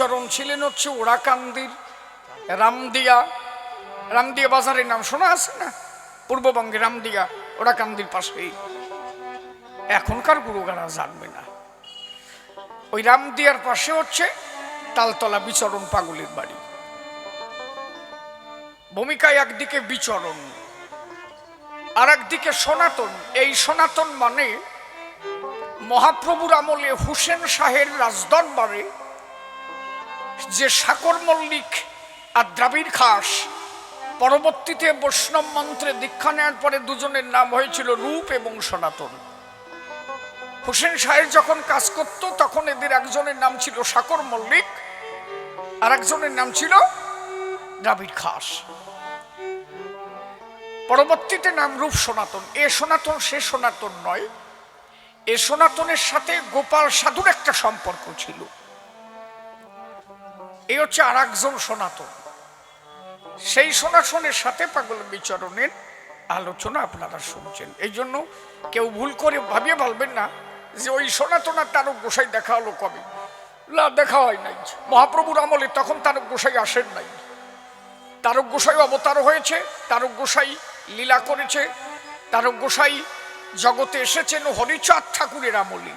বিচরণ ছিলেন হচ্ছে ওরাকান্দির রামদিয়া। রামদিয়া বাজারের নাম শোনা আছে না? পূর্ববঙ্গে রামদিয়া ওরাকান্দির পাশেই। এখনকার গুরুগারা জানবে না। ওই রামদিয়ার পাশে হচ্ছে তালতলা বিচরণ পাগলের বাড়ি। ভূমিকায় একদিকে বিচরণ আর একদিকে সনাতন। এই সনাতন মানে মহাপ্রভুর আমলে হুসেন শাহের রাজদরবারে যে সাকর মল্লিক আর দ্রাবিড় খাস, পরবর্তীতে বৈষ্ণব মন্ত্রে দীক্ষা নেওয়ার পরে দুজনের নাম হয়েছিল রূপ এবং সনাতন। হুসেন শাহের যখন কাজ করত তখন এদের একজনের নাম ছিল সাকর মল্লিক আর একজনের নাম ছিল দ্রাবিড় খাস। পরবর্তীতে নাম রূপ সনাতন। এ সনাতন সে সনাতন নয়। এ সনাতনের সাথে গোপাল সাধুর একটা সম্পর্ক ছিল। এই হচ্ছে আর একজন সনাতন। সেই সনাতনের সাথে পাগল বিচরণের আলোচনা আপনারা শুনছেন। এই জন্য কেউ ভুল করে ভাবিয়ে ভাববেন না যে ওই সনাতন আর তারক গোসাই দেখা হলো কবে। না, দেখা হয় নাই। মহাপ্রভুর আমলে তখন তারক গোসাই আসেন নাই। তারক গোসাই অবতার হয়েছে, তারক গোসাই লীলা করেছে, তারক গোসাই জগতে এসেছেন হরিচাঁদ ঠাকুরের আমলে।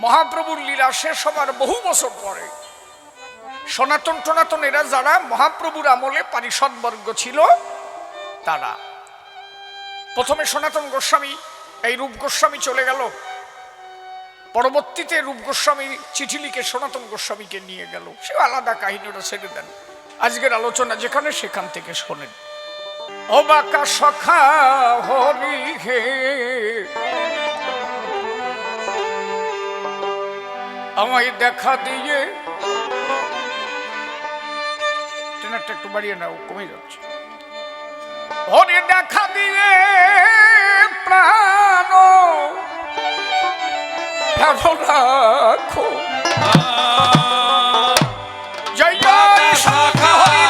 মহাপ্রভুর লীলা শেষ হবার বহু বছর পরে সনাতন টনাতন এরা যারা মহাপ্রভুর আমলে পারিষদ বর্গ ছিল তারা। প্রথমে সনাতন গোস্বামী, এই রূপ গোস্বামী চলে গেল। পরবর্তীতে রূপ গোস্বামী চিঠি লিখে সনাতন গোস্বামীকে নিয়ে গেল। সে আলাদা কাহিনীটা ছেড়ে দেন। আজকের আলোচনা যেখানে সেখান থেকে শোনেন। অবাকা সখা হরি হে আমায় দেখা দিয়ে, ট্রেনারটা একটু বাড়িয়ে নাও, কমে যাচ্ছে। হরি দেখা দিয়ে প্রাণ রাখো, জয় জয় সখা হরি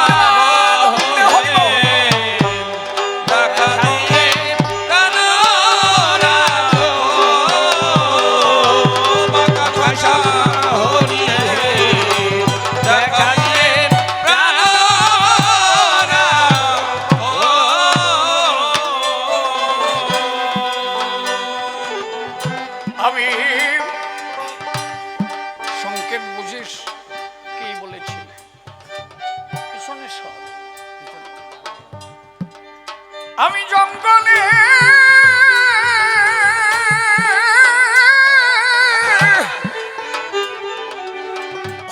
আমি জঙ্গলে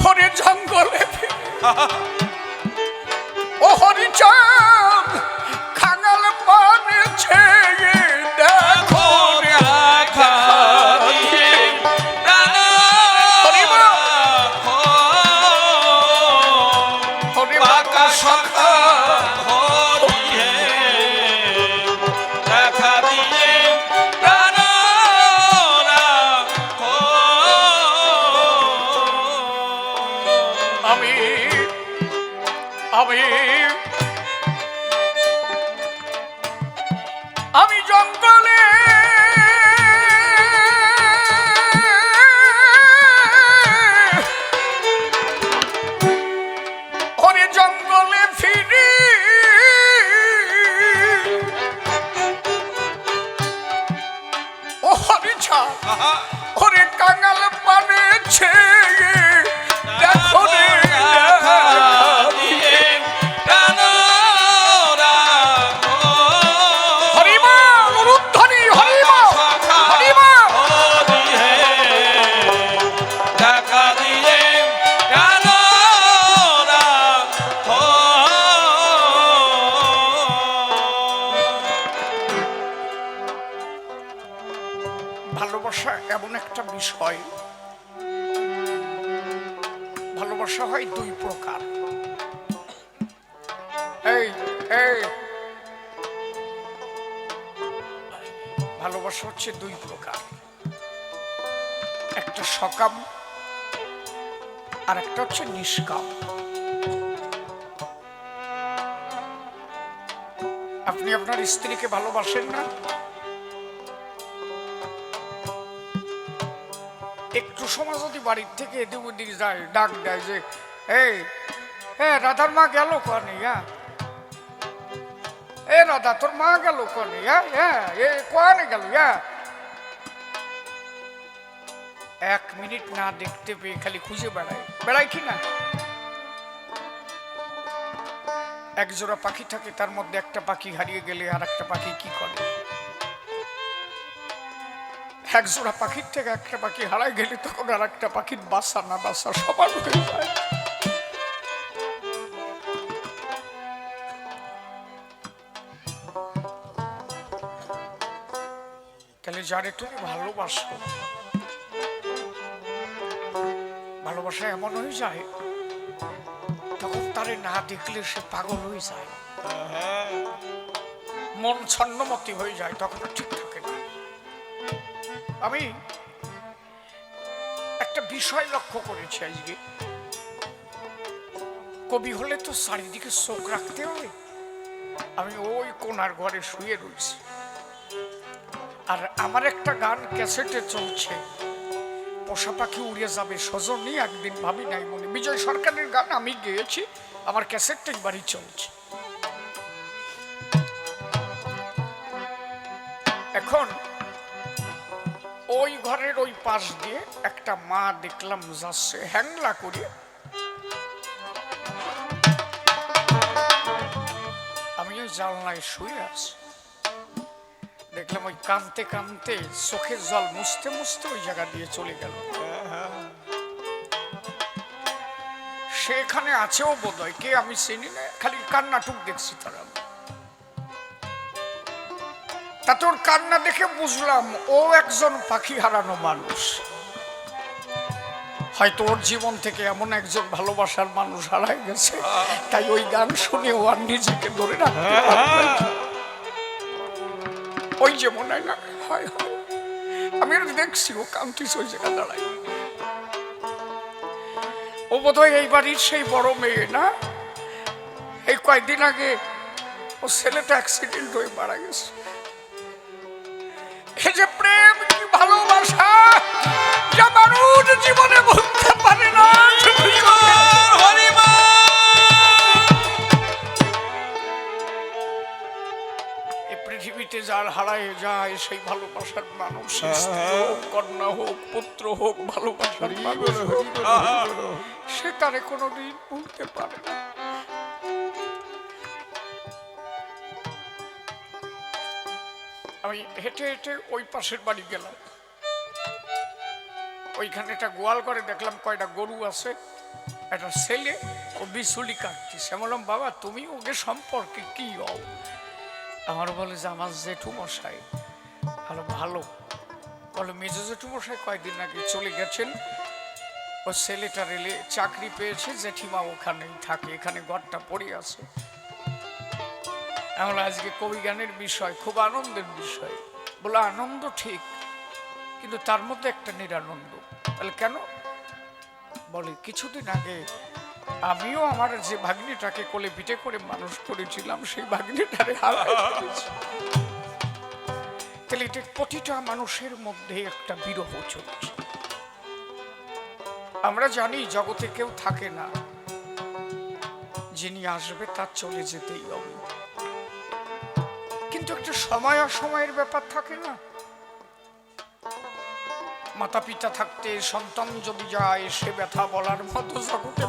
হরে জঙ্গলে ও হরিচাঁদ খাঙাল পানেছে দেখো হরি বাঁকা সখা আমি জঙ্গলে ওরে জঙ্গলে ফিরি ও হরিচাঁদ ওরে কাঙাল পানেছে দেখো রে ভালোবাসা এমন একটা বিষয়, ভালোবাসা হয় দুই প্রকার। ভালোবাসা হচ্ছে দুই প্রকার, একটা সকাম আর একটা হচ্ছে নিষ্কাম। আপনি আপনার স্ত্রীকে ভালোবাসেন না, একটু সময় যদি বাড়ির থেকে এদিক ওদিক যায়, ডাক দেয় যে এই রাধার মা গেল কনে, এ রাধা তোর মা গেল কনে, কনে গেল, 1 মিনিট না দেখতে পেয়ে খালি খুঁজে বেড়ায় কি না। এক জোড়া পাখি থাকে, তার মধ্যে একটা পাখি হারিয়ে গেলে আর একটা পাখি কি করে? এক জোড়া পাখির থেকে একটা পাখি হারায় গেলে তখন আর একটা পাখির বাসা না বাসা সমান হয়ে যায়। তাহলে যারে তুমি ভালোবাসো, ভালোবাসা এমন হয়ে যায় তখন তারে না দেখলে সে পাগল হয়ে যায়, মন ছন্নমতি হয়ে যায়, তখন ঠিক থাকে না। আমি একটা বিষয় লক্ষ্য করেছি আজকে, কবি হলে তো চারিদিকে চোখ রাখতে হবে। আমি ওই কোনার ঘরে শুয়ে রয়েছি, আর আমার একটা গান ক্যাসেটে চলছে, পোষা পাখি উড়ে যাবে সজনী একদিন ভাবি নাই মনে, বিজয় সরকারের গান আমি গেয়েছি, আমার ক্যাসেটটা বাড়ি চলছে। এখন ওই ঘরের ওই পাশ দিয়ে একটা মা দেখলাম যাচ্ছে হ্যাংলা করে, আমি ওই জানলায় শুয়ে আছি, দেখলাম ওই কাঁদতে কাঁদতে চোখের জল মুছতে মুছতে ওই জায়গা দিয়ে চলে গেল। সেখানে আছেও বোধহয়, কে আমি চিনি না, খালি কান্নাটুক দেখছি তারা। তা তোর কান্না দেখে বুঝলাম ও একজন পাখি হারানো মানুষ, হয়তো ওর জীবন থেকে এমন একজন ভালোবাসার মানুষ হারায় গেছে, তাই ওই গান শুনে ও আর নিজেকে ধরে রাখতে পারবে না। ওই যে মনে হয় না, হয় আমি দেখছি ও কান্তিস ওই জায়গা দাঁড়ায়। ও বোধহয় এই বাড়ির সেই বড় মেয়ে না, এই কয়েকদিন আগে ও ছেলেটা অ্যাক্সিডেন্ট হয়ে মারা গেছে। এই যে প্রেম কি ভালোবাসা যা মানুষ জীবনে বলতে পারে না, পৃথিবীতে যার হারায় যায় সেই ভালোবাসার মানুষ, হোক কন্যা হোক পুত্র হোক, ভালোবাসার মানুষ সে তারে কোনোদিন ভুলতে পারে না। আমি হেঁটে হেঁটে ওই পাশের বাড়ি গেলাম, ওইখানে একটা গোয়াল করে দেখলাম কয়টা গরু আছে, একটা ছেলে ও বিচুলি কাটতেছে। বললাম বাবা তুমি ওকে সম্পর্কে কি হও? আমার বলে যে আমার জেঠু মশাই। ভালো ভালো বলে মেজো জেঠু মশাই কয়েকদিন আগে চলে গেছেন, ও ছেলেটা রেলে চাকরি পেয়েছে, জেঠিমা ওখানেই থাকে, এখানে ঘরটা পড়ে আছে। আমরা আজকে কবি গানের বিষয় খুব আনন্দের বিষয়। বলে আনন্দ ঠিক, কিন্তু তার মধ্যে একটা নিরানন্দ। বলে কেন? বলে কিছুদিন আগে আমিও আমার যে ভাগ্নিটাকে কোলে পিঠে করে মানুষ করেছিলাম সেই ভাগ্নিটারে হারাই ফেলেছি। তাহলে এটা প্রতিটা মানুষের মধ্যে একটা বিরহ চলছে। আমরা জানি জগতে কেউ থাকে না, যিনি আসবে তার চলে যেতেই হবে, কিন্তু একটা সময় অসময়ের ব্যাপার থাকে না। মাতা পিতা থাকতে সন্তান যদি যায় সে ব্যথা বলার মতো জগতে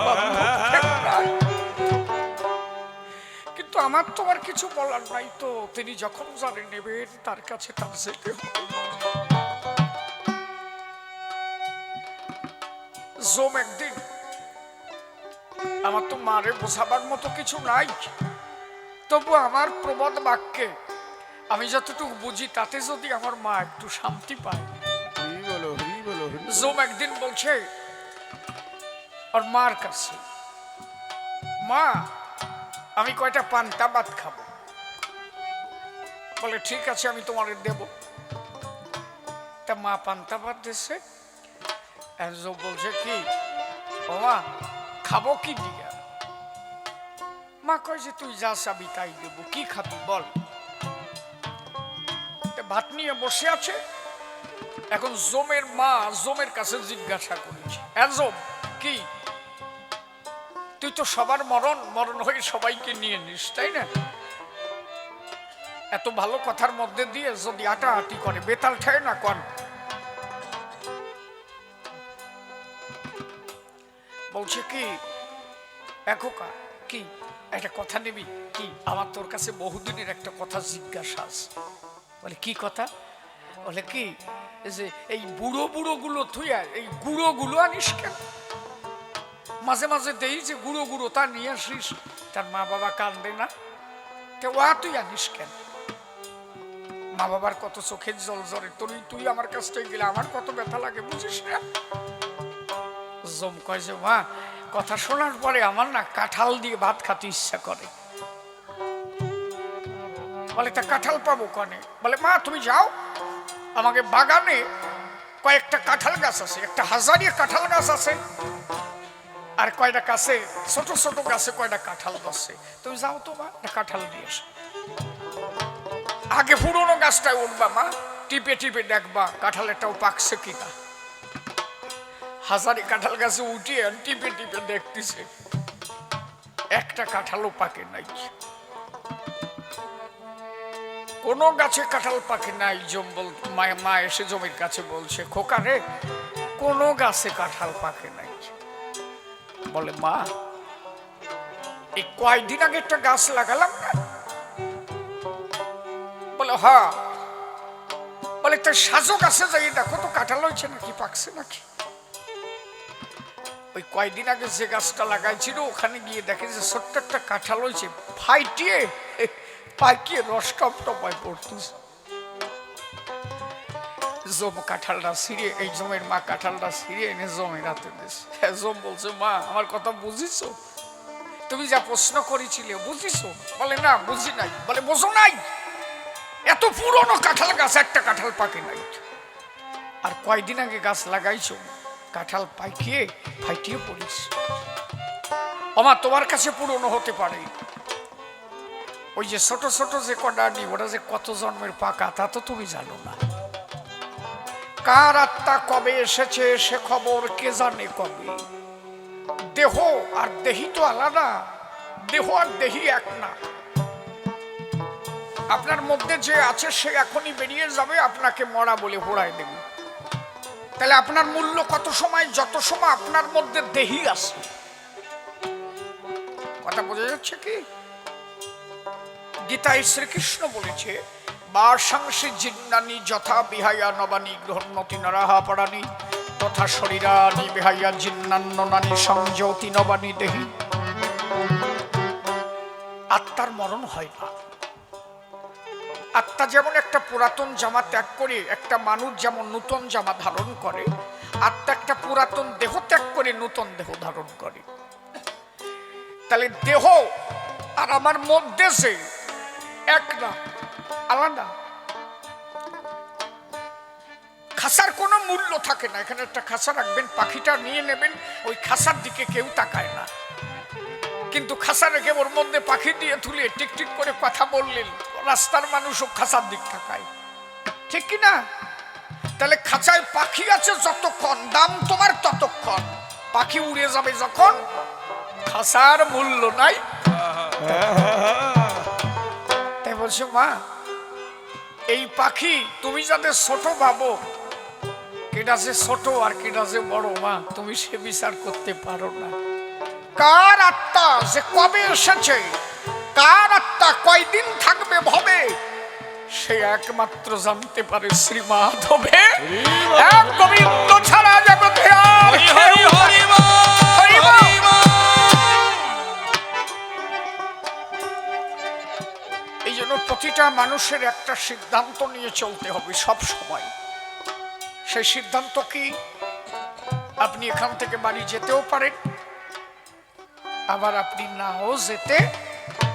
কিন্তু আমার তো আর কিছু বলার নাই, তো তিনি যখন যারে নেবেন তার কাছে তার যেতে হবে। জোম একদিন, আমার তো মারে বোঝাবার মতো কিছু নাই, তবু আমার প্রবাদ বাক্যে আমি যতটুকু বুঝি তাতে যদি আমার মা একটু শান্তি পায়। জোম একদিন বলছে আর মার কাছে, মা আমি কয়টা পান্তা ভাত খাবো। বলে ঠিক আছে আমি তোমার দেব। তা মা পান্তা ভাত দিচ্ছে, জোম বলছে কি ও মা খাবো কি দিয়া? মা কয় যে তুই যা চাবি তাই দেবো, কি খাবি বল। ভাত নিয়ে বসে আছে, এখন জমের মা জমের কাছে জিজ্ঞাসা করেছে, জম কি তুই তো সবার মরণ মরণ হয়ে সবাইকে নিয়ে নিস, তাই না? এত ভালো কথার মধ্যে দিয়ে যদি আটাআটি করে বেতাল ঠায় না কন। বলছে কি এখোকা কি একটা কথা নিবি কি? আমার তোর কাছে বহুদিনের একটা কথা জিজ্ঞাসা আছে। বলে কি কথা? বলে কি যে এই বুড়ো বুড়ো গুলো তুই এই গুঁড়ো গুলো আনিস কেন? মাঝে মাঝে দেই যে গুঁড়ো গুঁড়ো তা নিয়ে আসিস। তার মা বাবা কান্দে না? তুই আনিস কেন? মা বাবার কত চোখের জল জরে, তুই আমার কাছ থেকে গেলে আমার কত ব্যথা লাগে বুঝিস না? জম কয় যে মা কথা শোনার পরে আমার না কাঁঠাল দিয়ে ভাত খেতে ইচ্ছা করে। বলে তা কাঁঠাল পাবো কনে? বলে মা তুমি যাও, আমাকে বাগানে কয়েকটা কাঁঠাল গাছ আছে, একটা হাজারি কাঁঠাল গাছ আছে, আর কয়টা গাছে ছোট ছোট গাছে কয়টা কাঁঠাল বসে, তুমি যাও তো মা কাঁঠাল দিয়ে এসো। আগে পুরোনো গাছটায় উঠবা মা, টিপে টিপে দেখবা কাঁঠালেরটাও পাকছে কিনা। হাজারি কাঁঠাল গাছে উঠিয়ে টিপে টিপে দেখতেছে, একটা কাঁঠালও পাকে নাই। কোন গাছে কাঁঠাল পাকে নাই। মা এসে জমির কাছে বলছে খোকা রে কোন গাছে কাঁঠাল পাকে নাই। বলে মা এই কয়দিন আগে একটা গাছ লাগালাম না? বলে হ্যাঁ। বলে তো সাজো গাছে যাই দেখো তো কাঁঠাল হয়েছে নাকি পাকছে নাকি। ওই কয়দিন আগে যে গাছটা লাগাইছিল ওখানে গিয়ে দেখে যে ছোট্ট একটা কাঁঠাল হয়েছে, ফাইটিয়ে পাকিয়ে রস টপ টপায় পড়তেছে। জম কাঁঠালটা ছিঁড়ে, এই জমের মা কাঁঠালটা ছিঁড়ে এনে জমের হাতে দিয়েছে। জম বলছে মা আমার কথা বুঝিছো? তুমি যা প্রশ্ন করেছিলে বুঝিছো? বলে না বুঝি নাই। বলে বোঝো নাই? এত পুরনো কাঁঠাল গাছ একটা কাঁঠাল পাকে নাই, আর কয়দিন আগে গাছ লাগাইছো কাঁঠাল পাইকিয়ে ফাইটিয়ে পড়িস। আমার তোমার কাছে পুরনো হতে পারে, ওই যে ছোট ছোট যে কডানি ওটা যে কত জন্মের পাকা তা তো তুমি জানো না। কার আত্মা কবে এসেছে সে খবর কে জানে কবে। দেহ আর দেহি তো আলাদা, দেহ আর দেহি এক না। আপনার মধ্যে যে আছে সে এখনই বেরিয়ে যাবে, আপনাকে মরা বলে হোড়ায় দেবে। তাহলে আপনার মূল্য কত সময়? যত সময় আপনার মধ্যে দেহি আছে। কথা বোঝা যাচ্ছে কি? গীতায় শ্রীকৃষ্ণ বলেছে বাসাংসি জিন্নানি যথা বিহাইয়া নবানি গ্রহণতি নরাহা পড়ানি তথা শরীরানি বিহাইয়া জিন্নান্ননানি সংযতি নবানি দেহি। আত্মার মরণ হয় না। আত্মা যেমন একটা পুরাতন জামা ত্যাগ করে, একটা মানুষ যেমন নূতন জামা ধারণ করে, আত্মা একটা পুরাতন দেহ ত্যাগ করে নূতন দেহ ধারণ করে। তাহলে দেহ আর আমার মধ্যে যে এক না, আলাদা। খাসার কোনো মূল্য থাকে না। এখানে একটা খাসা রাখবেন, পাখিটা নিয়ে নেবেন, ওই খাসার দিকে কেউ তাকায় না। কিন্তু খাসা রেখে ওর মধ্যে পাখি দিয়ে তুলে টিকটিক করে কথা বললেন, রাস্তার মানুষও খাসার দিক তাকায়, ঠিক কি না? তাহলে খাঁচায় পাখি আছে যতক্ষণ দাম তোমার ততক্ষণ, পাখি উড়ে যাবে যখন খাসার মূল্য নাই। তাই বলছো মা এই পাখি তুমি যাদের ছোট ভাবো, কেটা যে ছোট আর কেটা যে বড় মা তুমি সে বিচার করতে পারো না। কার আত্মা যে কবে এসেছে, কার আত্মা কয়দিন থাকবে ভবে, সে একমাত্র জানতে পারে শ্রী মাধবে। এক গোবিন্দ ছাড়া জগতে আর এই জন্য প্রতিটা মানুষের একটা সিদ্ধান্ত নিয়ে চলতে হবে সব সময়। সেই সিদ্ধান্ত কি? আপনি এখান থেকে বাড়ি যেতেও পারেন, আবার আপনি নাও যেতে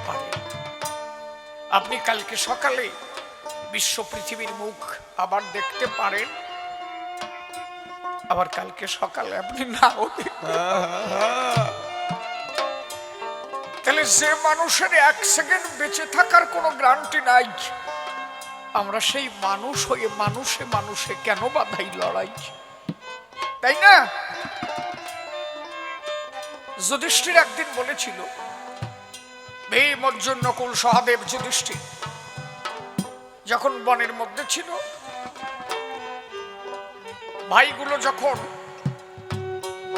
পারেন। আপনি কালকে সকালে বিশ্ব পৃথিবীর মুখ আবার দেখতে পারেন, আবার কালকে সকালে আপনি নাও দেখতে পারেন। তাহলে যে মানুষের এক সেকেন্ড বেঁচে থাকার কোনো গ্যারান্টি নাই, আমরা সেই মানুষ হয়ে মানুষে মানুষে কেন বাধাই লড়াই, তাই না? যুধিষ্ঠির একদিন বলেছিল, ভীম অর্জুন নকুল সহদেব যুধিষ্ঠির যখন বনের মধ্যে ছিল, ভাইগুলো যখন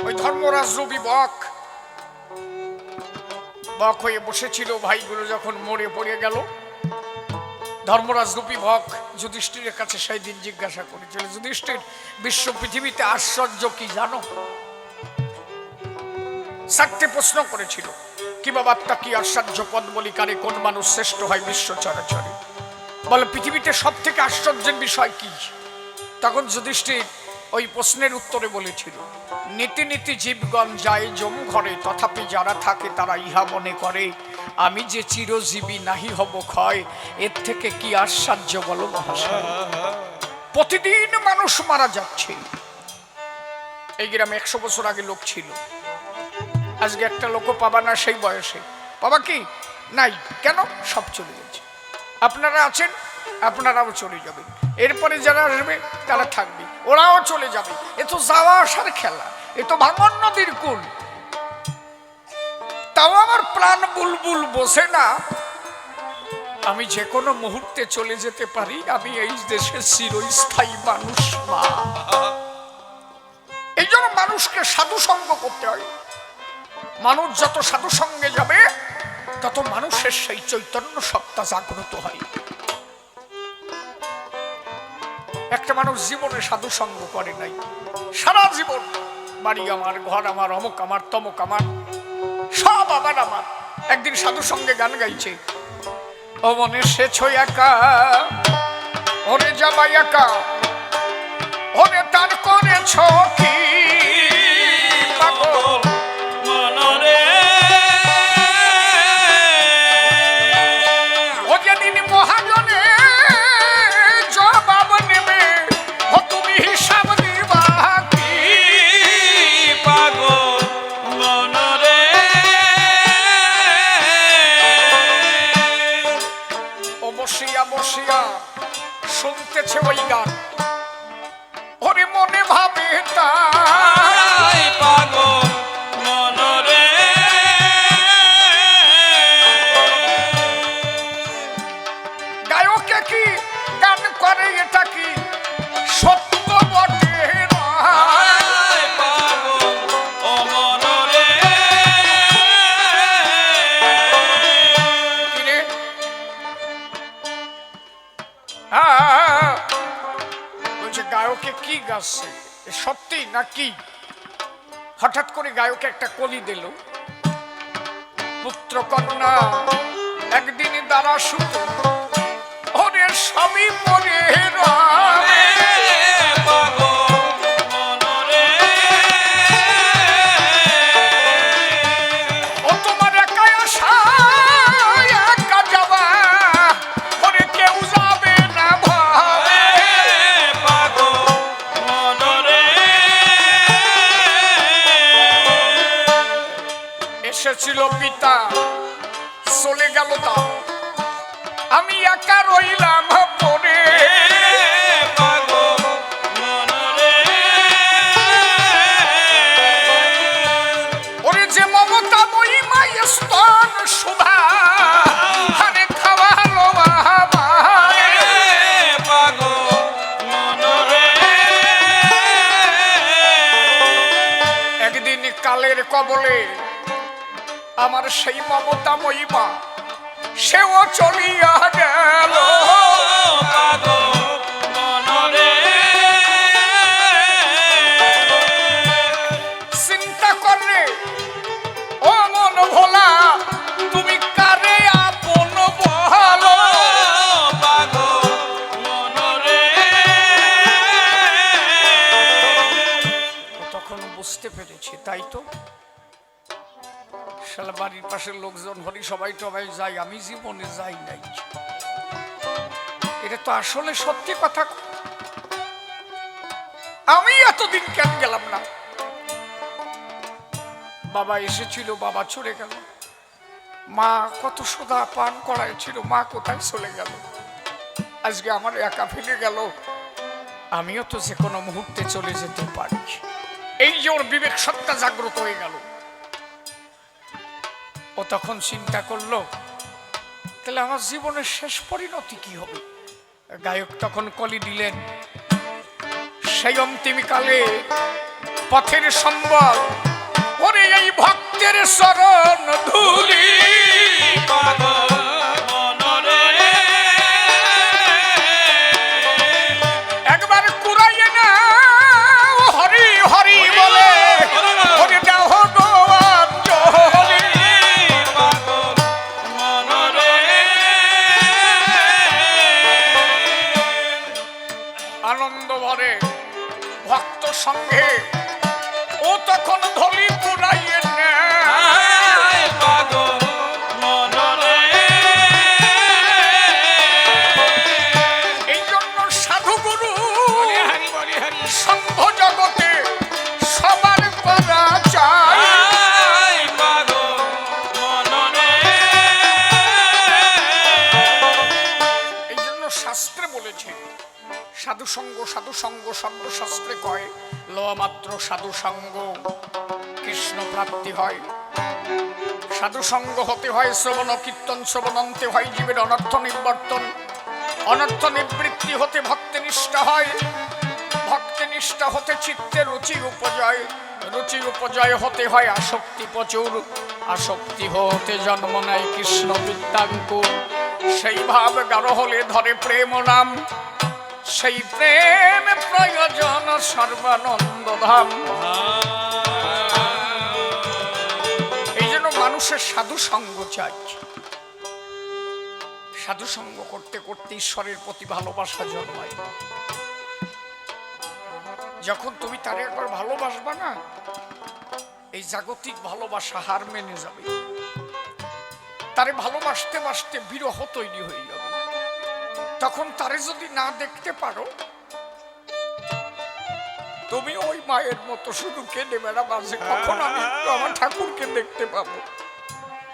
ওই ধর্মরাজ রবি বক হয়ে বসেছিল, ভাইগুলো যখন মরে পড়ে গেল, ধর্মরাজ রূপী বক যুধিষ্ঠিরের কাছে সেই দিন জিজ্ঞাসা করেছিল, যুধিষ্ঠির, বিশ্ব পৃথিবীতে আশ্চর্য কি জানো? চারটে প্রশ্ন করেছিল, কি বাবাত্তা কি আশ্চর্য পদ বলি কারে, কোন মানুষ শ্রেষ্ঠ হয় বিশ্ব চরাচরে, বলে পৃথিবীতে সব থেকে আশ্চর্যের বিষয় কি? তখন যুধিষ্ঠির ওই প্রশ্নের উত্তরে বলেছিল, নীতি নীতি জীবগণ যায় জম ঘরে, তথাপি যারা থাকে তারা ইহা মনে করে আমি যে চিরজীবী নাহি হব ক্ষয়, এর থেকে কি আশ্চর্য বলো মহাশয়? প্রতিদিন মানুষ মারা যাচ্ছে। এই গ্রামে 100 বছর আগে লোক ছিল, আজকে একটা লোকও পাবা না সেই বয়সে। পাবা কি? নাই। কেন? সব চলে গেছে। আপনারা আছেন, আপনারাও চলে যাবেন, এরপরে যারা আসবে তারা থাকবে, ওরাও চলে যাবে। এ তো যাওয়া আসার খেলা, এ তো ভাঙন নদীর কুল। তাও আমার প্রাণ বুলবুল বসে না, আমি যে কোনো মুহূর্তে চলে যেতে পারি, আমি এই দেশের চিরস্থায়ী মানুষ না। এই জন্য মানুষকে সাধু সঙ্গ করতে হয়। মানুষ যত সাধু সঙ্গে যাবে তত মানুষের সেই চৈতন্য সত্তা জাগ্রত হয়। একটা মানুষ জীবনে সাধু সঙ্গ করে নাই, সারা জীবন বাড়ি আমার, ঘর আমার, অমুক আমার, তমুক আমার, সব আবার আমার। একদিন সাধু সঙ্গে গান গাইছে, ও মনে সেছ একা, ওরে যাবাই একা, ওরে তার করেছ কি পাগল মনরে, ও যেদিন মহাজনে জবাব নেবে, ও তুমি হিসাব দিবা কি পাগল মনরে। ও বসিয়া বসিয়া শুনতেছে ওই গান, ওরে মনে ভাবে তাই পাগল মনরে। গায়কে কি গান করে, এটা কি সত্য বটে পাগল ও মনরে। কিরে বলছে, গায়কে কি গাচ্ছে, সত্যি নাকি? হঠাৎ করে গায়কে একটা কলি দিল, পুত্র কন্যা একদিন দ্বারা সুত, ওরে সবই পরে রবে পাগল মনরে। ও তোমার একা আশা একা যাবা, ওরে কেউ যাবে না ভাবে পাগল মনরে। এসেছিল পিতা, চলে গেল তা, আমি একা রইলাম পরে পাগল মনরে। ওরে যে মমতা মহিমা স্তন সুধা, আরে খাওয়ালো আমারে পাগল মনরে। একদিন কালের কবলে আমার সেই মমতা মহিমা সেও চলিয়া গেল পাগল মনরে। চিন্তা করে ও মন ভোলা, তুমি কারে আপন বলো পাগল মনরে। তখন বুঝতে পেরেছি, তাই তো শালা বাড়ির পাশের লোকজন হরি সবাই টবাই যায়, আমি জীবনে যাই নাই। এটা তো আসলে সত্যি কথা। আমি এতদিন কেন গেলাম না? বাবা এসেছিল, বাবা চলে গেল, মা কত সোদা পান করাই ছিল, মা কোথায় চলে গেল? আজকে আমার একা ফেলে গেল, আমিও তো যে কোনো মুহূর্তে চলে যেতে পারি। এই যে ওর বিবেক সত্তা জাগ্রত হয়ে গেল, ও তখন চিন্তা করলো তাহলে আমার জীবনের শেষ পরিণতি কি হবে। গায়ক তখন কলি দিলেন, সেই অন্তিমকালে পথের সম্বল ওরে এই ভক্তের শরণ ধুলি, একবার কুড়াইয়ে না হরি হরি বলে ওরে দেহ আনন্দ ভরে ভক্ত সঙ্গে ও তখন ধলি কুড়াইয়ে এই জন্য সাধুগুরু সংঘ জগতে সবার করা চাই। এই জন্য শাস্ত্রে বলেছে সাধু সঙ্গ সর্বশাস্ত্রে কয় লমাত্র সাধু সঙ্গ কৃষ্ণ প্রাপ্তি হয়। সাধু সঙ্গ হতে হয় শ্রবণ কীর্তন, শ্রবণান্তে হয় জীবের অনর্থ নিবর্তন, অনর্থ নিবৃত্তি হতে ভক্তি নিষ্ঠা হয়, ভক্তি নিষ্ঠা হতে চিত্তে রুচি উপজয়, রুচি উপজয় হতে হয় আসক্তি প্রচুর, আসক্তি হতে জন্ম নেয় কৃষ্ণ বিদ্যাঙ্কুর। সেই ভাব গাঢ় হলে ধরে প্রেম নাম, সেই প্রেম প্রয়োজন সর্বানন্দ ধাম। এই জন্য মানুষের সাধু সঙ্গ চাই। সাধু সঙ্গ করতে করতে ঈশ্বরের প্রতি ভালোবাসা জন্মায়। যখন তুমি তারে একবার ভালোবাসবা না, এই জাগতিক ভালোবাসা হার মেনে যাবে। তারে ভালোবাসতে বাসতে বিরহ তৈরি হয়ে যাবে। তখন তারে যদি না দেখতে পারো, তুমি ওই মায়ের মতো শুধু কেঁদে বেড়াবা যে কখন আমি একটু আমার ঠাকুরকে দেখতে পাবো।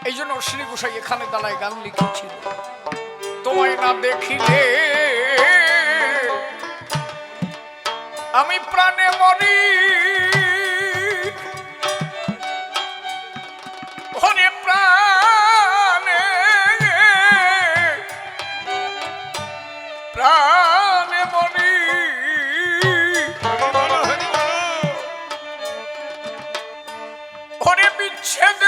এই জন্য শ্রী গোসাই এখানে দাঁড়ায় গান লিখেছিল, তোমায় না দেখিলে আমি প্রাণে মরি, ওরে প্রাণে প্রাণে মরি, ওরে বিচ্ছেদ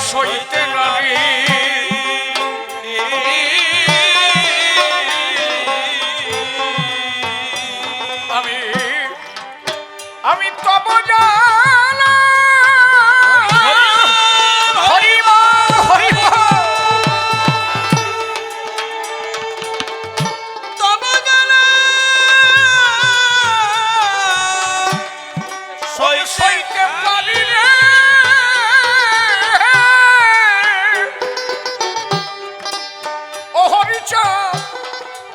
সইতে নারী। আমি তব জানা হরিব হরিব তব জানা সইতে পারি রে। ও হরিচা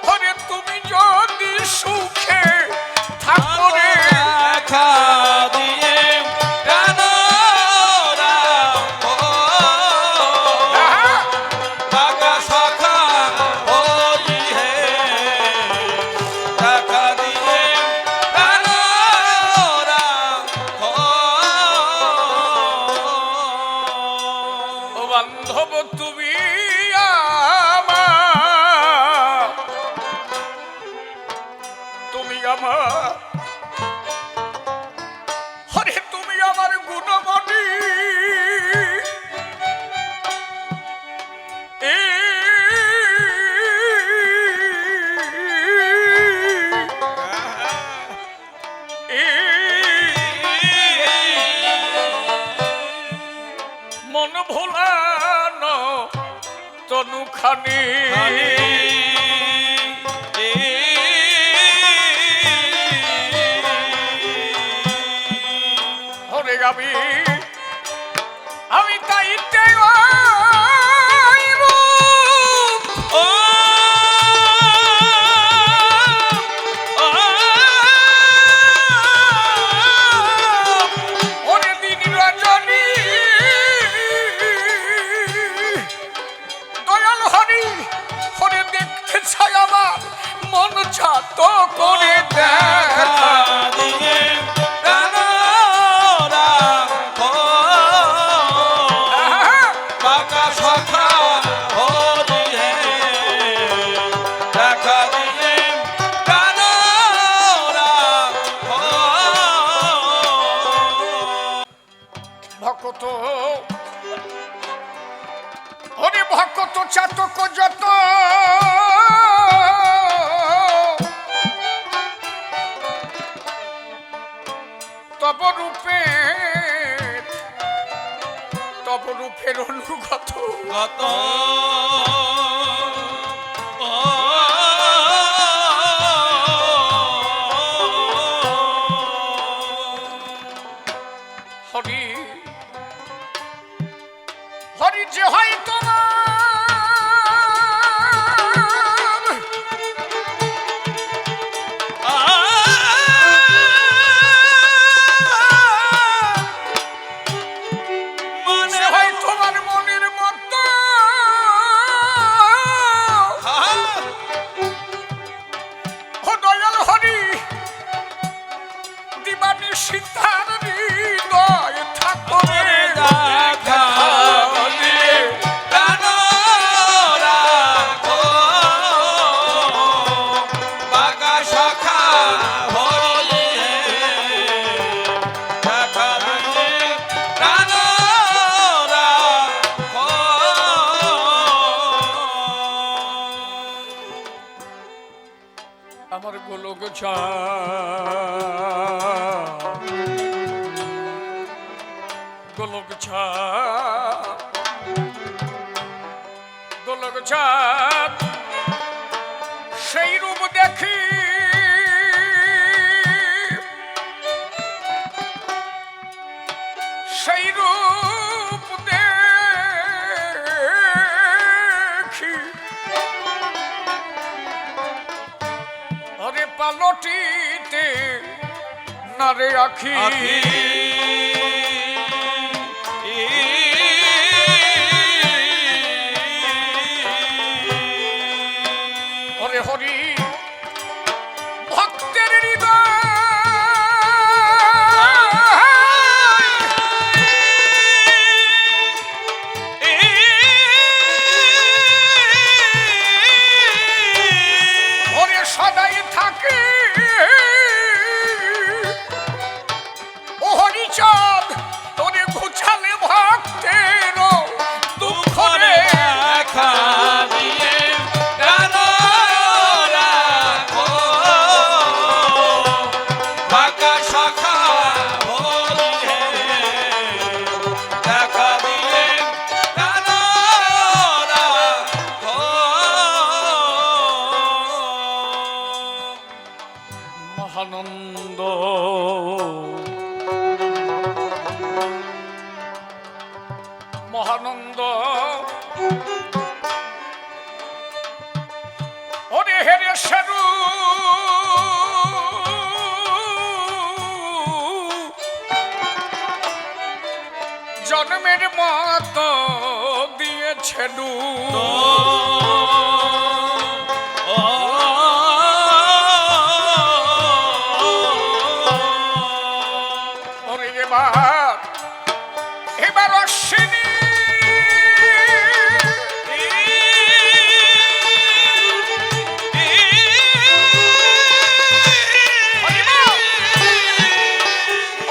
হরে তুমি যদি সুখে থাকো রে, বান্ধব তুমি আমার, তুমি আমার, হরে তুমি আমার গুণমণি। মন ভোলানো তনুখানি হরে গাবি আমি তাইতে ও তোমার মন চাত করে দেখা দিয়ে ভক্ত হরে ভক্ত চাতক যত তব রূপের অনুগত হরি হরি যে হয় তোমার যে হয় তোমার মনের মতো ও দয়াল হরি দিবানি সীতার হৃদয় ঠাকুরে দেখা আমার গোলক ছাদ সেই রূপ দেখি সেই রূপ দেখি হরে পালটিতে নারে আখি হরে হরি ভক্তের হৃদয় হরে সদাই থাকে ও হরিচাঁদ তোরে ঘুচালে ভক্তের দুঃখ রে দেখা দিয়ে মহানন্দ মহানন্দ ওরে হেরে সেরু জন্মের মতো দিয়েছে এবার অশ্বিনী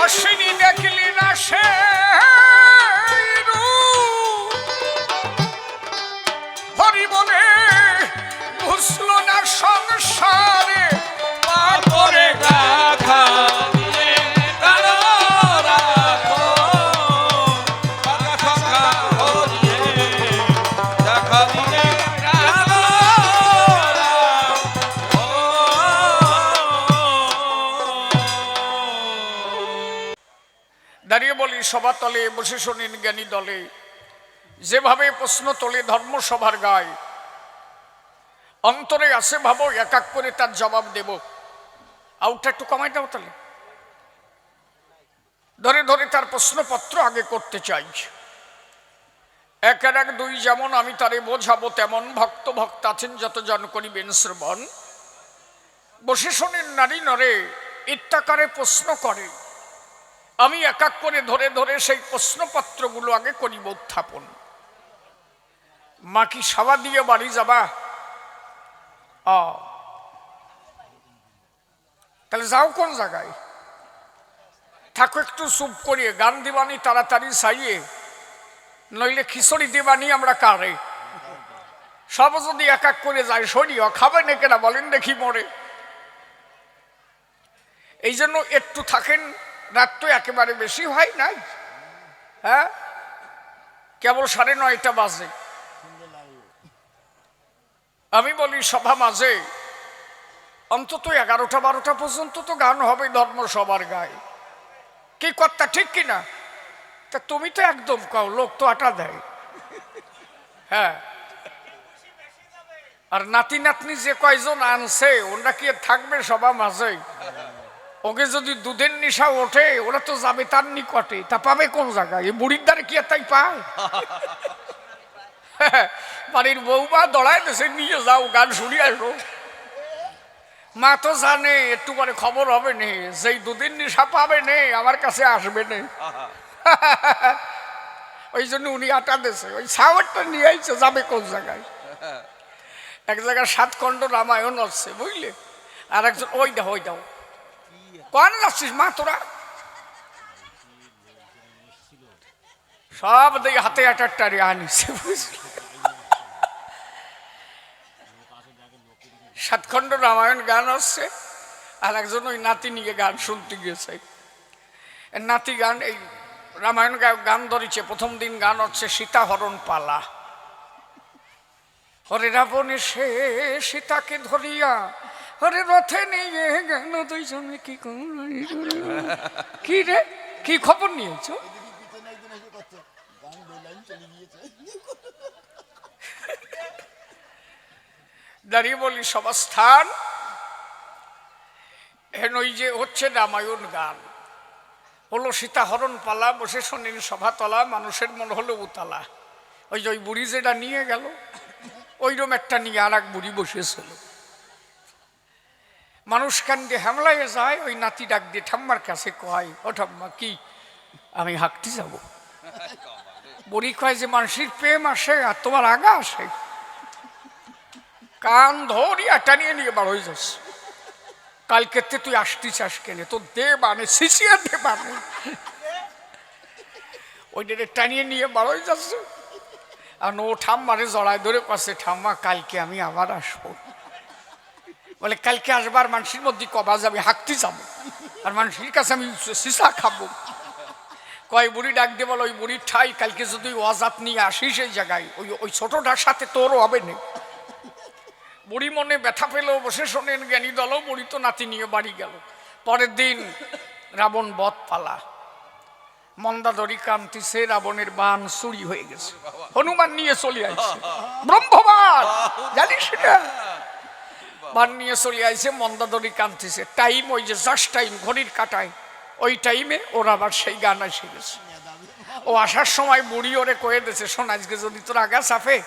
অশ্বিনী দেখলি না সে হরি বলে বুঝলো না সংসারে পা করে গাথা দাঁড়িয়ে বলি সভা তলে বসে শোনেন জ্ঞানী দলে যেভাবে প্রশ্ন তোলে ধর্মসভার গায় অন্তরে আসে ভাবো এক এক করে তার জবাব দেব আউটটা একটু কমাই দাও তাহলে ধরে ধরে তার প্রশ্নপত্র আগে করতে চাই একের এক দুই যেমন আমি তারে বোঝাবো তেমন, ভক্ত ভক্ত আছেন যতজন করিবেন শ্রবণ। বসে শোনেন নারী নরে ইত্যাকারে প্রশ্ন করে, আমি এক এক করে ধরে ধরে সেই প্রশ্নপত্রগুলো আগে করিব উত্থাপন। মা কি সাবা দিয়ে বাড়ি যাবা? তাহলে যাও কোন জায়গায়? থাকো একটু চুপ করিয়ে, গান দিবানি তাড়াতাড়ি চাইয়ে, নইলে খিচুড়ি দিবানি আমরা কারে। সব যদি এক এক করে যায় সরিও, খাবে না কেনা বলেন দেখি মরে। এই জন্য একটু থাকেন, রাত তো একেবারে বেশি হয় নাই। হ্যাঁ, কেবল 9:30 বাজে। আমি বলি সভা মাঝে অন্তত 11টা-12টা পর্যন্ত তো গান হবে, ধর্ম সবার গায়ে। কি কথা ঠিক কিনা? তা তুমি তো একদম কাও, লোক তো আটা দেয়। হ্যাঁ, আর নাতি নাতনি যে কয়জন আনছে ওরা কি থাকবে সভা মাঝে? ওকে যদি দুধের নেশা ওঠে ওরা তো যাবে তার নিকটে, তা পাবে কোন জায়গায়? এই বুড়ির দ্বারে কি আর তাই পায়? বাড়ির বউমা দড়ায় দেশে নিয়ে যাও, গান শুনিয়ে আসো। মা তো জানে একটু পরে খবর হবে নে, যেই দুদিন নেশা পাবে নে আমার কাছে আসবে নে। ওই জন্য উনি আটা দেশে ওই সাওয়ারটা নিয়ে আইছে, যাবে কোন জায়গায়? এক জায়গায় 7 খণ্ড রামায়ণ হচ্ছে বুঝলে, আর একজন ওই দাও কোন যাচ্ছিস মা তোরা? সব দিয়ে হাতে আটাটারি আনিছে বুঝলে। 7 খণ্ড রামায়ণ গান হচ্ছে, আর একজন ওই নাতি নিয়ে গান শুনতে গেছে। নাতি গান এই রামায়ণ গান ধরেছে। প্রথম দিন গান হচ্ছে সীতাহরণ পালা। হরে রাবণে সে সীতাকে ধরিয়া হরে রথে নিয়ে গেল দুইজনে। কি রে, কি খবর নিয়েছো? দাঁড়িয়ে বলি সভাস্থান হেন ওই যে হচ্ছে রামায়ণ গান হলো, সীতাহরণ পালা। বসে শোনেন সভাতলা, মানুষের মন হলো উতলা। ওই যে ওই বুড়ি যেটা নিয়ে গেল ওইরকম একটা নিয়ে আর এক বুড়ি বসেছিল। মানুষ কান্দে হামলায় যায়, ওই নাতি ডাক দিয়ে ঠাম্মার কাছে কয়, ও ঠাম্মা কি আমি হাঁকতে যাব? বুড়ি কয় যে মানুষের প্রেম আসে আর তোমার আগা আসে। কান ধরিয়া টানিয়ে নিয়ে বার হয়ে যাস। কালকে তুই আসতে চাস কেনে? তোর দে বানে শিশিয়া দে বানে। ওইটা টানিয়ে নিয়ে বার হয়ে যাচ্ছে। আর ও ঠাম্মারে জড়ায় ধরে কাছে, ঠাম্মা কালকে আমি আবার আসবো। বলে কালকে আসবার মানুষের মধ্যে কবাজ আমি হাঁকতে যাবো, আর মানুষের কাছে আমি সিসা খাবো। কয় বুড়ি ডাক দিয়ে বলো, ওই বুড়ির ঠাই কালকে যদি ওয়াজাত নিয়ে আসিস এই জায়গায়, ওই ছোটটার সাথে তোরও হবে না। বুড়ি মনে ব্যথা পেল, বসে শোনেন জ্ঞানী দল। বুড়ি তো নাতি নিয়ে বাড়ি গেল। পরের দিন রাবণ বধ পালা। মন্দাদরি কান্তিছে, রাবণের বান চুরি হয়ে গেছে। হনুমান নিয়ে চলে আসছে, ব্রহ্মবান জানিস না, বান নিয়ে চলে আসছে। মন্দাদরি কান্তিছে। টাইম ওই যে জাস্ট টাইম ঘড়ির কাটায়, ওই টাইমে ওরা আবার সেই গান এসে গেছে। ও আসার সময় বুড়ি ওরে কয়ে দিয়েছে, শোন আজকে যদি তোর আগা সাফে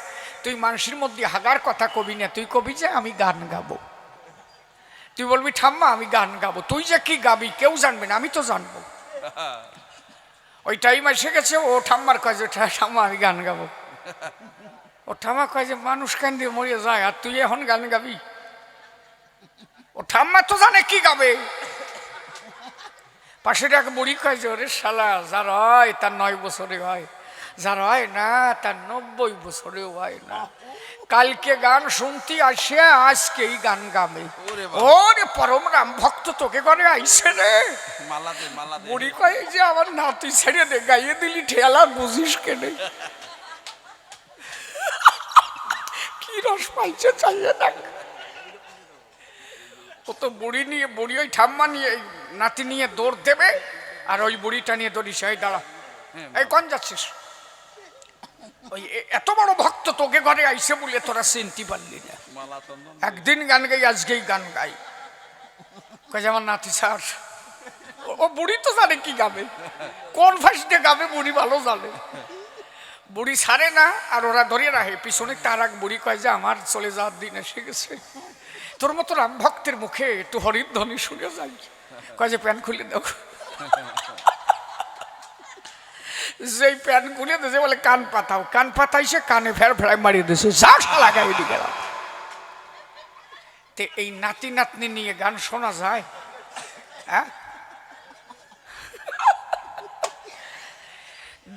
তুই মানুষের মধ্যে হাগার কথা কবি না, তুই কবি যে আমি গান গাবো। তুই বলবি ঠাম্মা আমি গান গাবো, তুই যে কি গাবি কেউ জানবে না, আমি তো জানবো। ওই টাইম এসে গেছে। ও ঠাম্মার কয় যে ঠাম্মা আমি গান গাবো। ও ঠাম্মা কয় যে মানুষ কান দিয়ে মরে যায় আর তুই এখন গান গাবি? ও ঠাম্মা তো জানে কি গাবে। পাশের এক বুড়ি কয় যে ওরে শালা, যার হয় তার 9 বছরে হয়, যার হয় না তার 90 বছরেও হয় না। কালকে গান শুনতে আসে, আজকেই গান গাবে। ওরে পরম রাম ভক্ত তোকে করে আইসে রে। বুড়ি কয় যে আমার নাতি ছেড়ে দে, গাইয়ে দিলি ঠেলা বুঝিস কেনে? কি রস পাইছে চাইয়ে দেখ। ও তো বুড়ি নিয়ে, বুড়ি ওই ঠাম্মা নিয়ে নাতি নিয়ে দৌড় দেবে, আর ওই বুড়িটা নিয়ে দৌড়িস, এই দাঁড়া, এই কোন যাচ্ছিস? ওই এত বড় ভক্ত তোকে ঘরে আইসে বলে তোরা চিনতে পারলি না। একদিন গান গাই, আজকেই গান গাই। কয় আমার নাতি স্যার। ও বুড়ি তো জানে কি গাবে, কোন ফাঁসিতে গাবে বুড়ি ভালো জানে। বুড়ি ছাড়ে না, আর ওরা ধরে রাখে পিছনে। তার এক বুড়ি কয় যে আমার চলে যাওয়ার দিন এসে গেছে, তোর মতো রাম ভক্তের মুখে একটু হরিধ্বনি শুনে যাই। কয় যে প্যান্ট খুলে দাও। যেই প্যান্ট খুলে দিয়েছে বলে কান পাতাও, কান পাতাইছে, কানে ফের ফেরাই মারিয়ে দিয়েছে, যা লাগাই এদিকে। এই নাতি নাতনি নিয়ে গান শোনা যায়? হ্যাঁ,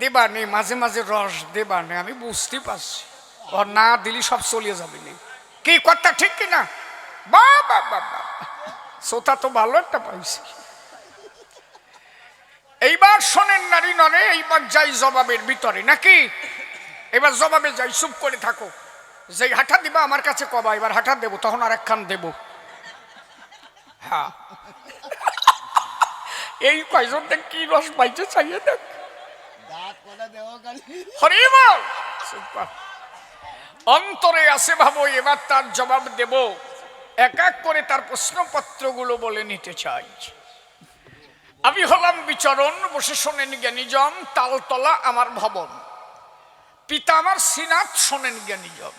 দেবা নেই মাঝে মাঝে রস দেবা নেই, আমি বুঝতে পারছি। ওর না দিলি সব চলিয়ে যাবে নি। কি কথা ঠিক কিনা? বাবা বাবা, শ্রোতা তো ভালো একটা পাইছি। এইবার শোনেন নারী নরে, এইবার যাই জবাবের ভিতরে নাকি? এবার জবাবে যাই, চুপ করে থাকো। যে হাঁটা দিবা আমার কাছে কবা, এবার হাঁটা দেবো, তখন আর একখান দেবো। হ্যাঁ, এই কয়জনটা কি রস পাইছে চাইয়ে দেখ। অন্তরে আছে ভাবো, এবার তার জবাব দেব। এক এক করে তার প্রশ্নপত্রগুলো বলে নিতে চাই। আমি হলাম বিচরণ, বসে শোনেন জ্ঞানীজন, তালতলা আমার ভবন। পিতা আমার শ্রীনাথ, শোনেন জ্ঞানীজন।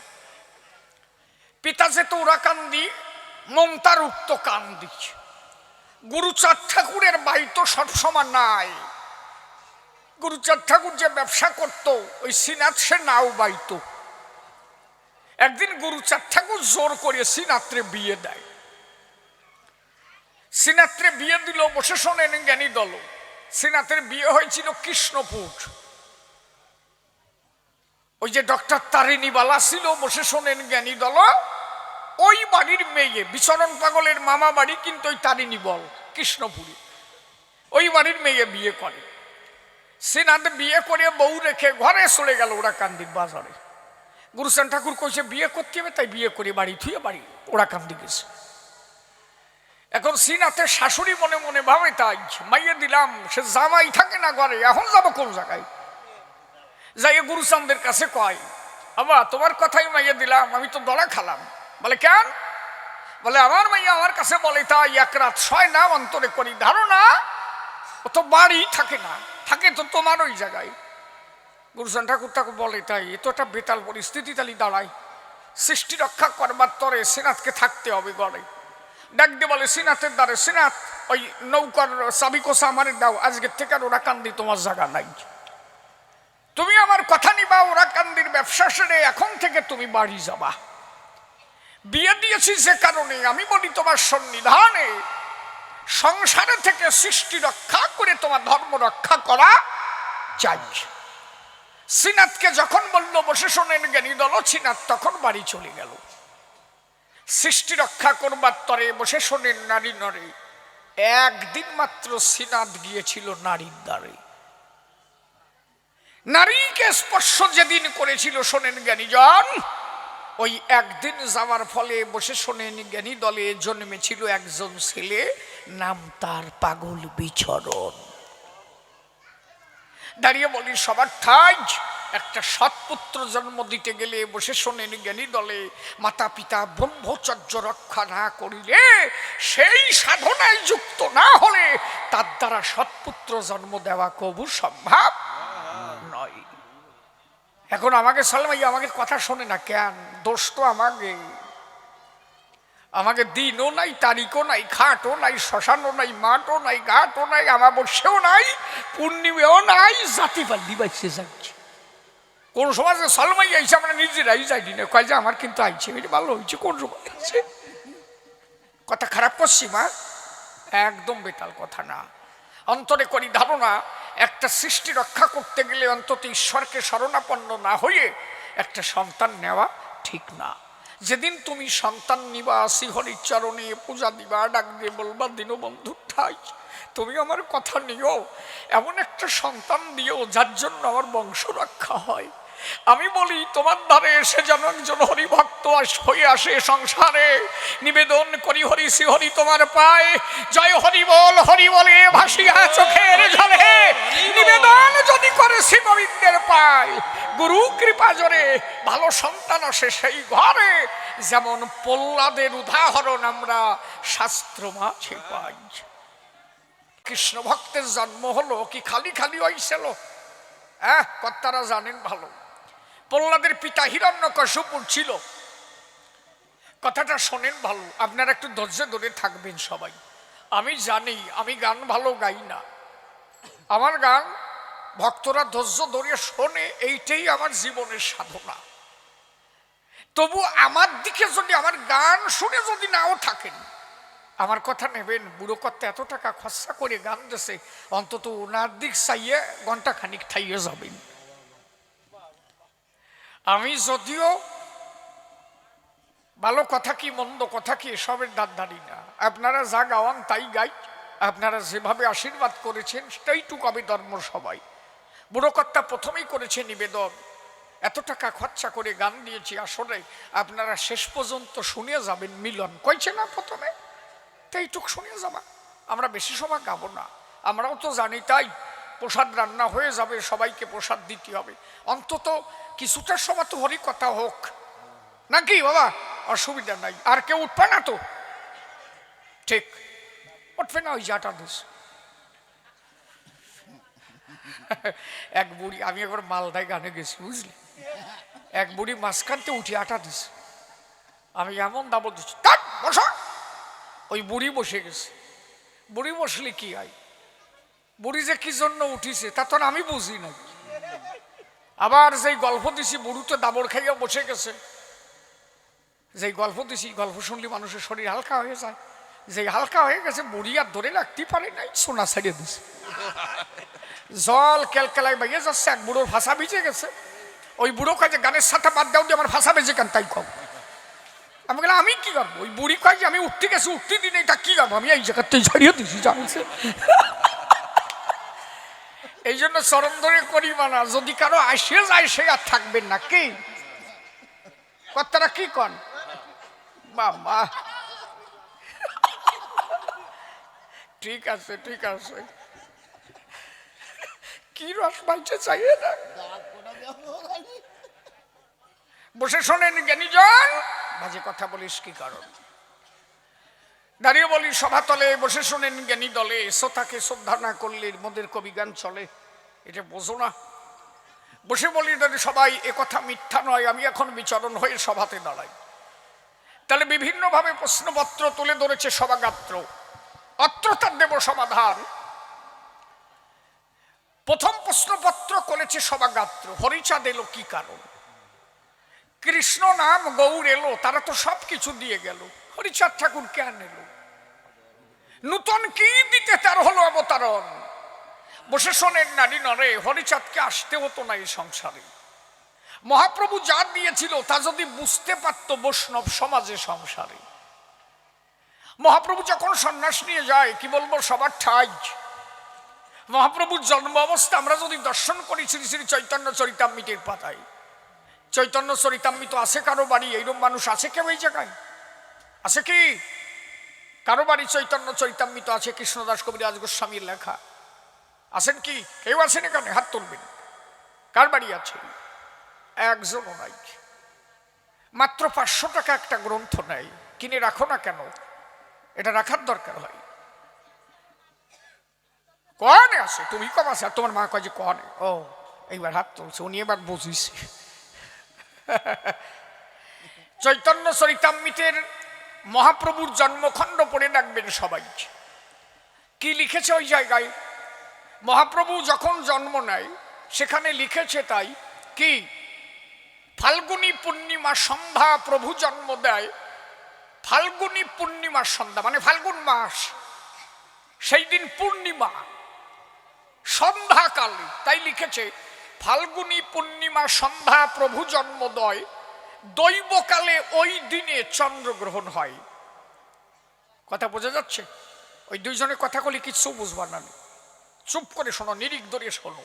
পিতা যে তোরাকান্দি, মন তার উক্ত কান্দি। গুরুচাঁদ ঠাকুরের বাড়ি তো সবসময় নাই। গুরুচাঁদ ঠাকুর যে ব্যবসা করত, ওই শ্রীনাথ সে নাও বাইত। একদিন গুরুচাঁদ ঠাকুর জোর করে শ্রীনাথরে বিয়ে দেয়। শ্রীনাথরে বিয়ে দিল, বসে শোনেন জ্ঞানী দল। শ্রীনাথের বিয়ে হয়েছিল কৃষ্ণপুর। ওই যে ডক্টর তারিণীবালা ছিল, বসে শোনেন জ্ঞানী দল, ওই বাড়ির মেয়ে। বিচরণ পাগলের মামা বাড়ি কিন্তু ওই তারিণী বল কৃষ্ণপুরে, ওই বাড়ির মেয়ে বিয়ে করে। শ্রীনাথ বিয়ে করে বউ রেখে ঘরে চলে গেল ওরাকান্দির বাজারে। গুরুচাঁদ ঠাকুর কইছে বিয়ে করতে হবে, তাই বিয়ে করে বাড়ি থুয়ে বাড়ি ওরাকান্দি গেছে। এখন শ্রীনাথের শাশুড়ি মনে মনে ভাবে, তাই মাইয়ে দিলাম, সে জামাই থাকে না ঘরে, এখন যাবো কোন জায়গায়? যাই গুরুচাঁদের কাছে কয়, আবা তোমার কথাই মাইয়ে দিলাম, আমি তো দড়া খালাম। বলে কেন? বলে আমার মাইয়া আমার কাছে বলে, তাই এক রাত শয় না, অন্তরে করি ধারণা ও তো বাড়ি থাকে না, থাকে তো তোমার ওই জায়গায়। গুরুচাঁদ ঠাকুর তাকে বলে, তাই এ তো একটা বেতাল পরিস্থিতি, তালি দাঁড়ায়। সৃষ্টি রক্ষা করবার তরে শ্রীনাথকে থাকতে হবে ঘরে। ডাক দিয়ে বলে শ্রীনাথের দ্বারে, শ্রীনাথ ওই নৌকার চাবি কোষা আমারে দাও, আজকের থেকে আর ওরাকান্দি তোমার জায়গা নাই। তুমি আমার কথা নিবা, ওরাকান্দির ব্যবসা সেরে এখন থেকে তুমি বাড়ি যাবা। বিয়ে দিয়েছি যে কারণে, আমি বলি তোমার সন্নিধানে সংসারে থেকে সৃষ্টি রক্ষা করে তোমার ধর্ম রক্ষা করা চাই। শ্রীনাথকে যখন বললো বসে শোনেন জ্ঞানী দল, শ্রীনাথ তখন বাড়ি চলে গেল। সৃষ্টি রক্ষা করবার তরে বসে শোনেন নারী নরে, একদিন মাত্র শ্রীনাথ গিয়েছিল নারীর দ্বারে। নারীকে স্পর্শ যেদিন করেছিল শোনেন জ্ঞানীজন, ওই একদিন যাওয়ার ফলে বসে শোনেন জ্ঞানী দলে জন্মেছিল একজন ছেলে, নাম তার পাগল বিচরণ। দাঁড়িয়ে বলি সবার ঠাই, একটা সৎপুত্র জন্ম দিতে গেলে বসে শোনেন জ্ঞানী দলে, মাতা পিতা ব্রহ্মচর্য রক্ষা না করিলে, সেই সাধনায় যুক্ত না হলে তার দ্বারা সৎপুত্র জন্ম দেওয়া কবু সম্ভব নয়। এখন আমাকে সালমাই আমাকে কথা শোনে না কেন? দোষ তো আমাকে দিনও নাই, তারিখও নাই, খাটও নাই, শ্মশানও নাই, মাঠও নাই, ঘাটও নাই, আমাবস্যাও নাই, পূর্ণিমেও নাই, জাতি পাল্লি বাইছে যাচ্ছে। কোন সময় সালমাই আইছে আমরা নিজেরাই যাইনি না, কয় যে আমার কিন্তু আইছে, এটা ভালো হয়েছে। কোন সময় আইছে? কথা খারাপ করছি মা? একদম বেতাল কথা না। অন্তরে করি ধারণা, একটা সৃষ্টি রক্ষা করতে গেলে অন্তত ঈশ্বরকে শরণাপন্ন না হয়ে একটা সন্তান নেওয়া ঠিক না। যেদিন তুমি সন্তান নিবা, শ্রীহরির চরণে পূজা দিবা, ডাক দিয়ে বলবা দীনবন্ধু ঠাই তুমি আমার কথা নিও, এমন একটা সন্তান দিও যার জন্য আমার বংশ রক্ষা হয়। আমি বলি তোমার দ্বারে এসে যেন একজন হরিভক্ত হয়ে আসে সংসারে, নিবেদন করি হরি শ্রীহরি তোমার পায়, জয় হরি বলে ভাসিয়া চোখের জলে, নিবেদন যদি করে শ্রী গোবিন্দের পায়, গুরু কৃপা জোরে ভালো সন্তান আসে সেই ঘরে। যেমন প্রহ্লাদের উদাহরণ আমরা শাস্ত্র মাঝে পাই। কৃষ্ণ ভক্তের জন্ম হলো কি খালি খালি হয়েছিল? কর্তারা জানেন ভালো। প্রহ্লাদের পিতা হিরণ্যকশিপুর ছিল। কথাটা শোনেন ভালো, আপনারা একটু ধৈর্য ধরে থাকবেন সবাই। আমি জানি আমি গান ভালো গাই না, আমার গান ভক্তরা ধৈর্য ধরে শোনে, এইটাই আমার জীবনের সাধনা। তবু আমার দিকে যদি আমার গান শুনে যদি নাও থাকেন, আমার কথা নেবেন। বুড়ো করতে এত টাকা খরচা করে গান দিয়েছে, অন্তত ওনার দিক চাইয়ে ঘন্টা খানিক ঠাইয়ে যাবেন। আমি যদিও ভালো কথা কি মন্দ কথা কি এসবের দাঁত দাঁড়ি না, আপনারা যা গাওয়ান তাই গাই, আপনারা যেভাবে আশীর্বাদ করেছেন সেটাইটুকু আমি ধর্ম সবাই। বুড়ো কর্তা প্রথমেই করেছে নিবেদন, এত টাকা খরচা করে গান দিয়েছি, আসলে আপনারা শেষ পর্যন্ত শুনে যাবেন। মিলন কইছে না প্রথমে, এইটুক শুনে যাবা, আমরা বেশি সময় গাবো না। আমরাও তো জানি, তাই প্রসাদ রান্না হয়ে যাবে, সবাইকে প্রসাদ দিতে হবে, অন্তত কিছুটা সময় তো হরি কথা হোক নাকি বাবা, অসুবিধা নাই। আর কেউ উঠবে না তো? ঠিক উঠবে না, ওই যাটা দিস। এক বুড়ি, আমি একবার মালদায় গানে গেছি বুঝলি, এক বুড়ি মাঝখানতে উঠে আটা দিস, আমি এমন দাবো দিচ্ছি বসো, ওই বুড়ি বসে গেছে। বুড়ি বসলে কি হয়, বুড়ি যে কি জন্য উঠিছে তা তো আমি বুঝি না। আবার যেই গল্প দিছি, বুড়ি তো দাবর খাইয়া বসে গেছে। যেই গল্প দিছি, গল্প শুনলে মানুষের শরীর হালকা হয়ে যায়, যেই হালকা হয়ে গেছে বুড়ি আর ধরে রাখতে পারে নাই, সোনা ছাড়িয়ে দিছে, জল কেলকেলায় বাইয়ে যাচ্ছে, এক বুড়োর ভাষা ভিজে গেছে। ওই বুড়ো কাজে গানের সাথে বাদ দাও দিয়ে আমার ভাষা বেজে কেন তাই কম। আমি বললাম আমি কি করবো, ওই বুড়ি কয় যে আমি উঠতে গেছি, উঠতে দিন, এটা কি করবো, আমি এই জায়গাতেই ছাড়িয়ে দিছি জানছে। এই জন্য চরম ধরে করি মানা, যদি কারো আসে যায় সে আর থাকবেন না। কি কর্তারা কি কন বাবা, ঠিক আছে ঠিক আছে, কি রস পাইছে চাইয়ে না, বসে শোনেন জ্ঞানীজন। বাজে কথা বলিস কি কারণ, দাঁড়িয়ে বলি সভাতলে, বসে শোনেন জ্ঞানী দলে, শ্রোতাকে শ্রদ্ধা না করলে মোদের কবি গান চলে, এটা বোঝো না। বসে বলি যদি সবাই, এ কথা মিথ্যা নয়, আমি এখন বিচরণ হয়ে সভাতে দাঁড়াই। তাহলে বিভিন্নভাবে প্রশ্নপত্র তুলে ধরেছে সভাগাত্র, অত্র তার দেব সমাধান। প্রথম প্রশ্নপত্র করেছে সভাগাত্র, হরিচাঁদ এলো কি কারণ, কৃষ্ণ নাম গৌর এলো, তারা তো সব কিছু দিয়ে গেল, হরিচাঁদ ঠাকুর কেন এলো, নূতন কি দিতে তার হলো অবতারণ। বসে শোনেন নারী নরে, হরিচাঁদকে আসতে হতো না এই সংসারে। মহাপ্রভু যা দিয়েছিল তা যদি বুঝতে পারত বৈষ্ণব সমাজে সংসারে, মহাপ্রভু যখন সন্ন্যাস নিয়ে যায়, কি বলবো সবার ঠাই, মহাপ্রভুর জন্ম অবস্থা আমরা যদি দর্শন করি শ্রী শ্রী চৈতন্য চরিতামৃতের পাতায়, চৈতন্য চরিতামৃত আছে কারো বাড়ি, এইরকম মানুষ আছে কেউ এই জায়গায়? আছে কি কারো বাড়ি চৈতন্য চরিতামৃত আছে? কৃষ্ণদাস কবিরাজ গোস্বামীর লেখা আছেন কি? কেউ আছেন এখানে? হাত তুলবেন। কার বাড়ি আছে? একজনও নাই। মাত্র 500 টাকা একটা গ্রন্থ নেয়, কিনে রাখো না কেন? এটা রাখার দরকার হয়। কনে আছে? তুমি কম আছে, আর তোমার মা কয় যে কনে। ও এইবার হাত তুলছে, উনি এবার বুঝিছে। চৈতন্য চরিতামৃতের মহাপ্রভুর জন্মখণ্ড পড়ে রাখবেন সবাই। কি লিখেছে ওই জায়গায়? মহাপ্রভু যখন জন্ম নেয় সেখানে লিখেছে তাই কি, ফাল্গুনী পূর্ণিমা সন্ধ্যা প্রভু জন্ম দেয়। ফাল্গুনী পূর্ণিমা সন্ধ্যা মানে ফাল্গুন মাস, সেই দিন পূর্ণিমা সন্ধ্যাকালে, তাই লিখেছে ফাল্গুনী পূর্ণিমা সন্ধ্যা প্রভু জন্মদয়, দৈবকালে ওই দিনে চন্দ্রগ্রহণ হয়। কথা বোঝা যাচ্ছে? ওই দুইজনের কথা বলি কিচ্ছু বুঝবার না, চুপ করে শোনো, নিরিখ ধরে শোনো।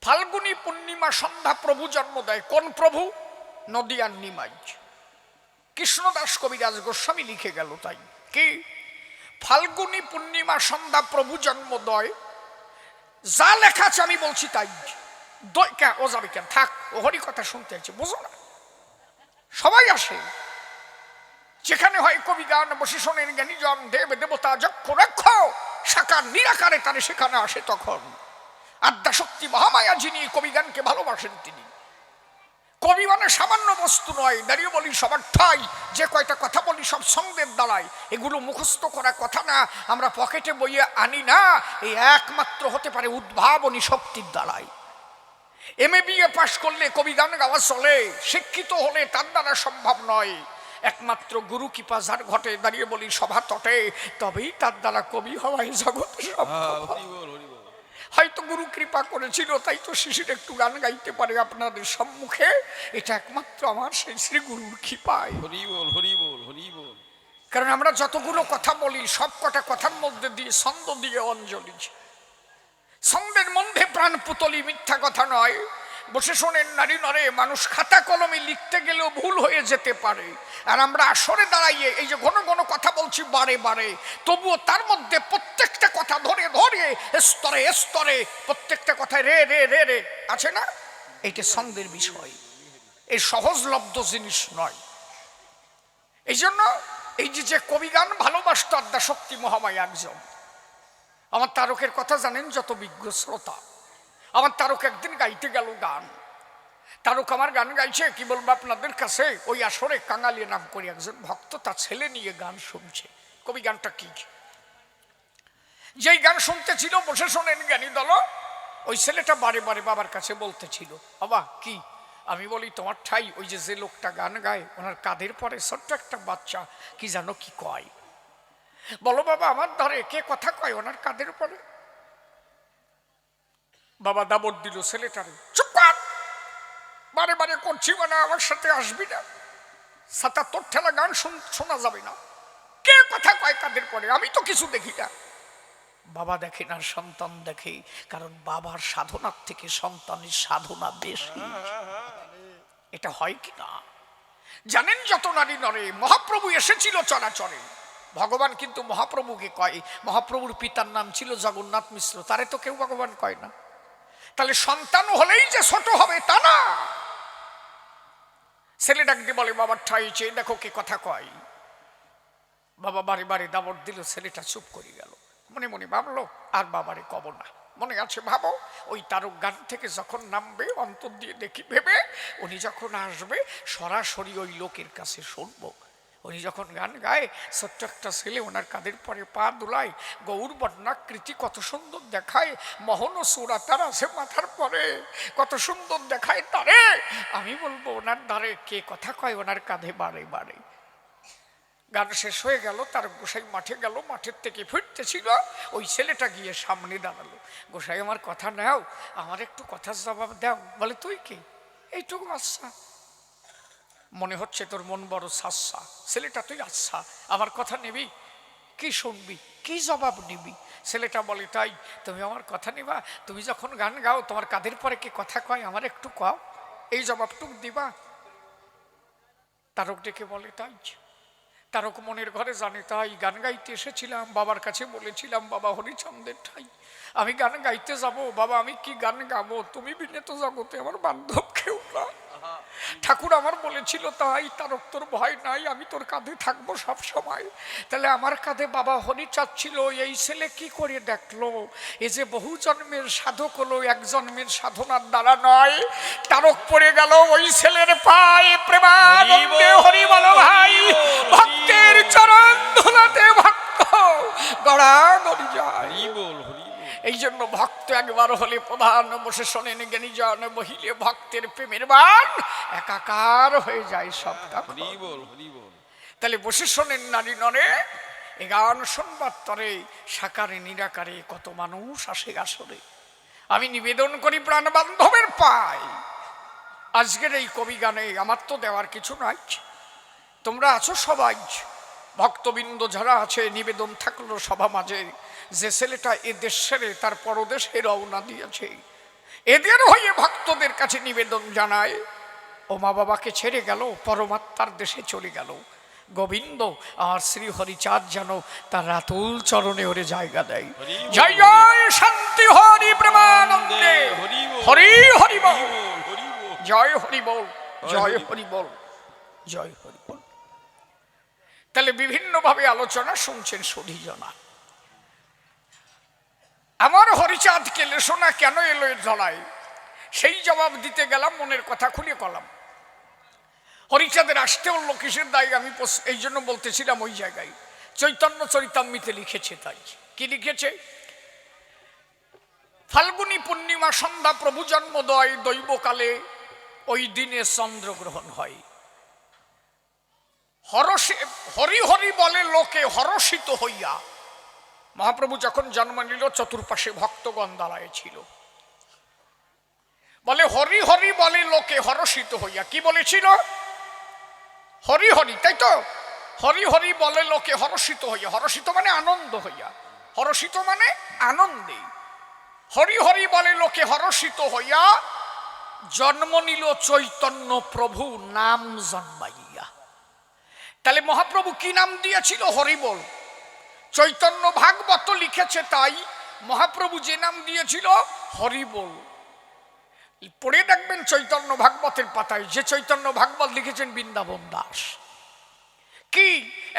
ফাল্গুনী পূর্ণিমা সন্ধ্যা প্রভু জন্ম দেয়। কোন প্রভু? নদিয়ার নিমাই। কৃষ্ণদাস কবিরাজ গোস্বামী লিখে গেল তাই কি, ফাল্গুনী পূর্ণিমা সন্ধ্যা প্রভু জন্ম দেয়। যা লেখা আছে আমি বলছি তাই। ও যাবে কেন, থাক, ও হরি কথা শুনতে আছে, বুঝো না? সবাই আসে, যেখানে হয় কবি গান, বসে শোনেন জ্ঞানীজন, দেব দেবতা যক্ষ রক্ষ সাকার নিরাকারে তারে সেখানে আসে তখন। আদ্যাশক্তি মহামায়া যিনি কবি গানকে ভালোবাসেন তিনি। কবি মানে সামান্য বস্তু নয়। দাঁড়িয়ে বলি সবার ঠাই, যে কয়টা কথা বলি সব ছন্দের দ্বারাই। এগুলো মুখস্থ করা কথা না, আমরা পকেটে বইয়ে আনি না। এই একমাত্র হতে পারে উদ্ভাবনী শক্তির দ্বারাই। MA BA পাশ করলে কবি গান গাওয়া চলে, শিক্ষিত হলে তার দ্বারা সম্ভব নয়। একমাত্র গুরু কৃপা যার ঘটে, দাঁড়িয়ে বলি সভা তটে, তবেই তার দ্বারা কবি হওয়াই জগতে সম্ভব। হয়তো গুরু কৃপা করেছিল, তাই তো শিশির একটু গান গাইতে পারে আপনাদের সম্মুখে। এটা একমাত্র আমার সেই শ্রী গুরুর কৃপায়। হরি বল, হরি বল, হরি বল। কারণ আমরা যতগুলো কথা বলি সব কটা কথার মধ্যে দিয়ে ছন্দ দিয়ে অঞ্জলি। ছন্দের মধ্যে প্রাণ পুতলি, মিথ্যা কথা নয়। বসে শোনেন নারী নরে, মানুষ খাতা কলমে লিখতে গেলেও ভুল হয়ে যেতে পারে। আর আমরা আসরে দাঁড়াইয়ে এই যে ঘন ঘন কথা বলছি বারে বারে, তবুও তার মধ্যে প্রত্যেকটা কথা ধরে ধরে স্তরে স্তরে প্রত্যেকটা কথায় রে রে রে রে আছে না। এইটা ছন্দের বিষয়, এই সহজলব্ধ জিনিস নয়। এই জন্য এই যে কবি গান ভালোবাসত আদ্যাশক্তি মহামায়া একজন। আমার তারকের কথা জানেন যত বিজ্ঞ শ্রোতা। আমার তারক একদিন গাইতে গেল গান। তারক আমার গান গাইছে, কি বলবো আপনাদের কাছে। ওই আসরে কাঙালিয়া নাম করে একজন ভক্ত তার ছেলে নিয়ে গান শুনছে। কবি গানটা কি, যেই গান শুনতেছিল বসে শোনেন জ্ঞানী দল, ওই ছেলেটা বারে বারে বাবার কাছে বলতেছিল, বাবা কি? আমি বলি তোমার ঠাই ওই যে লোকটা গান গায় ওনার কাঁধের পরে ছোট্ট একটা বাচ্চা কি জানো কি কয়? বলো বাবা আমার ধরে কে কথা কয় ওনার কাঁধের পরে? বাবা দাবড় দিল ছেলেটারে, চুপ কর, বারে বারে করছি মানে আমার সাথে আসবি না, সাতা তোর ঠেলা গান শোনা যাবে না। কে কথা কয় কাঁধের পরে? আমি তো কিছু দেখি না। বাবা দেখে না, সন্তান দেখে, কারণ বাবার সাধনার থেকে সন্তানের সাধনা বেশি। এটা হয় কি না জানেন? যত নারী নরে মহাপ্রভু এসেছিল চরাচরে। ভগবান কিন্তু মহাপ্রভুকে কয়, মহাপ্রভুর পিতার নাম ছিল জগন্নাথ মিশ্র, তারে তো কেউ ভগবান কয় না। তাহলে সন্তান হলেই যে ছোট হবে তা না। ছেলে ডাক দিয়ে বলে, বাবার ঠাই চেয়ে দেখো কে কথা কয়। বাবা বারে বারে দাবড় দিল, ছেলেটা চুপ করে গেল। মনে মনে ভাবলো আর বাবারে কব না। মনে আছে ভাবো, ওই তারক গান থেকে যখন নামবে অন্তর দিয়ে দেখি ভেবে, উনি যখন আসবে সরাসরি ওই লোকের কাছে শুনবো। উনি যখন গান গায়, ছোট্ট একটা ছেলে ওনার কাঁধের পরে পা দুলায়, গৌর বর্ণাকৃতি কত সুন্দর দেখায়, মোহন সুরা তার আছে মাথার পরে, কত সুন্দর দেখায় তারে। আমি বলবো ওনার দ্বারে কে কথা কয় ওনার কাঁধে বারে বারে। গান শেষ হয়ে গেল, তার গোসাই মাঠে গেল, মাঠের থেকে ফিরতেছিল, ওই ছেলেটা গিয়ে সামনে দাঁড়ালো। গোসাই আমার কথা নাও, আমার একটু কথার জবাব দাও। বলে তুই কি? এইটুকু আচ্ছা, মনে হচ্ছে তোর মন বড় সাচ্ছা। ছেলেটা তুই আচ্ছা আমার কথা নিবি? কি শুনবি, কি জবাব নিবি? ছেলেটা বলে তাই তুমি আমার কথা নিবা? তুমি যখন গান গাও তোমার কাঁধের পরে কি কথা কয় আমার একটু কও, এই জবাবটুক দিবা? তারক ডেকে বলে তাই। তারক মনের ঘরে জানে তাই গান গাইতে এসেছিলাম, বাবার কাছে বলেছিলাম বাবা হরিচন্দ্রের ঠাই আমি গান গাইতে যাব। বাবা আমি কি গান গাবো, তুমি বিনে তো জগতে আমার বান্ধব কেউ না। ঠাকুর আমার বলেছিল তাই, তারক তোর ভয় নাই, আমি তোর কাঁধে থাকবো সব সময়। তাহলে আমার কাঁধে বাবা হরি চাচ্ছিল, এই ছেলে কি করে দেখলো এ যে বহু জন্মের সাধক হলো, এক জন্মের সাধনার দ্বারা নয়। তারক পড়ে গেল ওই ছেলের পায়ে, প্রেমানন্দে হরি বলো ভাই, ভক্তের চরণ ধুলাতে ভক্ত গড়াগড়ি যায়। এই জন্য ভক্ত একবার হলে প্রধান, বসে শোনেন জ্ঞানীজন, বহিলে ভক্তের প্রেমের বান একাকার হয়ে যায় সবটা। তাহলে বসে শোনেন নারী নরে, এ গান শুনবার তরে সাকারে নিরাকারে কত মানুষ আসে আসরে। আমি নিবেদন করি প্রাণ বান্ধবের পাই, আজকের এই কবি গানে আমার তো দেওয়ার কিছু নাই। তোমরা আছো সবাই, ভক্তবৃন্দ যারা আছে, নিবেদন থাকলো সভা মাঝে, যে ছেলেটা এ দেশ ছেড়ে তার পরদেশে রওনা দিয়েছে, এদের হয়ে ভক্তদের কাছে নিবেদন জানায়, ও মা বাবাকে ছেড়ে গেল, পরমাত্মার দেশে চলে গেল। গোবিন্দ আর শ্রী হরিচাঁদ যেন তার রাতুল চরণে ওরে জায়গা দেয়। জয় জয় শান্তি হরি প্রেমানন্দে হরি হরি বল, জয় হরি বল, জয় হরি বল, জয় হরি বল। তাহলে বিভিন্নভাবে আলোচনা শুনছেন সুধীজনা। আমার হরিচাঁদ কেলে শোনা কেন এলো এর ধরায়, সেই জবাব দিতে গেলাম, মনের কথা খুলে কলাম। হরিচাঁদের আসতে হল কিসের দায় আমি এই জন্য বলতেছিলাম ওই জায়গায় চৈতন্য চরিতামৃতে লিখেছে। তাই কি লিখেছে? ফাল্গুনী পূর্ণিমা সন্ধ্যা প্রভু জন্মোদয় দৈবকালে ওই দিনে চন্দ্রগ্রহণ হয়। হরি হরি বলে লোকে হরষিত হইয়া। মহাপ্রভু যখন জন্ম নিল চতুর্পাশে ভক্তগণ দাঁড়ায় ছিল, বলে হরি হরি বলে লোকে হরষিত হইয়া। কি বলেছিল? হরি হরি, তাই তো? হরি হরি বলে লোকে হরষিত হইয়া। হরষিত মানে আনন্দ হইয়া, হরষিত মানে আনন্দে। হরি হরি বলে লোকে হরষিত হইয়া জন্ম নিল চৈতন্য প্রভু নাম জন্মাইয়া। তাহলে মহাপ্রভু কি নাম দিয়েছিল? হরিবোল। চৈতন্য ভাগবত লিখেছে তাই মহাপ্রভু যে নাম দিয়েছিল হরিবোল। পড়ে দেখবেন চৈতন্য ভাগবতের পাতায়, যে চৈতন্য ভাগবত লিখেছেন বৃন্দাবন দাস। কি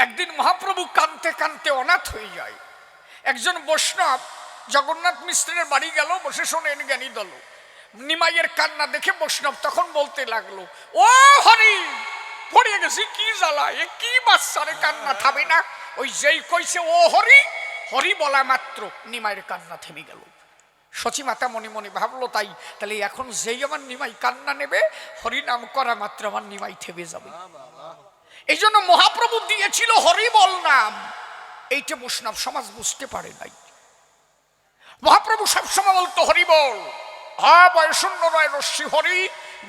একদিন মহাপ্রভু কাঁদতে কাঁদতে অনাথ হয়ে যায়। একজন বৈষ্ণব জগন্নাথ মিশ্রের বাড়ি গেল, বসে শোনেন জ্ঞানী দল। নিমাইয়ের কান্না দেখে বৈষ্ণব তখন বলতে লাগলো, ও হরি, পড়ে গেছি, কি জ্বালা, এ কি বাচ্চারে কান্না থামে না। ওই যেই কইছে ও হরি, হরি বলা মাত্র নিমাইয়ের কান্না থেমে গেল। সচি মাতা মনে মনে ভাবলো, তাই তাহলে এখন যেই আমার নিমাই কান্না নেবে, হরি নাম করা মাত্র আমার নিমাই থেমে যাবে। এই জন্য মহাপ্রভু দিয়েছিল হরিবল নাম। এইটা বৈষ্ণব সমাজ বুঝতে পারে নাই। মহাপ্রভু সবসময় বলতো হরিবল। বয় শূন্য নয় রশ্মি হরি,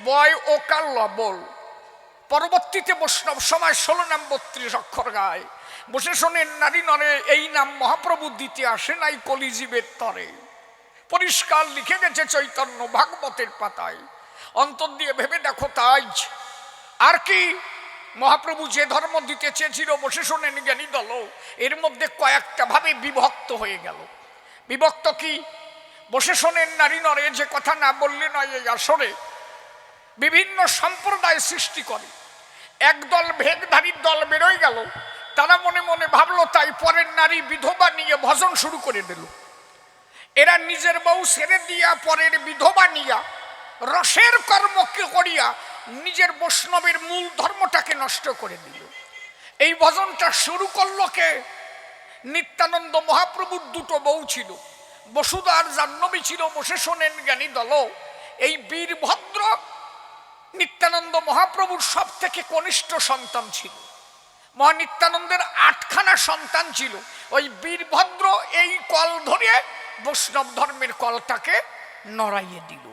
বয় ও কাল বল। পরবর্তীতে বৈষ্ণব সময় 16 নাম 32 অক্ষর গায়। বসে শোনেন নারী নরে, এই নাম মহাপ্রভু দিতে আসে নাই কলিজীবের তরে। পরিষ্কার লিখে গেছে চৈতন্য ভাগবতের পাতায়। অন্তর দিয়ে ভেবে দেখো তাই। আর কি মহাপ্রভু যে ধর্ম দিতে চেয়েছিল, বসে শোনেন জ্ঞানী দল, এর মধ্যে কয়েকটা ভাবে বিভক্ত হয়ে গেল। বিভক্ত কি? বসে শোনেন নারী নরে, যে কথা না বললে নয়, এই আসরে বিভিন্ন সম্প্রদায় সৃষ্টি করে। একদল ভেদধারীর দল বেরোয় গেল, তারা মনে মনে ভাবলো তাই পরের নারী বিধবা নিয়ে ভজন শুরু করে দিল। এরা নিজের বউ ছেড়ে দিয়া পরের বিধবা নিয়া রসের কর্ম করিয়া নিজের বৈষ্ণবের মূল ধর্মটাকে নষ্ট করে দিল। এই ভজনটা শুরু করলো কে? নিত্যানন্দ মহাপ্রভুর দুটো বউ ছিল, বসুধা আর জাহ্নবী ছিল। বসে শোনেন জ্ঞানী দল, এই বীরভদ্র নিত্যানন্দ মহাপ্রভুর সব থেকে কনিষ্ঠ সন্তান ছিল। মহানিত্যানন্দের 8খানা সন্তান ছিল। ওই বীরভদ্র এই কল ধরে বৈষ্ণব ধর্মের কলটাকে নড়াইয়ে দিল।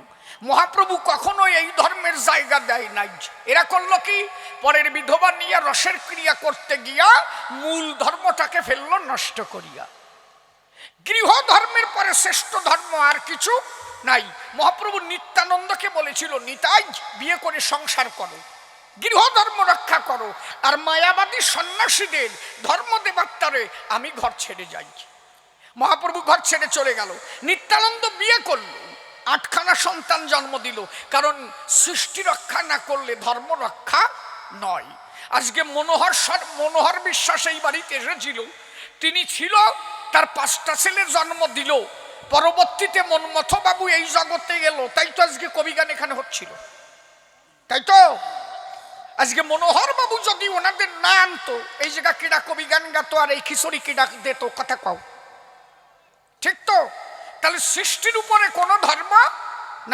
মহাপ্রভু কখনো এই ধর্মের জায়গা দেয় নাই। এরা করলো কি? পরের বিধবা নিয়ে রসের ক্রিয়া করতে গিয়া মূল ধর্মটাকে ফেললো নষ্ট করিয়া। গৃহ ধর্মের পরে শ্রেষ্ঠ ধর্ম আর কিছু নাই। মহাপ্রভু নিত্যানন্দকে বলেছিল, নিতাই বিয়ে করে সংসার করো, গৃহ ধর্ম রক্ষা করো, আর মায়াবাদী সন্ন্যাসীদের ধর্ম দেবাত্তারে আমি ঘর ছেড়ে যাই। মহাপ্রভু ঘর ছেড়ে চলে গেল। নিত্যানন্দ বিয়ে করলো, 8খানা সন্তান জন্ম দিল। কারণ সৃষ্টি রক্ষা না করলে ধর্ম রক্ষা নয়। আজকে মনোহর বিশ্বাস এই বাড়িতে এসেছিল, তিনি ছিল, তার 5টা ছেলে জন্ম দিল। পরবর্তীতে মন্মথবাবু এই জগতে গেল, তাই তো আজকে কবিগান এখানে হচ্ছিল। তাই তো আজকে মনোহর বাবু যদি ওনাদের না আনতো, এই জায়গা কিডা কবিগান গাতো আর এই খিচুড়ি কিডা দিত, কথা কও, ঠিক তো? তাহলে সৃষ্টির উপরে কোনো ধর্ম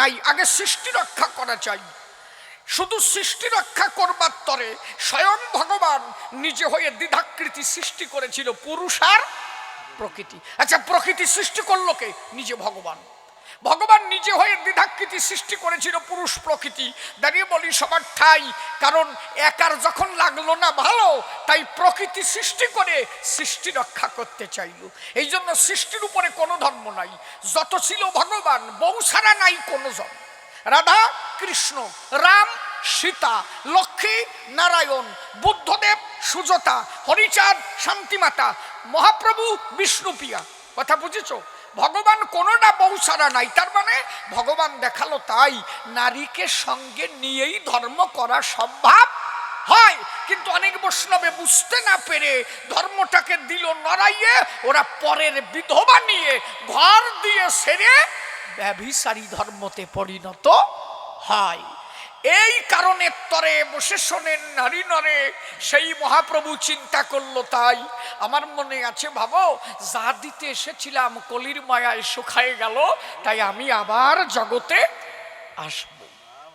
নাই। আগে সৃষ্টি রক্ষা করা চাই। শুধু সৃষ্টি রক্ষা করবার তরে স্বয়ং ভগবান নিজে হয়ে দ্বিধাকৃতি সৃষ্টি করেছিল, পুরুষ আর প্রকৃতি। আচ্ছা, প্রকৃতি সৃষ্টি করলো কে? নিজে ভগবান। ভগবান নিজে হয়ে দ্বিধাকৃতি সৃষ্টি করেছিল পুরুষ প্রকৃতি। দাঁড়িয়ে বলি সবার ঠাই, কারণ একার যখন লাগলো না ভালো, তাই প্রকৃতি সৃষ্টি করে সৃষ্টি রক্ষা করতে চাইল। এই জন্য সৃষ্টির উপরে কোনো ধর্ম নাই। যত ছিল ভগবান, বউ ছাড়া নাই কোনো জন। রাধা কৃষ্ণ, রাম সীতা, লক্ষ্মী নারায়ণ, বুদ্ধদেব সুজতা, হরিচাঁদ শান্তিমাতা, মহাপ্রভু বিষ্ণুপ্রিয়া। কথা বুঝেছ? ভগবান কোনোটা বউ ছাড়া নাই। তার মানে ভগবান দেখালো তাই নারীকে সঙ্গে নিয়েই ধর্ম করা সম্ভব হয়। কিন্তু অনেক বৈষ্ণবে বুঝতে না পেরে ধর্মটাকে দিল নড়াইয়ে, ওরা পরের বিধবা নিয়ে ঘর দিয়ে সেরে ব্যভিচারী ধর্মতে পরিণত হয়। এই কারণে তরে বসে শোনেন নারী নরে। সেই মহাপ্রভু চিন্তা করলো, তাই আমার মনে আছে, ভাবো যা দিতে এসেছিলাম কলির মায়ায় শুকায়ে গেল, তাই আমি আবার জগতে আসব।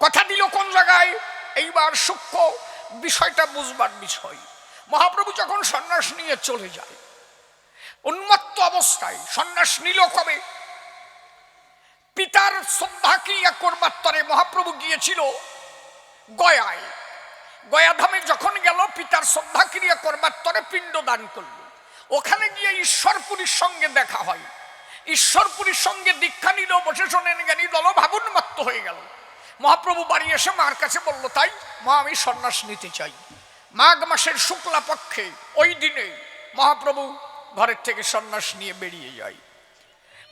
কথা দিল কোন জায়গায়? এইবার সূক্ষ্ম বিষয়টা বুঝবার বিষয়। মহাপ্রভু যখন সন্ন্যাস নিয়ে চলে যায়, উন্মত্ত অবস্থায়, সন্ন্যাস নিল কবে? পিতার শ্রদ্ধা ক্রিয়া করবার তরে মহাপ্রভু গিয়েছিল গয়ায়। গয়াধামে যখন গেল, পিতার শ্রদ্ধা ক্রিয়া করবার তরে পিণ্ড দান করল। ওখানে গিয়ে ঈশ্বরপুরীর সঙ্গে দেখা হয়। ঈশ্বরপুরীর সঙ্গে দীক্ষা নিল, বসে শোনেন জ্ঞানী দল ভাবুন্মত্ত হয়ে গেল। মহাপ্রভু বাড়ি এসে মার কাছে বলল, তাই মা আমি সন্ন্যাস নিতে চাই। মাঘ মাসের শুক্লা পক্ষে ওই দিনে মহাপ্রভু ঘরের থেকে সন্ন্যাস নিয়ে বেরিয়ে যায়।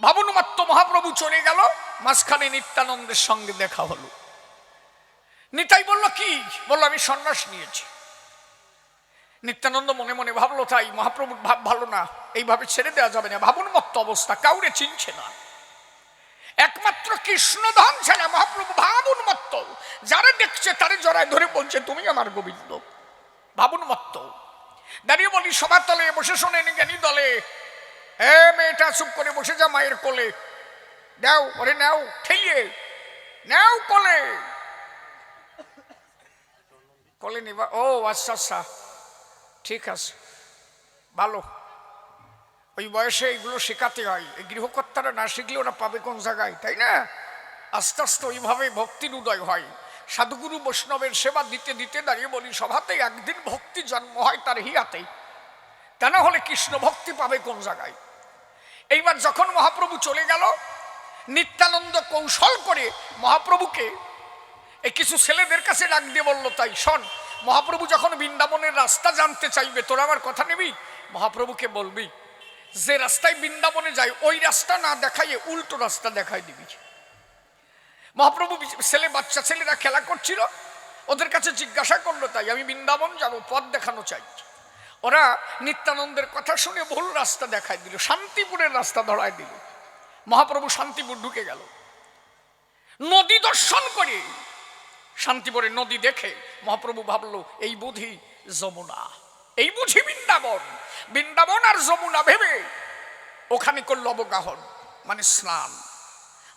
ভাবুন্মত্ত মহাপ্রভু চলে গেল, মাঝখানে নিত্যানন্দের সঙ্গে দেখা হলো। নিতাই বলল, কি? বলল আমি সন্ন্যাস নিয়েছি। নিত্যানন্দ মনে মনে ভাবলো, তাই মহাপ্রভুর ভাব ভালো না, এইভাবে ছেড়ে দেওয়া যাবে না। ভাবুন্মত্ত অবস্থা, কাউরে চিনছে না, একমাত্র কৃষ্ণধন ছেলে মহাপ্রভু ভাবুন্মত্ত। যারা দেখছে তারে জড়ায় ধরে বলছে, তুমি আমার গোবিন্দ। ভাবুন্মত্ত দাঁড়িয়ে বলি, সবার তলে বসে শোনেন জ্ঞানী দলে, এ মেয়েটা চুপ করে বসে যা মায়ের কোলে, দাও ওরে, নাও ঠেলিয়ে নাও কোলে। কোলে নিবা? ও আচ্ছা আচ্ছা, ঠিক আছে, ভালো। ওই বয়সে এইগুলো শেখাতে হয়। এই গৃহকর্তারা না শিখলে ওরা পাবে কোন জায়গায়, তাই না? আস্তে আস্তে ওইভাবে ভক্তির উদয় হয়। সাধুগুরু বৈষ্ণবের সেবা দিতে দিতে দাঁড়িয়ে বলি, সভাতেই একদিন ভক্তি জন্ম হয় তার হিয়াতেই, তা না হলে কৃষ্ণ ভক্তি পাবে কোন জায়গায়? এইবার যখন মহাপ্রভু চলে গেল, নিত্যানন্দ কৌশল করে মহাপ্রভুকে এই কিছু ছেলেদের কাছে ডাক দিয়ে বলল, তাই শোন, মহাপ্রভু যখন বৃন্দাবনের রাস্তা জানতে চাইবে, তোরা আমার কথা নিবি, মহাপ্রভুকে বলবি যে রাস্তায় বৃন্দাবনে যায় ওই রাস্তা না দেখাইয়ে উল্টো রাস্তা দেখাই দিবি। মহাপ্রভু ছেলে বাচ্চা ছেলেরা খেলা করছিল, ওদের কাছে জিজ্ঞাসা করলো, তাই আমি বৃন্দাবন যাব, পথ দেখানো চাই। ওরা নিত্যানন্দের কথা শুনে ভুল রাস্তা দেখাই দিল, শান্তিপুরের রাস্তা ধরায় দিল। মহাপ্রভু শান্তিপুর ঢুকে গেল। নদী দর্শন করে শান্তিপুরের নদী দেখে মহাপ্রভু ভাবলো, এই বুঝি যমুনা, এই বুঝি বৃন্দাবন। বৃন্দাবন আর যমুনা ভেবে ওখানে করলো অবগাহন, মানে স্নান।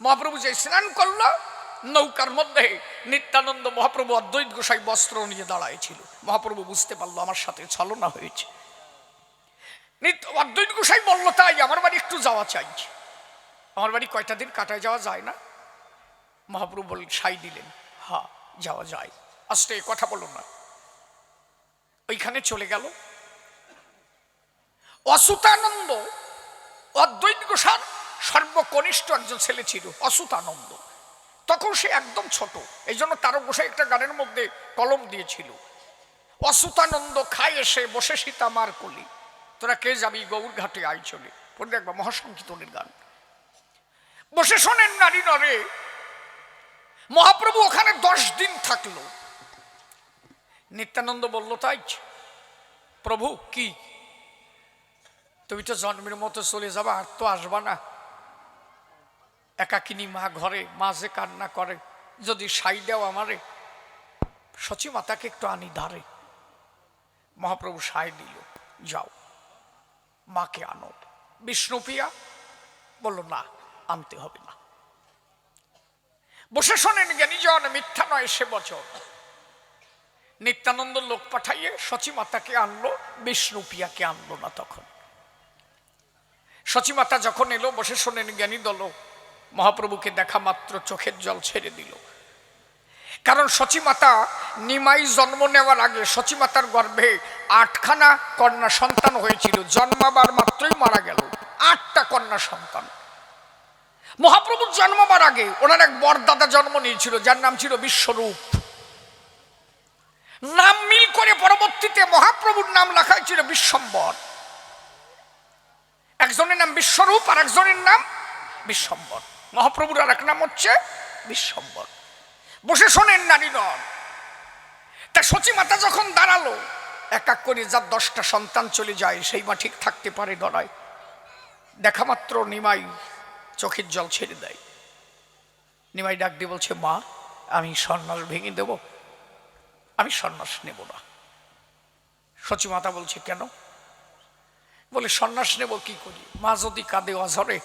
মহাপ্রভু যে স্নান করলো, নৌকার মধ্যে নিত্যানন্দ মহাপ্রভু অদ্বৈত গোসাই বস্ত্র নিয়ে দাঁড়াইছিল। মহাপ্রভু বুঝতে পারলো আমার সাথে ছলনা হয়েছে। অদ্বৈত গোসাই বললো, তাই আমার বাড়ি একটু যাওয়া চাই। আমার বাড়ি কয়টা দিন কাটায় যাওয়া যায় না? মহাপ্রভু বললেন, সাই দিলেন, হ্যাঁ যাওয়া যায়। আস্তে কথা বলো না। ওইখানে চলে গেল। অচ্যুতানন্দ অদ্বৈত গোসার সর্বকনিষ্ঠ একজন ছেলে ছিল, অচ্যুতানন্দ। তখন সে একদম ছোট, এই জন্য তারক গোসাই একটা গানের মধ্যে কলম দিয়েছিল, অচ্যুতানন্দ খায় এসে বসে সীতামার কোলে, তোরা কে যাবি গৌর ঘাটে আই চলে। পড়ে দেখবা মহাসংকীর্তনের গান। বসে শোনেন নারী নরে। মহাপ্রভু ওখানে 10 দিন থাকলো। নিত্যানন্দ বলল, তাই প্রভু কি তুমি তো জন্মের মতো চলে যাবা, আর তো আসবা না। একাকিনী মা ঘরে, মা যে কান্না করে, যদি সাই দেও আমারে, সচি মাতাকে একটু আনি ধারে। মহাপ্রভু সাই দিল, যাও মাকে আনো। বিষ্ণুপ্রিয়া বলল, না আনতে হবে না। বসে শোনেন জ্ঞানীজন, মিথ্যা নয় সে বচন। নিত্যানন্দ লোক পাঠাইয়ে সচি মাতাকে আনলো, বিষ্ণুপ্রিয়াকে আনলো না। তখন সচি মাতা যখন এলো, বসে শোনেন জ্ঞানী দল মহাপ্রভুকে দেখা মাত্র চোখের জল ছেড়ে দিল। কারণ সচি মাতা নিমাই জন্ম নেওয়ার আগে সচি মাতার গর্ভে 8খানা কন্যা সন্তান হয়েছিল। জন্মাবার মাত্রই মারা গেল 8টা কন্যা সন্তান। মহাপ্রভুর জন্মাবার আগে ওনার এক বরদাদা জন্ম নিয়েছিল, যার নাম ছিল বিশ্বরূপ। নাম মিল করে পরবর্তীতে মহাপ্রভুর নাম লেখা হয়েছিল বিশ্বম্বর। একজনের নাম বিশ্বরূপ আর একজনের নাম বিশ্বম্বর। মহাপ্রভুর আর এক নাম হচ্ছে বিশ্বম্বর। বসে শোনেন নারীগণ, তা সচি মাতা যখন দাঁড়ালো, এক এক করে যার 10টা সন্তান চলে যায়, সেই মা ঠিক থাকতে পারে দাঁড়ায়। দেখা মাত্র নিমাই চোখের জল ছেড়ে দেয়। নিমাই ডাক দিয়ে বলছে, মা আমি সন্ন্যাস ভেঙে দেব। আমি সন্ন্যাস নেব না। সচিমাতা বলছে কেন? বলে সন্ন্যাস নেব কি করি? মা যদি কাঁদে অঝরে,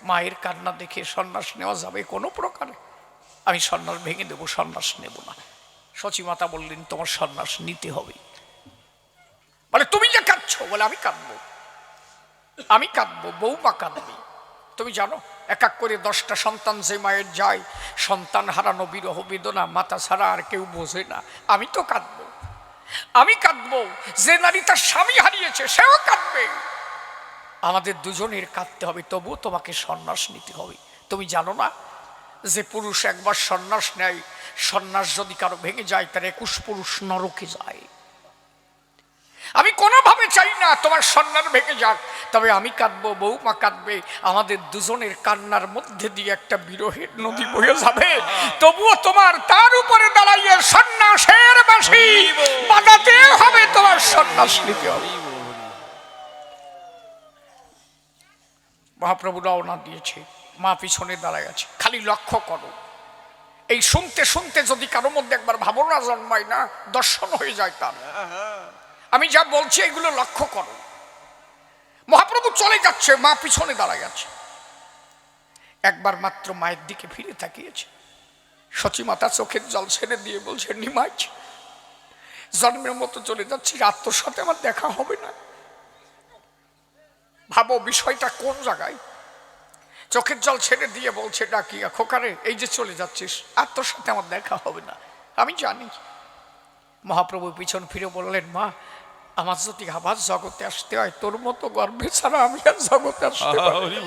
মায়ের কান্না দেখে সন্ন্যাস নেওয়া যাবে কোনো প্রকারে? আমি সন্ন্যাস ভেঙে দেবো, সন্ন্যাস নেব না। সচিমাতা বললেন তোমার সন্ন্যাস নিতে হবে। বলে তুমি যে কাঁদছো? বলে আমি কাঁদবো, আমি কাঁদবো, বউমা কাঁদবে। তুমি জানো এক এক করে 10টা সন্তান যে মায়ের যায়, সন্তান হারানো বিরহ বেদনা মাতা ছাড়া আর কেউ বোঝে না। আমি তো কাঁদবো, আমি কাঁদবো। যে নারী তার স্বামী হারিয়েছে সেও কাঁদবে। আমাদের দুজনের কাঁদতে হবে, তবুও তোমাকে সন্ন্যাস নিতে হবে। তুমি জানো না যে পুরুষ একবার সন্ন্যাস নেয়, সন্ন্যাস যদি কারো ভেঙে যায় তার 21 পুরুষ নরকে যায়। আমি কোনোভাবে চাই না তোমার সন্ন্যাস ভেঙে যাক, তবে আমি কাঁদবো, বউমা কাঁদবে। আমাদের দুজনের কান্নার মধ্যে দিয়ে একটা বিরহের নদী বয়ে যাবে। তবুও তোমার তার উপরে দাঁড়াইয়ে সন্ন্যাসের বাঁশি বাজাতে হবে, তোমার সন্ন্যাস নিতে হবে। মহাপ্রভু রওনা দিয়েছে, মা পিছনে দাঁড়ায় আছে। খালি লক্ষ্য করো, এই শুনতে শুনতে যদি কারোর মধ্যে একবার ভাবনা জন্মায় না, দর্শন হয়ে যায় তার। আমি যা বলছি এগুলো লক্ষ্য করো। মহাপ্রভু চলে যাচ্ছে, মা পিছনে দাঁড়ায় আছে। একবার মাত্র মায়ের দিকে ফিরে তাকিয়েছে। সচিমাতা চোখের জল ছেড়ে দিয়ে বলছে, নিমাই জন্মের মতো চলে যাচ্ছি, রাত তোর সাথে আমার দেখা হবে না। ভাবো বিষয়টা কোন জায়গায়। চোখের জল ছেড়ে দিয়ে বলছে ডাকিয়া, খোকারে এই যে চলে যাচ্ছিস, আর তোর সাথে আমার দেখা হবে না, আমি জানি। মহাপ্রভু পিছন ফিরে বললেন, মা আমার যদি আবার জগতে আসতে হয়, তোর মতো গর্ভে ছাড়া আমি আর জগতে আসতে পারি।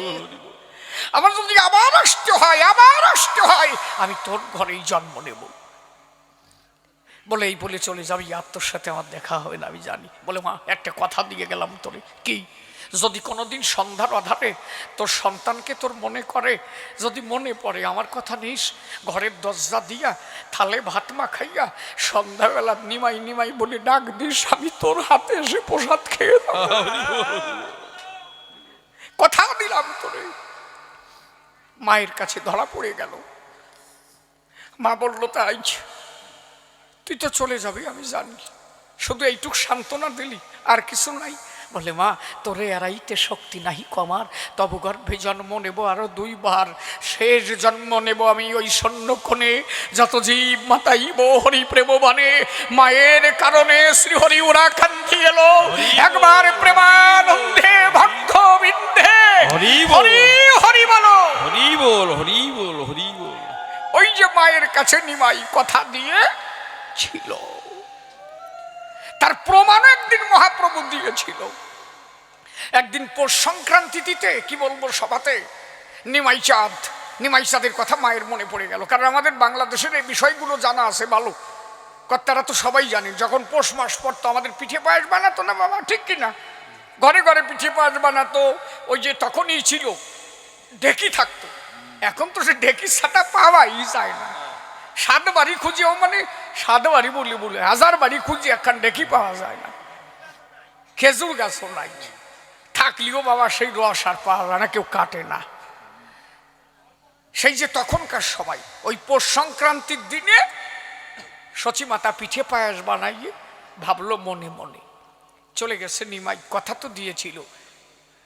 আমার যদি আবার আসতে হয়, আবার আসতে হয়, আমি তোর ঘরেই জন্ম নেব। বলে এই বলে চলে যাবি, আর তোর সাথে আমার দেখা হবে না, আমি জানি। বলে মা একটা কথা দিয়ে গেলাম তোরে, কি? যদি কোনোদিন সন্ধ্যার আধারে তোর সন্তানকে তোর মনে করে, যদি মনে পড়ে আমার কথা নিস, ঘরের দরজা দিয়া থালে ভাত মাখাইয়া সন্ধ্যাবেলা নিমাই নিমাই বলে ডাক দিস, আমি তোর হাতে এসে প্রসাদ খেয়ে কথা দিলাম তোরে। মায়ের কাছে ধরা পড়ে গেল। মা বলল, তাই তুই তো চলে যাবি আমি জানি, শুধু এইটুক সান্ত্বনা দিলি, আর কিছু নাই। বলে মা তোরে এড়াইতে শক্তি নাহি কমার, তব গর্ভে জন্ম নেব আরো 2 বার। শেষ জন্ম নেব আমি ওই সন্ন্যক্ষণে, যত জীব মাতাইব হরি প্রেম বানে। মায়ের কারণে শ্রীহরি ওরা কান্তি এলো, একবার প্রেমানন্দে ভক্ত বিন্ধে হরি হরি বলো, হরি বল, হরি বল, হরি বল। ওই যে মায়ের কাছে নিমাই কথা দিয়ে ছিল, তার প্রমাণ একদিন মহাপ্রভু দিয়েছিল। একদিন পৌষ সংক্রান্তি তিথে, কি বলবো, সভাতে নিমাই চাঁদের কথা মায়ের মনে পড়ে গেল। কারণ আমাদের বাংলাদেশের এই বিষয়গুলো জানা আছে ভালো, কর্তারা তো সবাই জানে। যখন পৌষ মাস পড়তো আমাদের পিঠে পায়েস বানাতো না বাবা, ঠিক কিনা? ঘরে ঘরে পিঠে পায়েস বানাতো। ওই যে তখনই ছিল ঢেকি থাকতো, এখন তো সে ঢেকি ছাটা পাওয়াই যায় না। 7 বাড়ি খুঁজেও, মানে 7 বাড়ি বলে 1000 বাড়ি খুঁজি একখান ঢেকি পাওয়া যায় না। খেজুর গাছও নাই, থাকলেও বাবা সেই রস আর পাওয়া যায় না, কেউ কাটে না। সেই যে তখনকার সবাই ওই পৌষ সংক্রান্তির দিনে সচিমাতা পিঠে পায়েস বানাইয়ে ভাবলো মনে মনে, চলে গেছে নিমাই। কথা তো দিয়েছিল,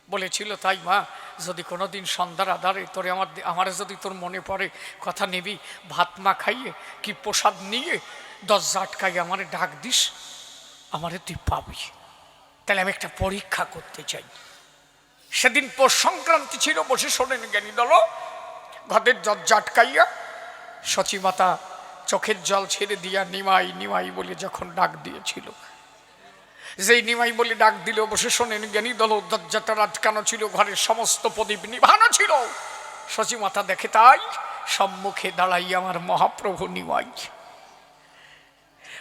বলেছিল, তাই মা যদি কোনোদিন সন্ধ্যার আধারে তোরে আমার যদি তোর মনে পড়ে, কথা নিবি, ভাত মা খাইয়ে কি প্রসাদ নিয়ে দরজা আটকাইয়ে আমারে ডাক দিস, আমারে তুই পাবি। তাহলে আমি একটা পরীক্ষা করতে চাই। সেদিন পৌষ সংক্রান্তি ছিল, বসে শোনেন জ্ঞানী দল, ঘরের দরজা আটকাইয়া সচিমাতা চোখের জল ছেড়ে দিয়া নিমাই নিমাই বলে যখন ডাক দিয়েছিল, যেই নিমাই বলে ডাক দিল, বসে শোনেন জ্ঞানী দল, দরজাটা আটকানো ছিল, ঘরের সমস্ত প্রদীপ নিভানো ছিল। সচিমাতা দেখে, তাই সম্মুখে দাঁড়াই আমার মহাপ্রভু নিমাই।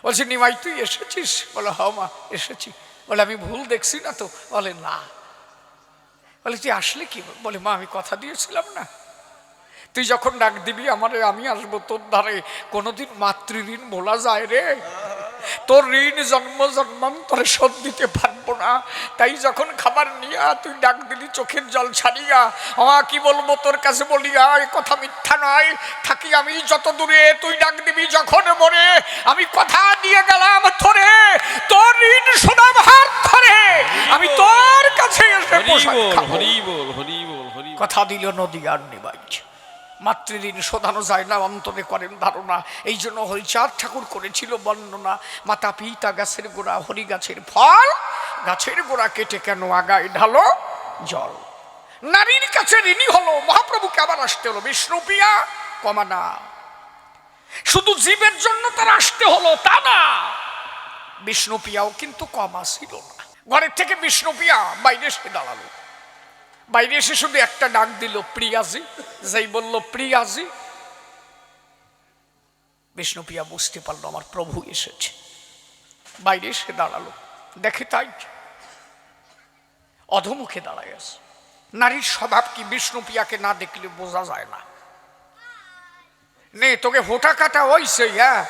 বলছে, নিমাই তুই এসেছিস? বলে, হ্যাঁ মা এসেছি। বলে, আমি ভুল দেখছি না তো? বলে, না। বলে, তুই আসলে কি? বলে, মা আমি কথা দিয়েছিলাম না, তুই যখন ডাক দিবি আমারে আমি আসবো তোর ধারে। কোনোদিন মাতৃঋণ বলা যায় রে? তোর ঋণ জন্ম জন্মান্তরে শোধ দিতে পারবো না। তাই যখন খাবার নিয়া তুই ডাক দিলি চোখের জল ছাড়িয়া, কি বলবো তোর কাছে বলিয়া, এ কথা মিথ্যা নয়। থাকি আমি যত দূরে, তুই ডাক দিবি যখন মরে, আমি কথা দিয়ে গেলাম তোরে, তোর ঋণ শোধাম হাত ধরে আমি তোর কাছে এসে কথা দিল নদী আর নিবাই। মাতৃঋণ শোধানো যায় না, অন্তরে করেন ধারণা। এই জন্য হরিচাঁদ ঠাকুর করেছিল বর্ণনা, মাতা পিতা গাছের গোড়া, হরি গাছের ফল, গাছের গোড়া কেটে কেন আগায় ঢালো জল। নারীর কাছে ঋণী হলো, মহাপ্রভুকে আবার আসতে হলো। বিষ্ণুপ্রিয়া কমানা, শুধু জীবের জন্য তার আসতে হলো তা না, বিষ্ণুপ্রিয়াও কিন্তু কমা ছিল না। ঘরের থেকে বিষ্ণুপ্রিয়া বাইরে এসে দাঁড়ালো, বাইরে এসে শুধু একটা ডাক দিল, প্রিয়াজি। যেই বলল প্রিয়াজি, বিষ্ণুপ্রিয়া বুঝতে পারলো আমার প্রভু এসেছে। বাইরে এসে দাঁড়ালো, দেখে তাই অধমুখে দাঁড়ায় আছে। নারীর স্বভাব কি বিষ্ণুপ্রিয়াকে না দেখলে বোঝা যায় না। নে তোকে হোটা কাটা হইছে, হ্যাঁ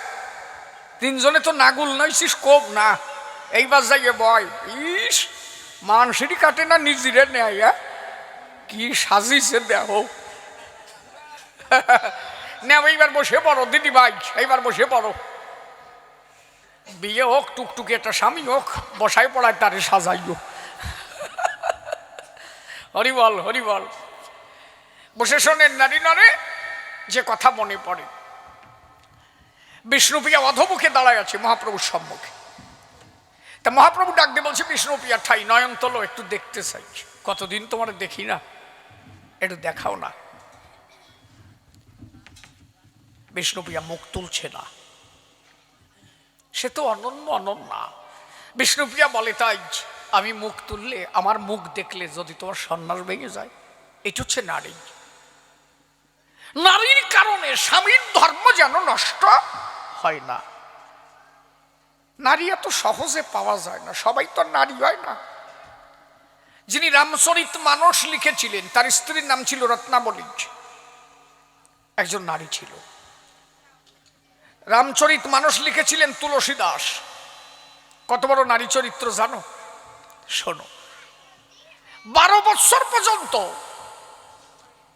তিনজনে তো নাগুল নইছিস কোপ না, এইবার যাইয়ে বয়। ইস মানুষেরই কাটে না, নিজেরে নেয়। কি সাজিছে দেহ। না এইবার বসে পড়ো দিদি ভাই, এইবার বসে পড়ো। বিয়ে হোক, টুকটুকি একটা স্বামী হোক, বসায় পড়ায় তারে সাজাইও। হরিবল হরিবল। বসে শোনেন নারী নরে যে কথা মনে পড়ে। বিষ্ণুপ্রিয়া অধমুখে দাঁড়ায় আছে মহাপ্রভুর সম্মুখে। তা মহাপ্রভু ডাক দিয়ে বলছে, বিষ্ণুপ্রিয়া ঠাই নয়ন তোলো, একটু দেখতে চাই, কতদিন তোমার দেখি না, একটু দেখাও না। বিষ্ণুপ্রিয়া মুখ তুলছে না, সে তো অনন্য অনন্যা। বিষ্ণুপ্রিয়া বলে, তাই আমি মুখ তুললে, আমার মুখ দেখলে যদি তোমার সন্ন্যাস ভেঙে যায়। এটা হচ্ছে নারী। নারীর কারণে স্বামীর ধর্ম যেন নষ্ট হয় না। নারী এত সহজে পাওয়া যায় না, সবাই তো নারী হয় না। যিনি রামচরিত মানস লিখেছিলেন, তার স্ত্রীর নাম ছিল রত্নাবলী, একজন নারী ছিল। রামচরিত মানস লিখেছিলেন তুলসী দাস। কত বড় নারী চরিত্র জানো? শোনো, 12 বছর পর্যন্ত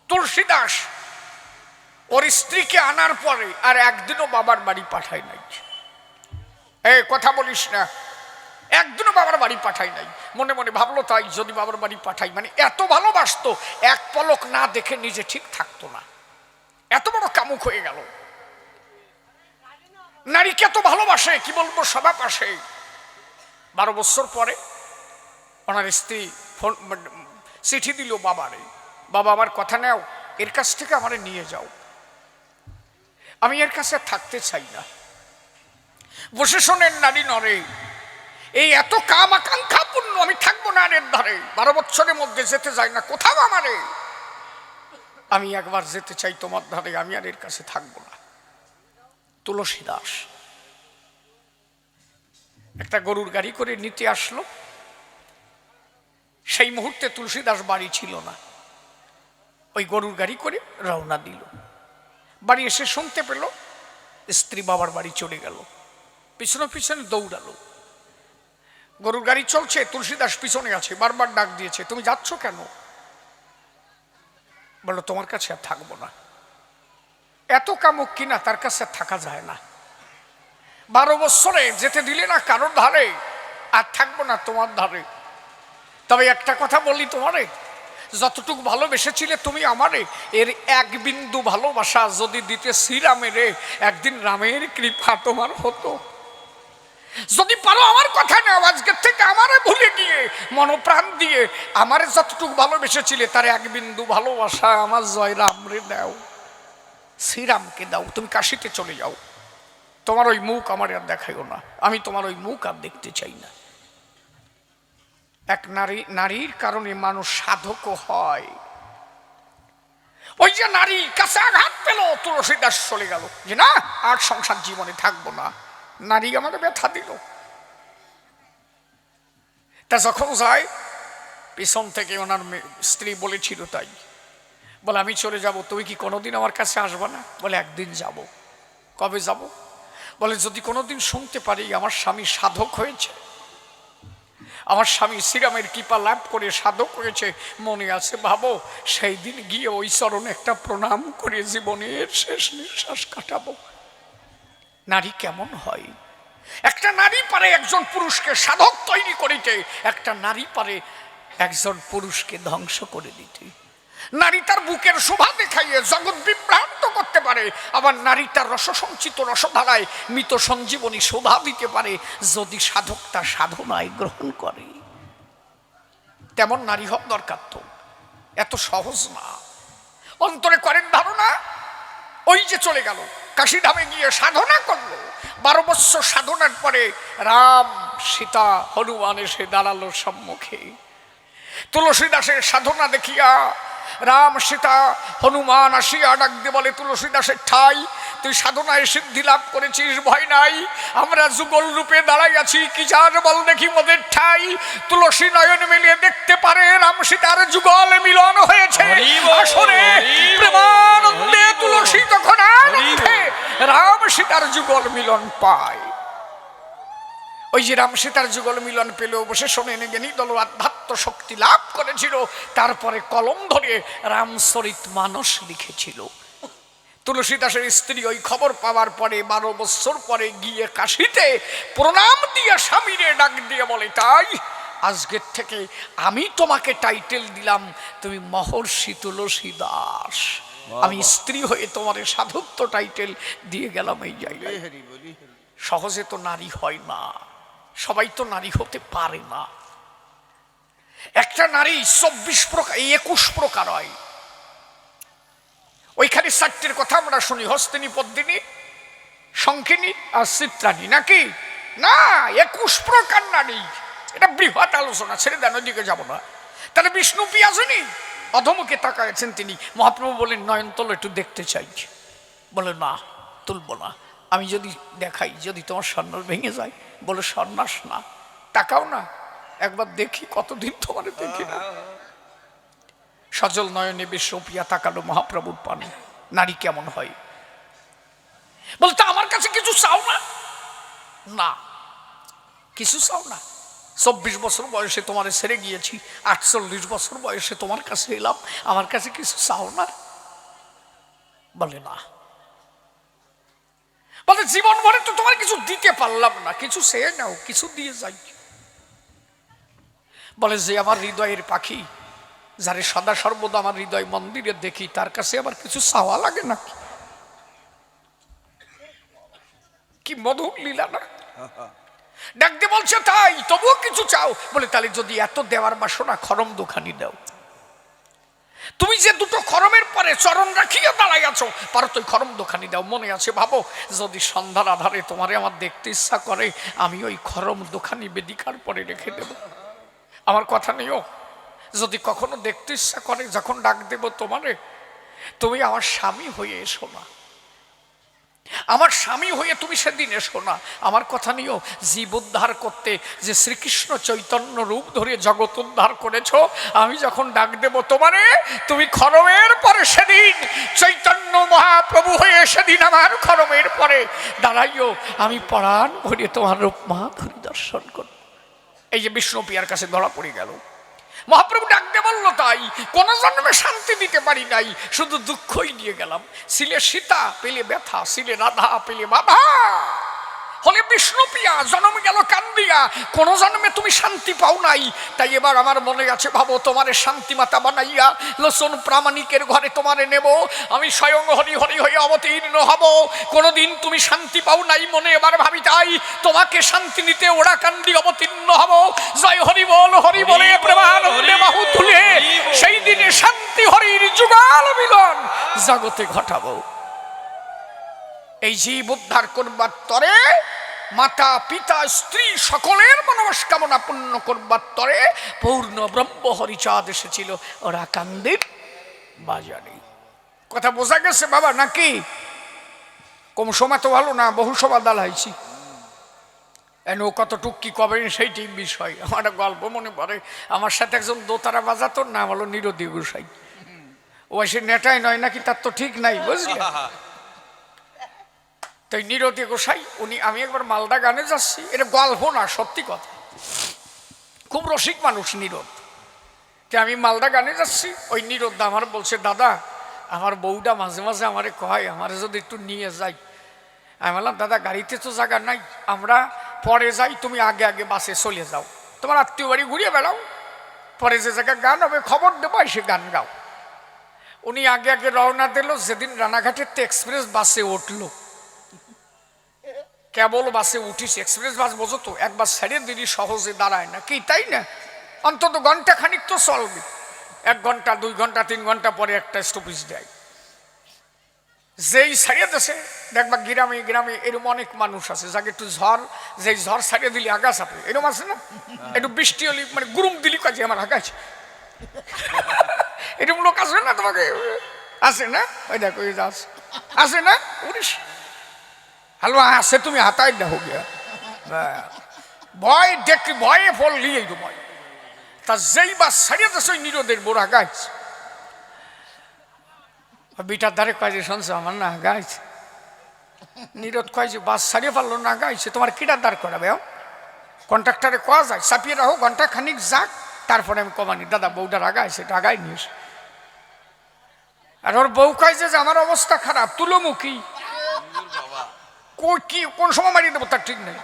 তুলসী দাস ওর স্ত্রীকে আনার পরে আর একদিনও বাবার বাড়ি পাঠায় নাই। এই কথা বলিস না, একদিনও বাবার বাড়ি পাঠাই নাই। মনে মনে ভাবলো, তাই যদি বাবার বাড়ি পাঠাই, মানে এত ভালোবাসতো, এক পলক না দেখে নিজে ঠিক থাকতো না, এত বড় কামুক হয়ে গেল। নারীকে এত ভালোবাসে, কি বলবো, সবা পাশে। 12 বছর পরে ওনার স্ত্রী চিঠি দিল বাবারে, বাবা আমার কথা নেও, এর কাছ থেকে আমারে নিয়ে যাও, আমি এর কাছে থাকতে চাই না। বসে শোনেন নারী নরে, এই এত কাম আকাঙ্ক্ষা পূর্ণ, আমি থাকবো না এর ধারে। 12 বছরের মধ্যে যেতে চাই না কোথাও আমারে, আমি একবার যেতে চাই তোমার ধারে, আমি আর এর কাছে থাকবো না। তুলসী দাস একটা গরুর গাড়ি করে নিতে আসলো। সেই মুহূর্তে তুলসী দাস বাড়ি ছিল না, ওই গরুর গাড়ি করে রওনা দিল। বাড়ি এসে শুনতে পেল স্ত্রী বাবার বাড়ি চলে গেল, পিছনে পিছনে দৌড়ালো। গরুর গাড়ি চলছে, তুলসী দাস পিছনে আছে, বারবার ডাক দিয়েছে, তুমি যাচ্ছ কেন? বললো, তোমার কাছে আর থাকবো না। এত কামুক কিনা, তার কাছে থাকা যায় না। 12 বছরে যেতে দিলে না কারোর ধারে, আর থাকবো না তোমার ধারে। তবে একটা কথা বলি তোমারে, যতটুকু ভালোবেসেছিলে তুমি আমারে, এর এক বিন্দু ভালোবাসা যদি দিতে শ্রীরামেরে, একদিন রামের কৃপা তোমার হতো। যদি পারো আমার কথা নাও, আজকের থেকে আমারে ভুলে গিয়ে মনোপ্রাণ দিয়ে আমারে যতটুকু ভালোবেসেছিলে, তার এক বিন্দু ভালোবাসা আমার জয়রামরে দাও, শ্রীরামকে দাও। তুমি কাশিতে চলে যাও, তোমার ওই মুখ আমার আর দেখাইও না, আমি তোমার ওই মুখ আর দেখতে চাই না। এক নারীর কারণে মানুষ সাধকও হয়। ওই যে নারী কাছে আঘাত পেল, তুলসী দাস চলে গেল, যে না আর সংসার জীবনে থাকবো না। নারী আমার ব্যথা দিল। তা যখন যায়, পিছন থেকে ওনার স্ত্রী বলেছিল, তাই বলে আমি চলে যাব, তুমি কি কোনোদিন আমার কাছে আসবে না? বলে একদিন যাব। কবে যাব? বলে যদি কোনোদিন শুনতে পারি আমার স্বামী সাধক হয়েছে, আমার স্বামী শ্রীরামের কৃপা লাভ করে সাধক হয়েছে, মনে আছে ভাবো সেই দিন গিয়ে ওই চরণে একটা প্রণাম করে জীবনের শেষ নিঃশ্বাস কাটাবো। নারী কেমন হয়? একটা নারী পারে একজন পুরুষকে সাধক তৈরি করিতে, একটা নারী পারে একজন পুরুষকে ধ্বংস করে দিতে। নারী তার বুকের শোভা দেখাইয়ে জগৎ বিভ্রান্ত করতে পারে, আবার নারী তার রসসঞ্চিত রসধারায় মৃত সঞ্জীবনী শোভা দিতে পারে যদি সাধক তার সাধনায় গ্রহণ করে। তেমন নারী হওয়া দরকার। তো এত সহজ না। অন্তরে করেন ধারণা, ওই যে চলে গেল কাশীধামে গিয়ে সাধনা করলো, 12 বৎসর সাধনার পরে রাম সীতা হনুমান এসে দাঁড়ালো সম্মুখে। তুলসীদাসের সাধনা দেখিয়া রাম সীতা হনুমান আসিয়া ডাক দিয়ে বলে, তুলসীদাসের ঠাই তুই সাধনায় সিদ্ধি লাভ করেছিস, ভয় নাই, আমরা যুগল রূপে দাঁড়াই আছি, কি যার বল দেখি মোদের ঠাই। তুলসী নয়ন মিলিয়ে দেখতে পারে রাম সীতার যুগল মিলন হয়েছে। আসলে প্রেমানন্দে তুলসী তখন আনন্দে রাম সীতার যুগল মিলন পায়। ওই যে রাম সীতার যুগল মিলন পেল, বসে শোনে জ্ঞানী দল আধ্যাত্ম শক্তি লাভ করেছিল, তারপরে কলম ধরে রামচরিত মানস লিখেছিল। তুলসীদাসের স্ত্রী ওই খবর পাওয়ার পরে 12 বছর পরে গিয়ে কাশীতে প্রণাম দিয়ে স্বামীরে ডাক দিয়ে বলে, তাই আজকের থেকে আমি তোমাকে টাইটেল দিলাম, তুমি মহর্ষি তুলসী দাস। আমি স্ত্রী হয়ে তোমার সাধুত্ব টাইটেল দিয়ে গেলাম এই জায়গায়। সহজে তো নারী হয় না, সবাই তো নারী হতে পারে না। একটা নারী 24 প্রকার 21 প্রকার হয়। ওইখানে 4টির কথা আমরা শুনি, হস্তিনী, পদ্মিনী, শঙ্খিনী আর চিত্রাণী, নাকি না? 21 প্রকার নারী। এটা বৃহৎ আলোচনা, ছেড়ে দেন, ওইদিকে যাবো না। তাহলে বিষ্ণু পিয়াজনী অধমুখে তাকাচ্ছেন তিনি। মহাপ্রভু বলেন, নয়নতল একটু দেখতে চাই। বলে না, তুলব না। আমি যদি দেখাই, যদি তোমার সন্ন্যাস ভেঙে যায়। বলে সন্ন্যাস না, তাকাও না একবার দেখি, কতদিন তোমার দেখি না। সজল নয়নে বিশ্বপিয়া তাকালো মহাপ্রভুর পানে। নারী কেমন হয়? বলতে আমার কাছে কিছু চাও না? না, কিছু চাও না। 24 বছর বয়সে তোমার ছেড়ে গিয়েছি, 48 বছর বয়সে তোমার কাছে এলাম, আমার কাছে কিছু চাও না? বলে না। বলে জীবন ভরে তো তোমার কিছু দিতে পারলাম না, কিছু চেয়ে নাও, কিছু দিয়ে যাই। বলে যে আমার হৃদয়ের পাখি, যারে সদা সর্বদা আমার হৃদয় মন্দিরে দেখি, তার কাছে আবার কিছু চাওয়া লাগে নাকি? কি মধুর লীলা না? ডাক দিয়ে বলছে, তাই তবুও কিছু চাও? বলে তাহলে যদি এত দেওয়ার বাসনা, খরম দুখানি দাও। তুমি যে দুটো খরমের পরে চরণ রাখিয়া দাঁড়াই আছো, পারো তো খরম দুখানি দাও। মনে আছে ভাবো, যদি সন্ধ্যার আধারে তোমারে আমার দেখতে ইচ্ছা করে, আমি ওই খরম দুখানি বেদিকার পরে রেখে দেব। আমার কথা নিও, যদি কখনো দেখতে ইচ্ছা করে, যখন ডাক দেব তোমারে, তুমি আমার স্বামী হয়ে এসো না, আমার স্বামী হয়ে তুমি সেদিন এসো না। আমার কথা নিও, জীব উদ্ধার করতে যে শ্রীকৃষ্ণ চৈতন্য রূপ ধরে জগৎ উদ্ধার করেছ, আমি যখন ডাক দেব তোমারে, তুমি খরমের পরে সেদিন চৈতন্য মহাপ্রভু হয়ে সেদিন আমার খরমের পরে দাঁড়াইও, আমি পরাণ ভরে তোমার রূপ মাধুরী দর্শন করব। এই যে বিষ্ণু পিয়ার কাছে ধরা পড়ে গেল। মহাপ্রভু ডাকতে বলল, তাই কোন জন্মে শান্তি দিতে পারি নাই, শুধু দুঃখই দিয়ে গেলাম। ছিলে সীতা, পেলে ব্যথা, ছিলে রাধা, পেলে বাধা, হলে বিষ্ণু পিয়া, জন্ম গেল কান্দিয়া, কোন জন্মে তুমি শান্তি পাও নাই। তাই এবার আমার মনে আছে, ভাবো তোমারে শান্তি মাতা বানাইয়া লোচন প্রামাণিকের ঘরে তোমারে নেব, আমি স্বয়ং হরি হরি হয়ে অবতীর্ণ হব। কোনদিন তুমি শান্তি পাও নাই মনে, এবার ভাবি তাই তোমাকে শান্তি নিতে ওরা কান্দি অবতীর্ণ হব। জয় হরি বল, হরি বলে প্রেমানন্দে বাহু তুলে সেই দিনে শান্তি হরির যুগল মিলন জগতে ঘটাবো। এই জীব উদ্ধার করবার তরে মাতা পিতা স্ত্রী সকলের মনোবাসকামনা পূর্ণ করবার তরে পূর্ণ ব্রহ্ম হরিচাঁদ এসেছিল ওরা কান্দির বাজারে। কথা বোঝা গেছে বাবা নাকি? কম সময় তো ভালো না, বহু সভা দাঁড়াইছি, এন কতটুক কি কবেন সেইটি বিষয়। আমার একটা গল্প মনে পড়ে, আমার সাথে একজন দোতারা বাজাতোর নাম হলো নিরোধী গোসাই। ও সে নেটাই নয় নাকি তার তো ঠিক নাই, বুঝলে? তো নিরতি গোসাই উনি, আমি একবার মালদা গানে যাচ্ছি, এটা গল্প না সত্যি কথা, খুব রসিক মানুষ নিরোদ। তো আমি মালদা গানে যাচ্ছি, ওই নিরোদা আমার বলছে, দাদা আমার বউটা মাঝে মাঝে আমারে কয় আমারে যদি একটু নিয়ে যাই। আমি বললাম, দাদা গাড়িতে তো জায়গা নাই, আমরা পরে যাই, তুমি আগে আগে বাসে চলে যাও, তোমার আত্মীয় বাড়ি ঘুরিয়ে বেড়াও, পরে যে জায়গায় গান হবে খবর দেবো, এসে গান গাও। উনি আগে আগে রওনা দিল। যেদিন রানাঘাটের এক্সপ্রেস বাসে উঠলো, কেবল বাসে উঠিস, এক্সপ্রেস বাস বোঝো তো, একবার ছেড়ে দিলি সহজে দাঁড়ায় না, কি তাই না? অন্তত ঘন্টা খানিক তো চলবে, 1 ঘন্টা 2 ঘন্টা 3 ঘন্টা পরে একটা স্টপেজ দেয়। যেই ছাড়িয়ে দেশে দেখবা গ্রামে গ্রামে এরকম অনেক মানুষ আছে যাকে একটু ঝড়, যেই ঝড় ছাড়িয়ে দিলি আগা চাপে, এরকম আছে না? একটু বৃষ্টি হলি মানে গুরুম দিলি কাজে আমার আগা আছে, এরকম লোক আছে না? তোমাকে আছে না? ওই দেখো আছে না? উড়িস হালুয়া আছে, তুমি হাতায় দেখো গিয়া ভয় দেখ, ভয়ে পড়লি এই ভয়। তা যেই বাস ছাড়িয়ে দেশে ওই নিরোদের বোরা গাছ, বিটার ধারে কয় যে শুনছো আমার না গাইছে, নিরোদ কয় যে বাস ছাড়িয়ে পারলো না গাইছে, তোমার কিটার দাঁড় করাবে? কন্ট্রাক্টারে কোয়া যায় চাপিয়ে রাখো, ঘন্টা খানিক যাক, তারপরে আমি কমানি, দাদা বউটা রাগাইছে, এটা আগাই নিস। আর ওর বউ কয় যে আমার অবস্থা খারাপ, তুলোমুখী, কি কোন সময় মারিয়ে দেবো তার ঠিক নেই,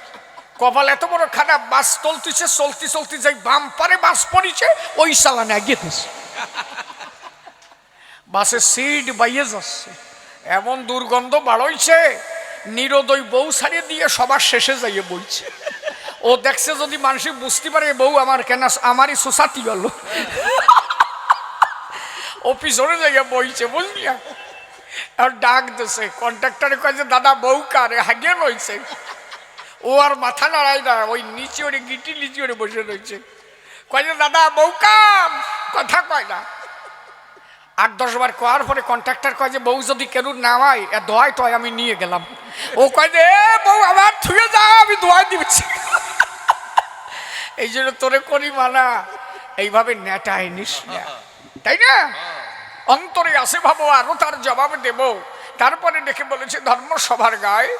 কপাল এত বড় খারাপ, বাস চলতেছে, চলতে চলতে যাই বাম পারে বাস পড়িছে, ওই চালানে এগিয়ে দিচ্ছে, বাসের সিট বাইয়ে যাচ্ছে, এমন দুর্গন্ধ বাড়ইছে। নিরোদ ওই বউ ছাড়িয়ে দিয়ে সবার শেষে যাইয়ে বইছে। ও দেখছে যদি মানুষ বুঝতে পারে বউ আমার কেন, আমারই সোসাতি গেল, ও পিছনে যাইয়া বইছে, বুঝলি? আর ডাক দিছে, কন্ট্রাক্টরে কয় যে দাদা বউ কারে হাগিয়ে রয়েছে। ও আর মাথা নাড়াই না, ওই নিচে ওরে গিটি নিচে ওরে বসে রয়েছে, কয় যে দাদা বউ কাম, কথা কয় না। 8-10 বার করার পরে কন্ট্রাক্টর কয় যে বউ যদি কেন নামাই দোয়াই টয় আমি নিয়ে গেলাম। ও কয় যে বউ আমার থুয়ে যা, আমি দোয়াই দিচ্ছি, এই জন্য তোরে করি মানা, এইভাবে নেটায় নিস না, তাই না? অন্তরে আসে ভাবো, আরো তার জবাব দেব। তারপরে দেখে বলেছে ধর্মসভার গায়ে,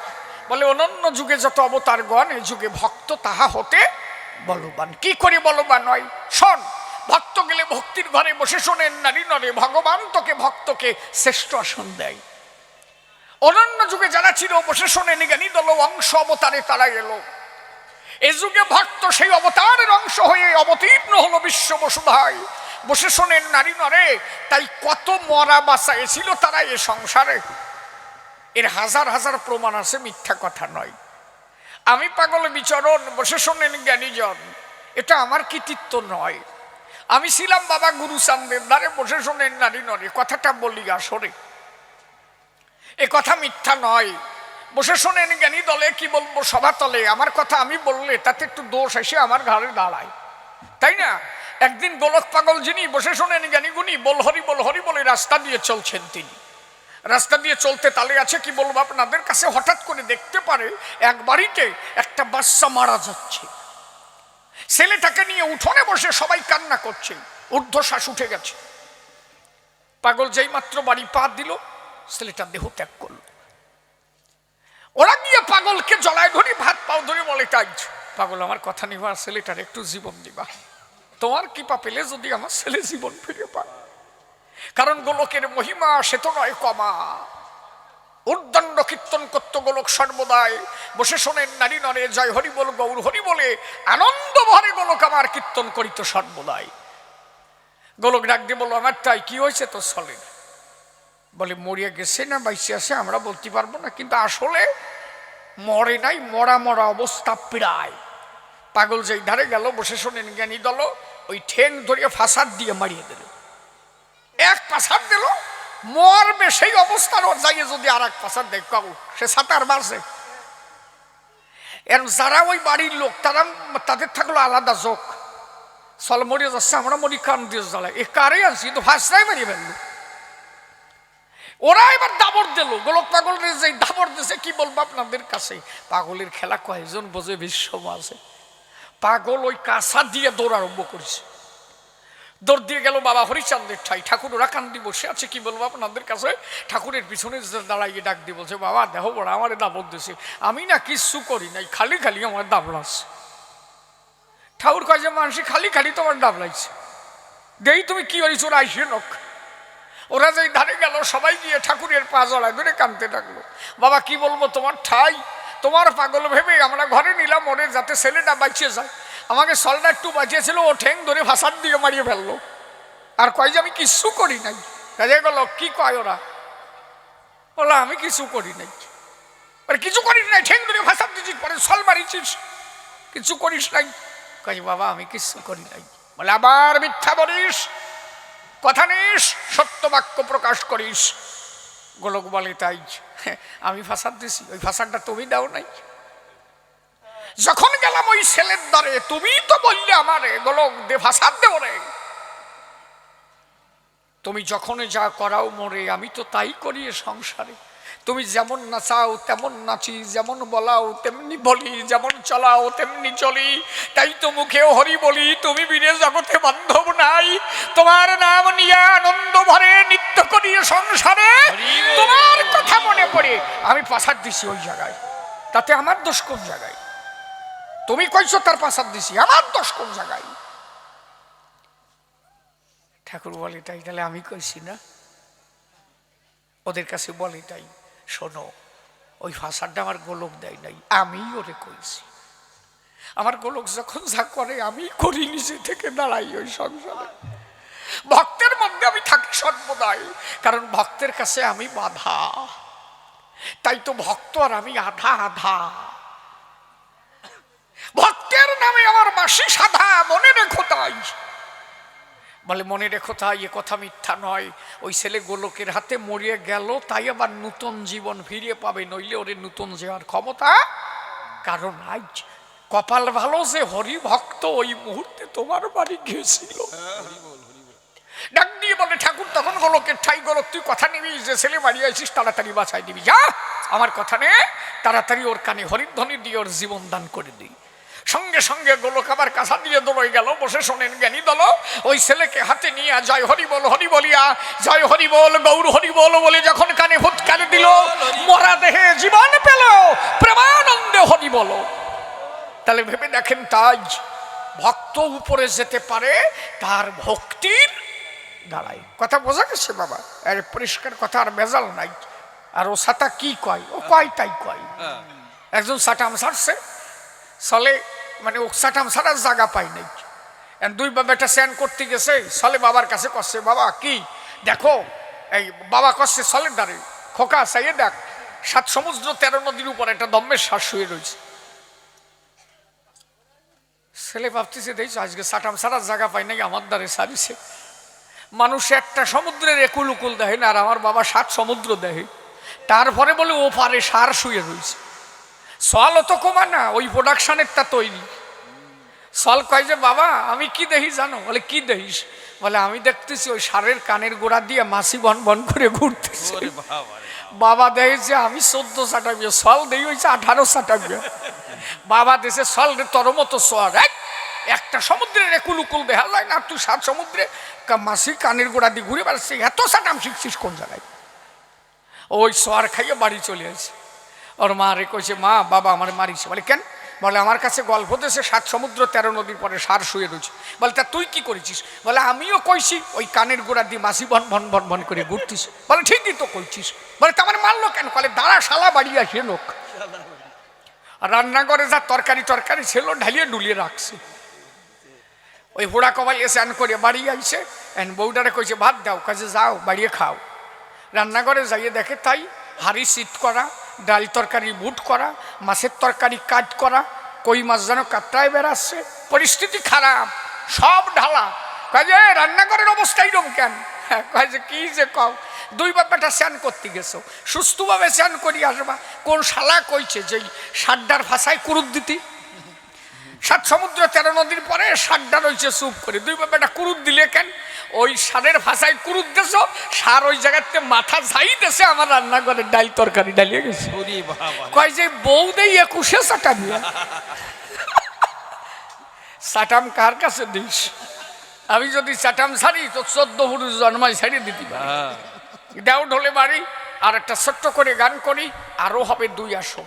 বলে অনন্য যুগে যত অবতারগণ, এই যুগে ভক্ত তাহা হতে বলবান। কি করে বলবান হয়? শোন, ভক্ত গেলে ভক্তির ঘরে বসে শোনেন নারী নরে, ভগবান তোকে ভক্তকে শ্রেষ্ঠ আসন দেয়। অনন্য যুগে যারা ছিল বসে শোনেন জ্ঞানী দল, অংশ অবতারে তারা এলো। এ যুগে ভক্ত সেই অবতারের অংশ হয়ে অবতীর্ণ হলো বিশ্ব বসুধায়, বসে শোনেন নারী নরে। তাই কত মরা বাসা এছিল তারা এ সংসারে, এর হাজার হাজার প্রমাণ আছে, মিথ্যা কথা নয়। আমি পাগল বিচরণ, বসে শোনেন জ্ঞানীজন, এটা আমার কৃতিত্ব নয়। আমি ছিলাম বাবা গুরু চান্দের দ্বারে, বসে শোনেন নারী নরে, কথাটা বলি আসরে, এ কথা মিথ্যা নয়। বসে শোনেন জ্ঞানী দলে, কি বলবো সভাতলে, আমার কথা আমি বললে তাতে একটু দোষ এসে আমার ঘরে দাঁড়ায়, তাই না? একদিন গোলক পাগল যিনি, বসে শোনেন জ্ঞানী গুণী, বল হরি বলে রাস্তা দিয়ে চলছেন তিনি। রাস্তা দিয়ে চলতে তালে আছে, কি বলবো আপনাদের কাছে, হঠাৎ করে দেখতে পারে এক বাড়িতে একটা বাচ্চা মারা যাচ্ছে। ছেলেটাকে নিয়ে উঠোনে বসে সবাই কান্না করছে, ঊর্ধ্বশ্বাস উঠে গেছে। পাগল যেই মাত্র বাড়ি পা দিল, ছেলেটা দেহ ত্যাগ করল। ওরা গিয়ে পাগলকে জলায় ধরি, ভাত পাও ধরে বলে, তাই পাগল আমার কথা নিবা, ছেলেটার একটু জীবন দিবা, তোমার কৃপা পেলে যদি আমার ছেলে জীবন ফিরে পায়। কারণ গোলকের মহিমা সে তো নয় কমা, উর্দণ্ড কীর্তন করত গোলক সর্বদাই। বসে শোনেন নারী নরে, জয় হরি বল গৌর হরি বলে আনন্দ ভরে গোলক আমার কীর্তন করিত সর্বদাই। গোলক ডাক দিয়ে বলল, আমার তাই কি হয়েছে তো চলে? বলে মরিয়া গেছে না বাইসে আছে আমরা বলতে পারবো না, কিন্তু আসলে মরে নাই, মরা মরা অবস্থা প্রায়। পাগল যেই ধারে গেল, বসে শোনেন জ্ঞানী দল, ওই ঠেং ধরিয়ে ফাঁসাদ দিয়ে মারিয়ে দিল। এক পাশার দিল, মরবে সেই অবস্থার যাইয়ে যদি আর এক পাশার দেখ, কাউ সে সাঁতার মারছে। এর যারা ওই বাড়ির লোক, তারা তাদের থাকলো আলাদা চোখ, চল মরিয়ে যাচ্ছে, আমরা মরি কান দিয়ে জ্বালাই, এ কারে আছি তো ফাঁসটাই মারিয়ে ফেললো। ওরা এবার দাবর দিল, গোলক পাগল যে দাবর দিছে, কি বলবো আপনাদের কাছে, পাগলের খেলা কয়জন বোঝে বিশ্ব মাঝে। পাগল ওই কাঁচা দিয়ে দৌড় আরম্ভ করেছে। দৌড় দিয়ে গেল বাবা হরিচাঁদের ঠাই। ঠাকুর ওরা কান্দি বসে আছে, কি বলবো আপনাদের কাছে। ঠাকুরের পিছনে দাঁড়াইয়ে ডাক দিয়ে বলছে, বাবা দেখো বড় আমার দাবত দিছে, আমি না কিচ্ছু করি নাই, খালি খালি আমার দাবলাচ্ছে। ঠাকুর কয় যে মানুষ খালি খালি তোমার দাবলাইছে, দেই তুমি কি করিস, ওরা আইসে নখ। ওরা যেই ধারে গেল সবাই গিয়ে ঠাকুরের পা জড়ায় ধরে কাঁদতে থাকলো। বাবা কি বলবো, তোমার ঠাই, তোমার পাগল ভেবে আমরা ঘরে নিলাম ওরে, যাতে ছেলেটা বাঁচিয়ে যায়। আমাকে সলটা একটু বাঁচিয়েছিল, ও ঠেং ধরে ভাষার দিয়ে মারিয়ে ফেললো। আর কয় যে আমি কিচ্ছু করি নাই। কাজে গেল কি কয় ওরা, বলো আমি কিছু করি নাই। কিছু করিস নাই, ঠেং ধরে ভাষার দিচ্ছিস, পরে সল মারিছিস, কিছু করিস নাই। কয় বাবা আমি কিচ্ছু করি নাই। বলে আবার মিথ্যা বলিস, কথা নিস, সত্য বাক্য প্রকাশ করিস। গোলক বলে তাই আমি ফাঁসাদ দিছি, ওই ফাঁসাদটা তুমি দাও নাই। যখন গেলাম ওই ছেলের দ্বারে, তুমি তো বললে আমারে গোলক দে ফাঁসাদ দেও রে, তুমি যখন যা করাও মোরে আমি তো তাই করি সংসারে। তুমি যেমন নাচাও তেমন নাচি, যেমন বলাও তেমনি বলি, যেমন চলাও তেমনি চলি, তাই তো মুখেও হরি বলি। তুমি বিনে জগতে বান্ধব নাই, তোমার নাম নিয়ে আনন্দ ভরে নৃত্য করি সংসারে। তোমার কথা মনে পড়ে আমি পাসাদ দিছি ওই জায়গায়, তাতে আমার দোষ কোন জায়গায়? তুমি কইছো তার পাসাদ দিছি, আমার দোষ কোন জায়গায়? ঠাকুর বলে তাই, তাহলে আমি কইছি না? ওদের কাছে বলে তাই, শোনো ওই ফাঁসারটা আমার গোলক দেয় নাই, আমি ওরে কইছি। আমার গোলক যখন যা করে আমি করি, নিজে থেকে দাঁড়াই ওই সংসারে। ভক্তের মধ্যে আমি থাকি সর্বদাই, কারণ ভক্তের কাছে আমি বাধা। তাই তো ভক্ত আর আমি আধা আধা। ভক্তের নামে আমার মাসি সাধা, মনে রেখো তাই। বলে মনে রেখো তাই, এ কথা মিথ্যা নয়। ওই ছেলে গোলকের হাতে মরিয়ে গেল, তাই আবার নূতন জীবন ফিরিয়ে পাবে, নইলে ওরে নূতন যাওয়ার ক্ষমতা কারণ আজ। কপাল ভালো যে হরি ভক্ত ওই মুহূর্তে তোমার বাড়ি গিয়েছিল। ডাক দিয়ে বলে ঠাকুর তখন গোলকের ঠাই, গোলক তুই কথা নিবি, যে ছেলে বাড়ি আইছিস তাড়াতাড়ি বাঁচাই দিবি, যা আমার কথা নে, তাড়াতাড়ি ওর কানে হরিধ্বনি দিয়ে ওর জীবন দান করে দিই। সঙ্গে সঙ্গে গোলক আবার কাছা দিয়ে দৌড়ে গেল, বসে শোনেন জ্ঞানী দল। ওই ছেলেকে হাতে নিয়ে জয় হরি বল, হরি বলিয়া জয় হরি বল, গৌর হরি বল বলে যখন কানে ফুৎকার দিল, মরা দেহে জীবন পেল, প্রেমানন্দে হরি বল। তাহলে ভেবে দেখেন, তাই ভক্ত উপরে যেতে পারে তার ভক্তির দ্বারাই। কথা বোঝা গেছে বাবা? আরে পরিষ্কার কথা, আর বেজাল নাই। আর ও সাটা কি কয়, ও কয় তাই কয়। একজন সাটাম সারছে চলে, মানে ও সাটাম সারার জায়গা পাই নাই। দুই বাবাটা স্নান করতে গেছে, চলে বাবার কাছে করছে, বাবা কি দেখো, এই বাবা করছে চলের দ্বারে, খোকা চাইয়ে দেখ 7 সমুদ্র 13 নদীর উপর একটা দম্মের শ্বাস শুয়ে রয়েছে। ছেলে ভাবতেছে দেখছো আজকে সাটাম সারার জায়গা পাই নাই, আমার দ্বারে সারিছে। মানুষ একটা সমুদ্রের একুল উকুল দেখে না, আর আমার বাবা 7 সমুদ্র দেখে। তারপরে বলে ও পারে সার শুয়ে রয়েছে। সল তো কমা না, ওই প্রোডাকশনেরটা তৈরি। সল কয় যে বাবা আমি কি দেখি জানো? বলে কি দেখিস? বলে আমি দেখতেছি ওই সারের কানের গোড়া দিয়ে মাছি বন বন করে ঘুরতেছে। বাবা দেখেছে আমি 14 চাটাবিয়া, সল দেই হয়েছে 18 চাটাবিয়া। বাবা দেশে সল রে তোর মতো সর, একটা সমুদ্রের একুল উকুল দেখা যায় না, তুই 7 সমুদ্রে মাছি কানের গোড়া দিয়ে ঘুরে বেড়াচ্ছি, এত চাটাম শিখছিস কোন জায়গায়? ওই সর খাইয়ে বাড়ি চলে আসছে। ওর মা রে কইছে, মা বাবা আমার মারিছে। বলে কেন? বলে আমার কাছে গল্প দেশে 7 সমুদ্র 13 নদীর পরে সার শুয়ে রয়েছে। বলে তা তুই কি করেছিস? বলে আমিও কইছি ওই কানের গোড়া দিয়ে মাছি ভন ভন ভন ভন করে ঘুরতিস। বলে ঠিকই তো কইছিস। বলে তা আমার মারলো কেন? বলে দাঁড়া শালা বাড়ি আসে লোক। রান্নাঘরে যা তরকারি টরকারি ছিল ঢালিয়ে ডুলিয়ে রাখছে। ওই হোড়া কবাই এসে আন করে বাড়ি আইছে, বউডারে কইছে ভাত দাও, কাজে যাও বাড়িয়ে খাও। রান্নাঘরে যাইয়ে দেখে তাই হাড়ি সিট করা, ডাল তরকারি বুট করা, মাছের তরকারি কাট করা, কই মাছ যেন কাটটায় বেড়াচ্ছে। পরিস্থিতি খারাপ, সব ঢালা। কাজে রান্নাঘরের অবস্থা এইরকম কেন? কাজে কি যে কও, দুই বাপ্পাটা স্নান করতে গেছো, সুস্থভাবে স্নান করি আসবা। কোন শালা কইছে যে সাড্ডার ভাষায় কুরুত দিতি? 7 সমুদ্র 13 নদীর পরে সাড্ডা রয়েছে চুপ করে, দুই বাপ্পাটা কুরুত দিলে কেন? ওই সারের ভাষায় কুরুত দেছ, সার ওই জায়গাতে মাথা ঝাইতেছে, আমার রান্নাঘরে ডাল তরকারি ডালিয়ে গেছে। কয় যে বউ দেই 21 চাটাম। চাটাম কার কাছে দিস? আমি যদি চাটাম ছাড়ি তো 14 পুরুষ জন্মাই ছাড়িয়ে দিতে পারি। দেও ঢোলে বাড়ি আর একটা ছোট্ট করে গান করি, আরো হবে 2 আসো।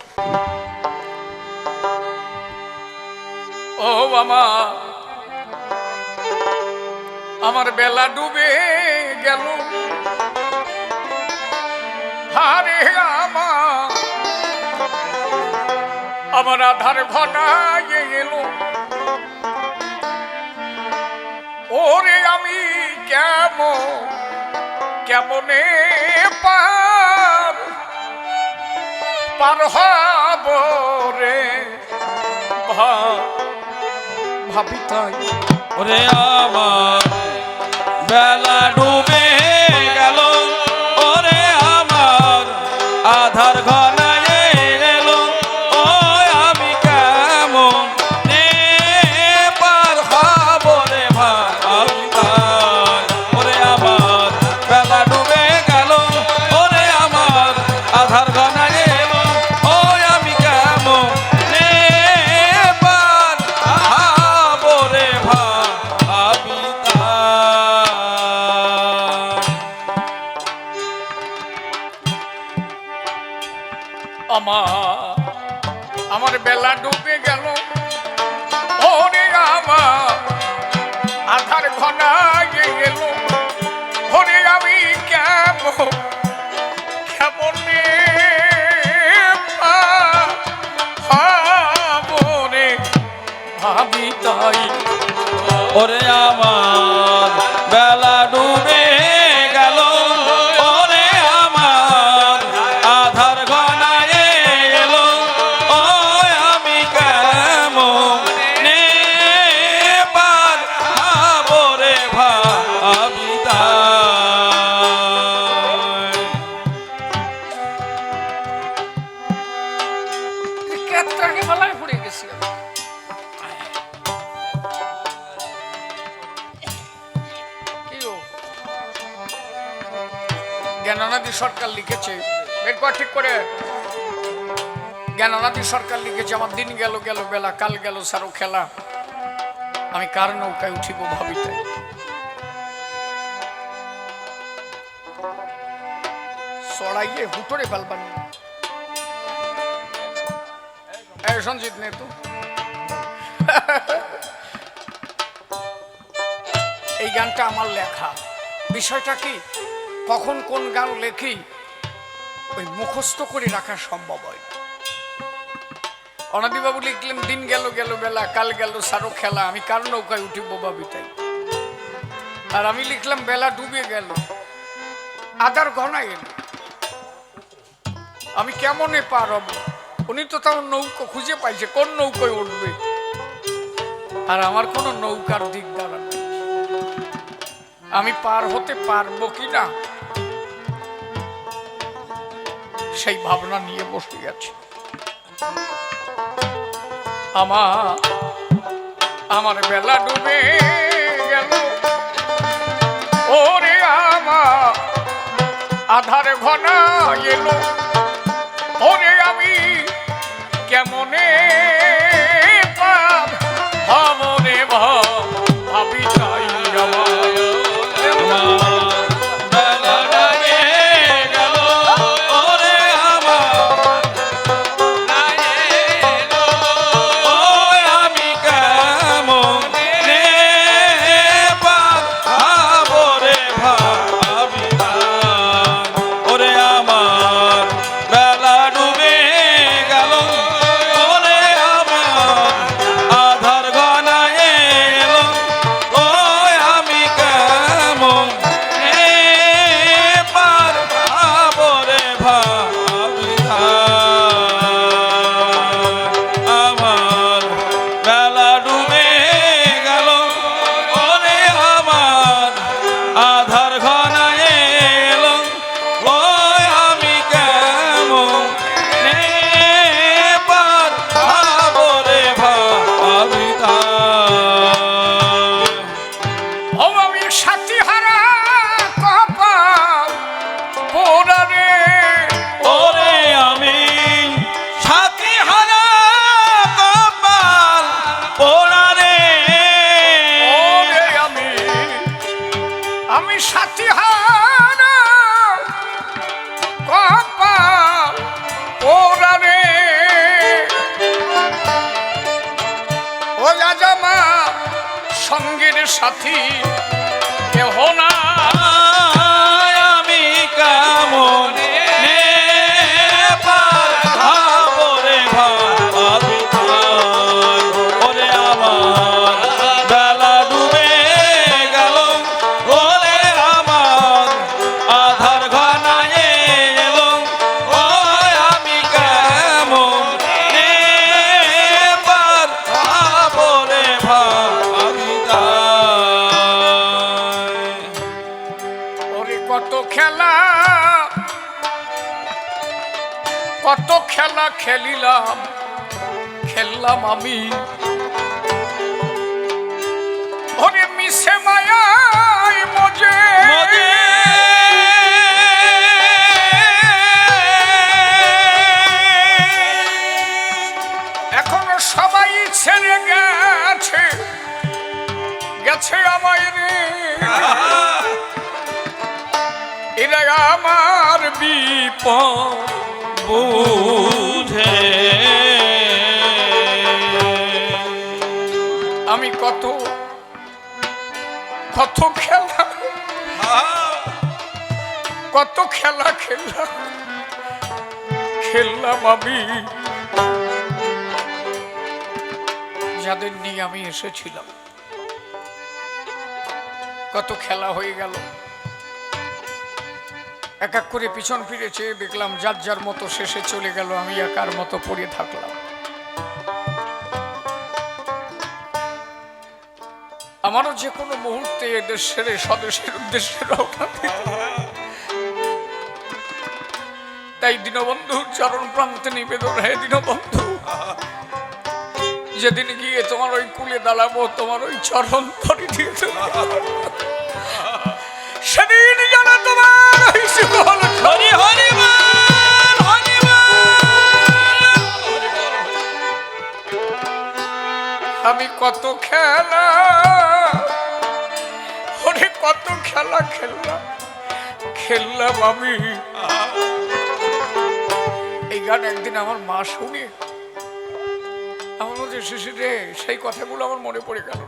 ও মামা আমার বেলা ডুবে গেল, হারে আমার আধার ঘনায় গেল। ওরে আমি কেমনে পার হব রে ভাবি তাই। ওরে আমার বেলা ডুবে গেল, ওরে আমার আধার ঘনায় গেল। ও আমি কেমন পার হব রে ভাবি তাই। ওরে আমার বেলা ডুবে গেল, ওরে আমার আধার ঘনায় গেল। ও আমি কেমন পার হব রে ভাবি তাই। আমার বেলা ডুবে গেল, ওরে আমার আধার ঘনায় গেল। ওরে আমি কেমনে রে ভাবি তাই। ওরে আমার বেলা ডুবে গেল, ওরে আমার আধার ঘনায় এলো। ও আমি কেমনে পার হব রে ভাবি তাই। কেত্রাকে বেলায় পড়ে গেছি। জ্ঞানানন্দী সরকার লিখেছে, এরপর ঠিক করে জ্ঞানানন্দী সরকার লিখেছে, আমার দিন গেল বেলা, কাল গেল সারো খেলা, আমি কার নৌকায় উঠিব ভাবিতে। সড়াইয়ে হুটরে ফেলবান। সঞ্জিত নে তো এই গানটা আমার লেখা। বিষয়টা কি, কখন কোন গান লেখি ওই মুখস্থ করে রাখা সম্ভব হয়। অনাদিবাবু লিখলেন, দিন গেল বেলা, কাল গেল সারো খেলা, আমি কার নৌকায় উঠিব ভাবিতাই। আর আমি লিখলাম, বেলা ডুবে গেল, আধার ঘনায় এলো, আমি কেমনে পার হব। উনি তো তার নৌকা খুঁজে পাইছে, কোন নৌকায় উঠবে, আর আমার কোনো নৌকার দিক দ্বারা নেই। আমি পার হতে পারবো কিনা সেই ভাবনা নিয়ে বসে গেছে। আমার বেলা ডুবে গেল, ওরে আমার আধার ঘনায় এলো। ওরে আমি কেমনে পার হব রে ভাবি তাই। ওরে সাথী কেহ না। আমি কেমন পার হব রে ভাবি তাই। ওরে আমার বেলা ডুবে গেল, ওরে আমার আধার ঘনায় এলো, ও আমি কেমন পার হব রে ভাবি তাই। ওরে কত খেলা কত খেলা খেললাম আমি, ওরে মিশে মায়ায় মজে এখনো সবাই ছেড়ে গেছে আমায় রে। এরা আমার বিপদ বুঝে আমি কত খেলা খেললাম আমি, যাদের নিয়ে আমি এসেছিলাম। কত খেলা হয়ে গেল, এক এক করে পিছন ফিরে চেয়ে দেখলাম যার যার মতো শেষে চলে গেল, আমি একার মতো পড়ে থাকলাম। আমারও যে কোনো মুহূর্তে এদেশ ছেড়ে স্বদেশের উদ্দেশ্যে রওনা দিতে। তাই দীনবন্ধুর চরণ প্রান্তে নিবেদন, হে দীনবন্ধু, যেদিন গিয়ে তোমার ওই কুলে দাঁড়াবো, তোমার ওই চরণ ধরে দিয়ে দেবো, সেদিন যেন তোমার ওই সুবল হরি হরি বল, হরি বল। আমি কত খেলা খেললাম আমি। এই গান একদিন আমার মা শুনে আমার মধ্যে শিশির রে, সেই কথাগুলো আমার মনে পড়ে গেল।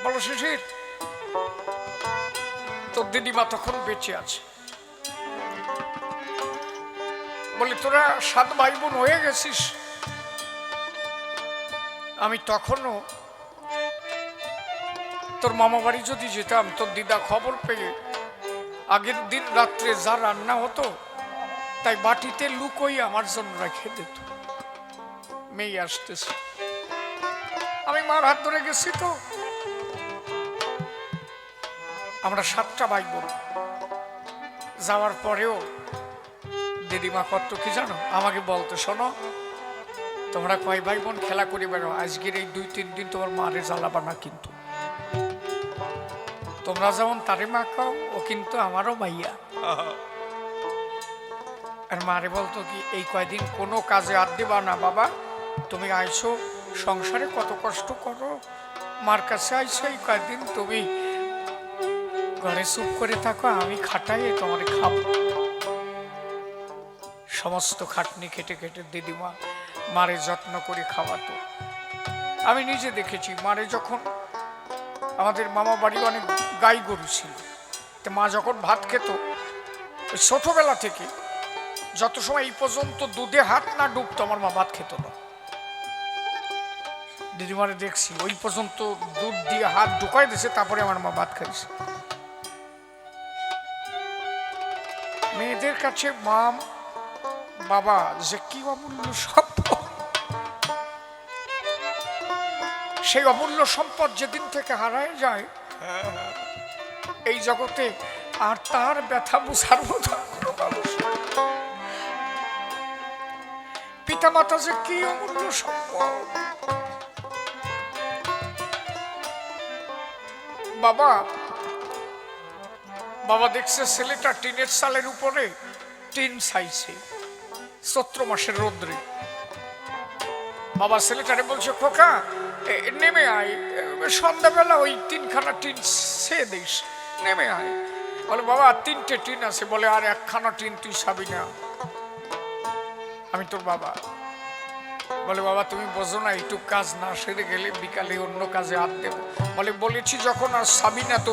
বলো শিশির, তোর দিদিমা তখন বেঁচে আছে, বলি তোরা 7 ভাই বোন হয়ে গেছিস। আমি তখনও তোর মামা বাড়ি যদি যেতাম, তোর দিদা খবর পেয়ে আগের দিন রাত্রে যা রান্না হতো তাই বাটিতে লুকোই আমার জন্য রেখে দিত। মেয়ে আসতেছে, আমি মার হাত ধরে গেছি। তো আমরা 7টা ভাই বোন। যাওয়ার পরেও দিদিমা কত কি জানো, আমাকে বলতো, শোনো তোমরা কয় ভাই বোন খেলা করে বেরো, আজকের এই 2-3 দিন তোমার মারে জ্বালাবা না, কিন্তু তোমরা যেমন তারে মা খাও, ও কিন্তু আমারও মাইয়া। আর মারে বলতো কি, এই কয়দিন কোনো কাজে হাত দিবা না বাবা, তুমি আইছো সংসারে কত কষ্ট করো, মার কাছে আইছো, এই কয়দিন তুমি ঘরে চুপ করে থাকো, আমি খাটাই তোমার খাবো। সমস্ত খাটনি খেটে খেটে দিদিমা মারে যত্ন করে খাওয়াতো। আমি নিজে দেখেছি, মারে যখন আমাদের মামা বাড়ি অনেক গাই গরু ছিল, তো মা যখন ভাত খেত, ওই ছোটবেলা থেকে যত সময় এই পর্যন্ত দুধে হাত না ডুবতো আমার মা ভাত খেত না। দিদিমারে দেখছি ওই পর্যন্ত দুধ দিয়ে হাত ঢুকাই দিয়েছে, তারপরে আমার মা ভাত খাইছে। মেয়েদের কাছে মা বাবা যে কি অমূল্য সম্পদ, সেই অমূল্য সম্পদ যেদিন থেকে হারায় যায় এই জগতে, আর তার ব্যথা বোঝার মতো পিতা মাতা যে কি অমূল্য সম্পদ। বাবা বাবা দেখছে ছেলেটা টিনের চালের উপরে টিন ছাইছে চৈত্র মাসের রোদ্রে। বাবা ছেলেটারে বলছে, খোকা নেমে আয়, সন্ধ্যাবেলা ওই 3খানা টিন সে দিস, নেমে আয়। বলে বাবা 3টে টিন আছে। বলে আর 1খানা টিন তুই ছাবি না, আমি তোর বাবা। বলে বাবা তুমি বোঝো না, একটু কাজ না সেরে গেলে বিকালে অন্য কাজে হাত দেবো। বলে বলেছি যখন, আর সাবিনা তো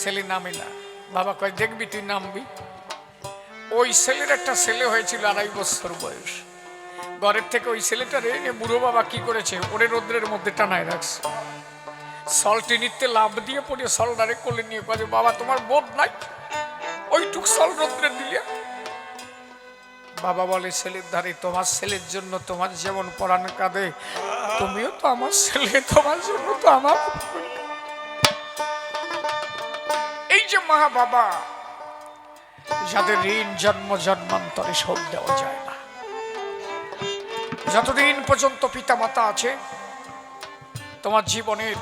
ছেলে নামে না। বাবা কয় দেখবি তুই নামবি। ওই ছেলের একটা ছেলে হয়েছিল 2.5 বছর বয়স। ঘরের থেকে ওই ছেলেটা রেখে বুড়ো বাবা কি করেছে, ওরে রোদ্রের মধ্যে টানায় রাখছে। সলটি নিতে লাভ দিয়ে পড়ে সলটারে কোলে নিয়ে কয়ে বাবা তোমার বোধ নাই, ওইটুক সল রোদ্রে দিলে। বাবা বলে ছেলের ধারে, তোমার ছেলের জন্য তোমার যেমন পরাণ কাঁদে, তুমিও তো আমার ছেলে, তোমার জন্য তো আমার। এই যে মা বাবা যাদের ঋণ জন্ম জন্মান্তরে শোধ দেওয়া যায় না, যতদিন পর্যন্ত পিতা মাতা আছে তোমার জীবনের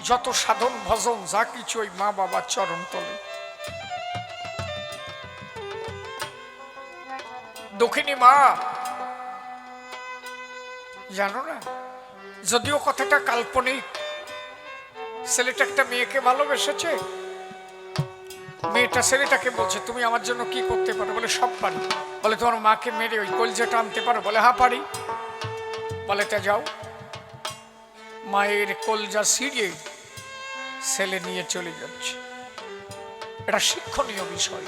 যত সাধন ভজন যা কিছু ওই মা বাবার চরণ তলে। দক্ষিণী মা জানো না, যদিও কথাটা কাল্পনিক, ছেলেটা একটা মেয়েকে ভালোবেসেছে। মেয়েটা ছেলেটাকে বলছে তুমি আমার জন্য কি করতে পারো? বলে সব পারি। বলে তোমার মাকে মেরে ওই কলজাটা আনতে পারো? বলে হ্যাঁ পারি। বলে তা যাও। মায়ের কলজা ছিঁড়িয়ে ছেলে নিয়ে চলে যাচ্ছে। এটা শিক্ষণীয় বিষয়।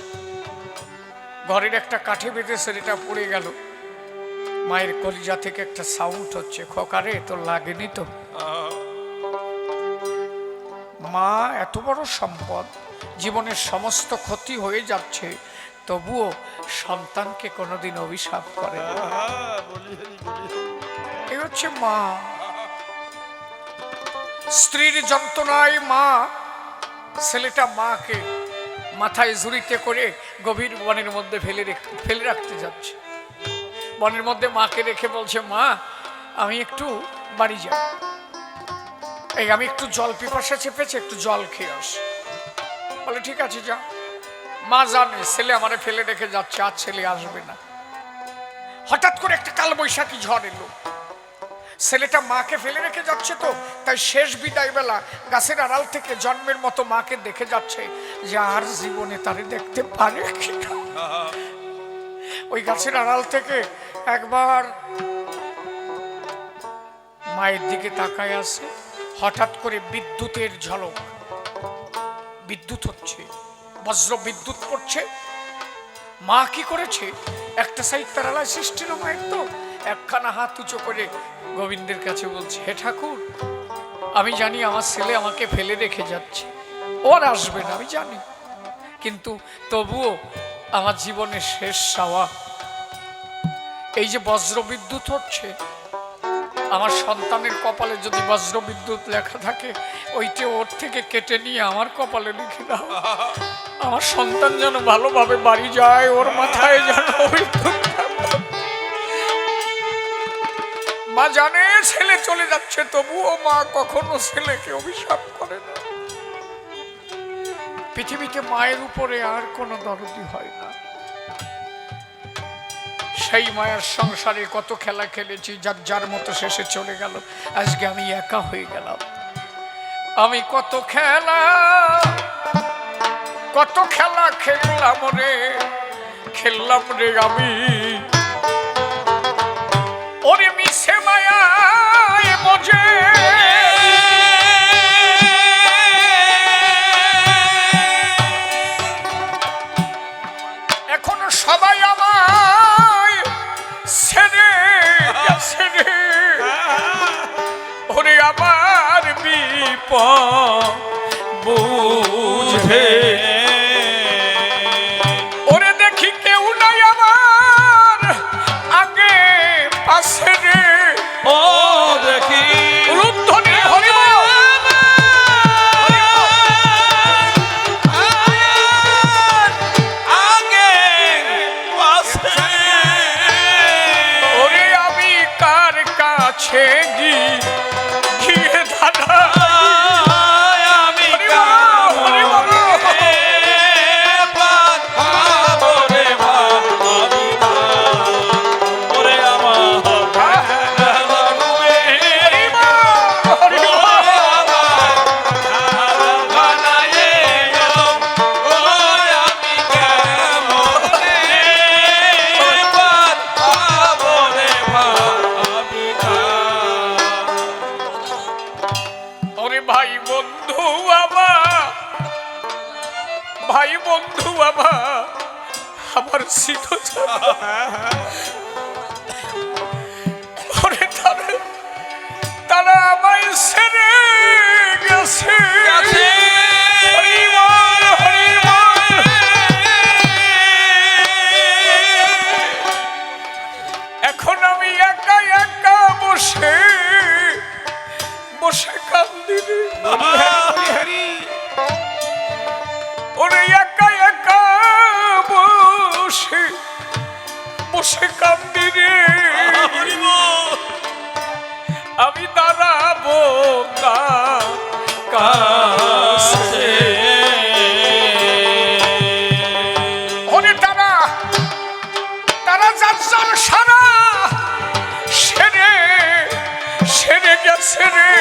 ঘরের একটা কাঠে বেঁধে ছেলেটা পড়ে গেল, মায়ের কলিজা থেকে একটা সাউন্ড হচ্ছে, খোকারে তোর লাগেনি তো? মা এত বড় সম্পদ, জীবনের সমস্ত ক্ষতি হয়ে যাচ্ছে, তবুও সন্তানকে কোনোদিন অভিশাপ করে না। এই হচ্ছে মা। স্ত্রীর যন্ত্রণায় মা, ছেলেটা মাকে মাথায় ঝুড়িতে করে গভীর বনের মধ্যে ফেলে রাখতে যাচ্ছে। বনের মধ্যে মাকে রেখে বলছে মা আমি একটু বাড়ি যাই, এই আমি একটু জল পিপাসা চেপেছে, একটু জল খেয়ে আস। বলে ঠিক আছে যা। মা জানে ছেলে আমারে ফেলে রেখে যাচ্ছে, আর ছেলে আসবে না। হঠাৎ করে একটা কালবৈশাখী ঝড় এলো। ছেলেটা মাকে ফেলে রেখে যাচ্ছে, তো তাই শেষ বিদায় বেলা গাছের আড়াল থেকে জন্মের মতো মাকে দেখে যাচ্ছে যে আর জীবনে তারে দেখতে পারে কিনা। ওই গাছের আড়াল থেকে একবার মায়ের দিকে তাকায় আছে। হঠাৎ করে বিদ্যুতের ঝলক, বিদ্যুৎ হচ্ছে, বজ্র বিদ্যুৎ পড়ছে। মা কি করেছে, একটা সাইড প্যারালাইসিস ছিল মায়ের, তো একখানা হাত উঁচু করে গোবিন্দের কাছে বলছে হে ঠাকুর, আমি জানি আমার ছেলে আমাকে ফেলে রেখে যাচ্ছে, ওর আসবে না আমি জানি, কিন্তু তবুও আমার জীবনের শেষ চাওয়া এই যে বজ্র বিদ্যুৎ হচ্ছে, আমার সন্তানের কপালে যদি বজ্র বিদ্যুৎ লেখা থাকে, ওইটা ওর থেকে কেটে নিয়ে আমার কপালে লিখে দাও। আমার সন্তান যেন ভালোভাবে বাড়ি যায়, ওর মাথায় যেন মা জানে ছেলে চলে যাচ্ছে, তবুও মা কখনো ছেলেকে অভিশাপ করে না। পৃথিবীতে মায়ের উপরে আর কোনো দরদি হয় না। সেই মায়ের সংসারে কত খেলা খেলেছি, যার যার মতো শেষে চলে গেল। আজকে আমি একা হয়ে গেলাম। আমি কত খেলা খেললাম রে, খেললাম রে আমি, ওরে মিশে মায়ায় মজে। এখনো সবাই আমায় ছেড়ে গেছে রে, ওরে আমার বিপদ বুঝে। ওরে দেখি কেউ নাই আমার আগে পাশে রে, ও দেখি রূপধ্বনি হরিব আগে পাশে। ওরে আমি কার কাছে গিয়ে দাদা আমি বন্ধু আমার ছিল ওরে তারা আমায় ছেড়ে গেছে। এখন আমি একা একা বসে বসে কান্দি রে। ওরে একা একা বসে বসে কান্দি রে। আমি দাঁড়াবো কাছে। ওরে তারা যার সারা সেরে গেছে রে।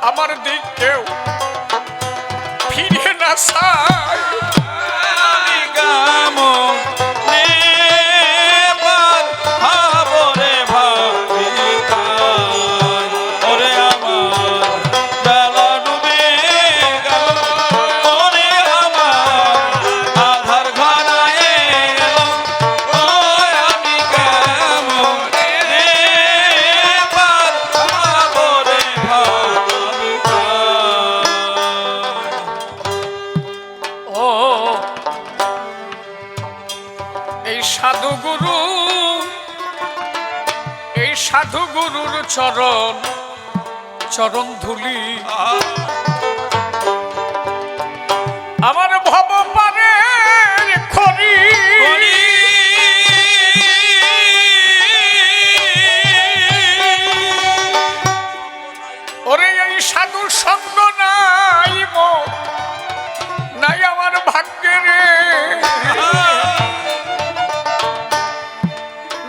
আমার দিক কেউ ফিরে না চায়। আমি গামো নেবার ভাবরে ভাবিতাই ওরে আমার বেলা ডুবে গেল ওরে আমার আধার ঘনায় এলো ও আমি গামো নেবার ভাবরে ও এই সাধু গুরুর চরণ ধুলি আমার ভব পারে খরি। ওরে এই সাধু সঙ্গ নাই আমার ভাগ্যে রে।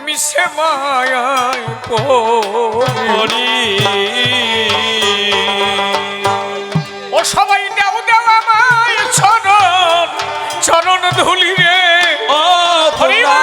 মিশে মায়ায় পড়ি। ও সবাই দেও আমায় চরণ ধুলি রে। ও হরিবা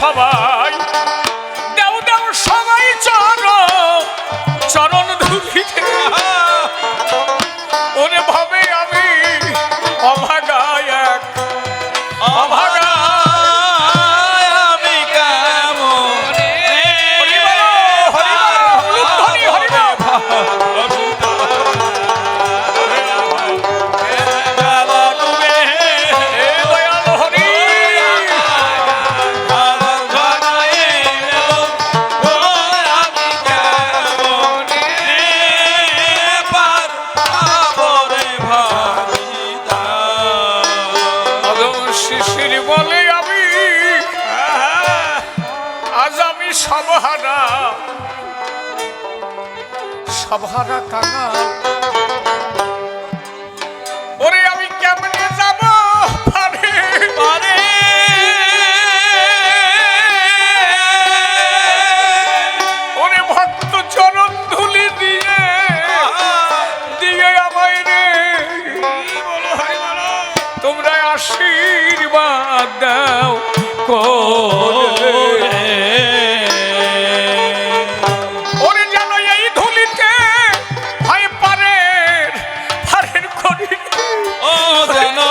সবাই দেও সবাই চরণ ধুলি ওরে ভাবে আমি অভাগা এক অভাগা আমি কেমন শিশির বলে আমি আজ আমি সবহারা কাঙাল। ওরে আমি কেমনে যাব পারে ওরে ভক্ত চরণ ধুলি দিয়ে আমায় রে তোমরা আশীর্বাদ দাও ওরে জানো এই ধুলিতে হয় পারের করি। ও জানো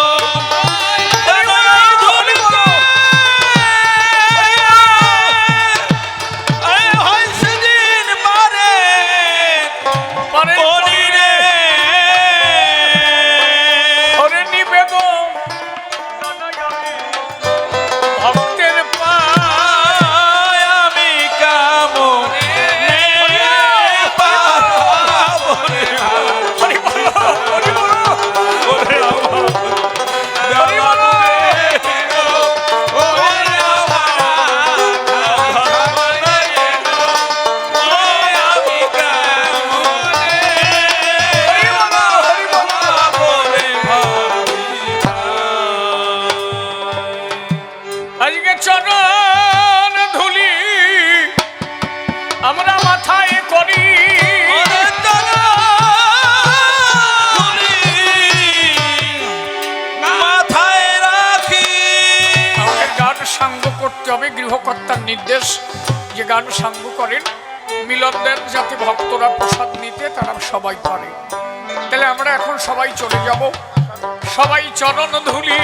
নির্দেশ যে গান সাঙ্গ করেন মিলন দেন যাতে ভক্তরা প্রসাদ নিতে তারা সবাই পারে। তাহলে আমরা এখন সবাই চলে যাব, সবাই চরণ ধুলি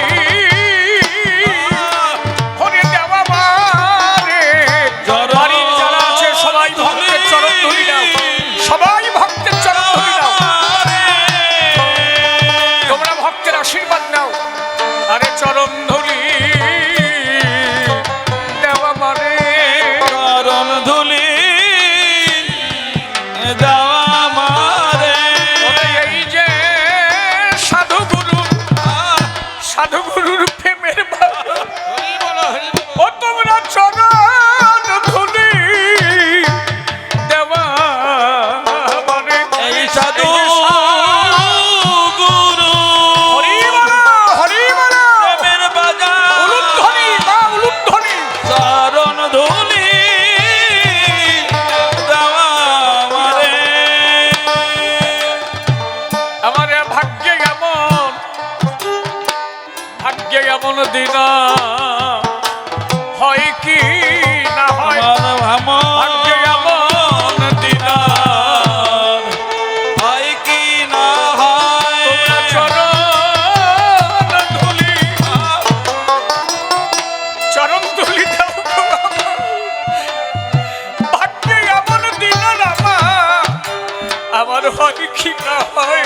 হরে দেওয়া বারে। বাড়ির যারা আছে সবাই ভক্তের চরণ ধুলি দাও, সবাই ভক্তের চরণ ধুলি দাও, তোমরা ভক্তের আশীর্বাদ নাও। আরে চরণ ধুলি দেওয়া বারে, চরণ ধুলি দেওয়া মারে। এই যে সাধুগুরুর প্রেমের ও তোমরা চরণ ধুলি দেওয়া বারে। এই সাধু গুরু হরি বলো, হরি বলো, প্রেমের বাজার উলুধ্বনি মা উলুধ্বনি। চরণ ধুলি দেওয়া মারে। আমার ভাগ্যে এমন দিন হয় কি না হয়, আমার ভাগ্যে এমন দিন হয় কি না হয়। চরণ ধুলি দাও গো আমার। ভাগ্যে এমন দিন আমার হয় কি না হয়।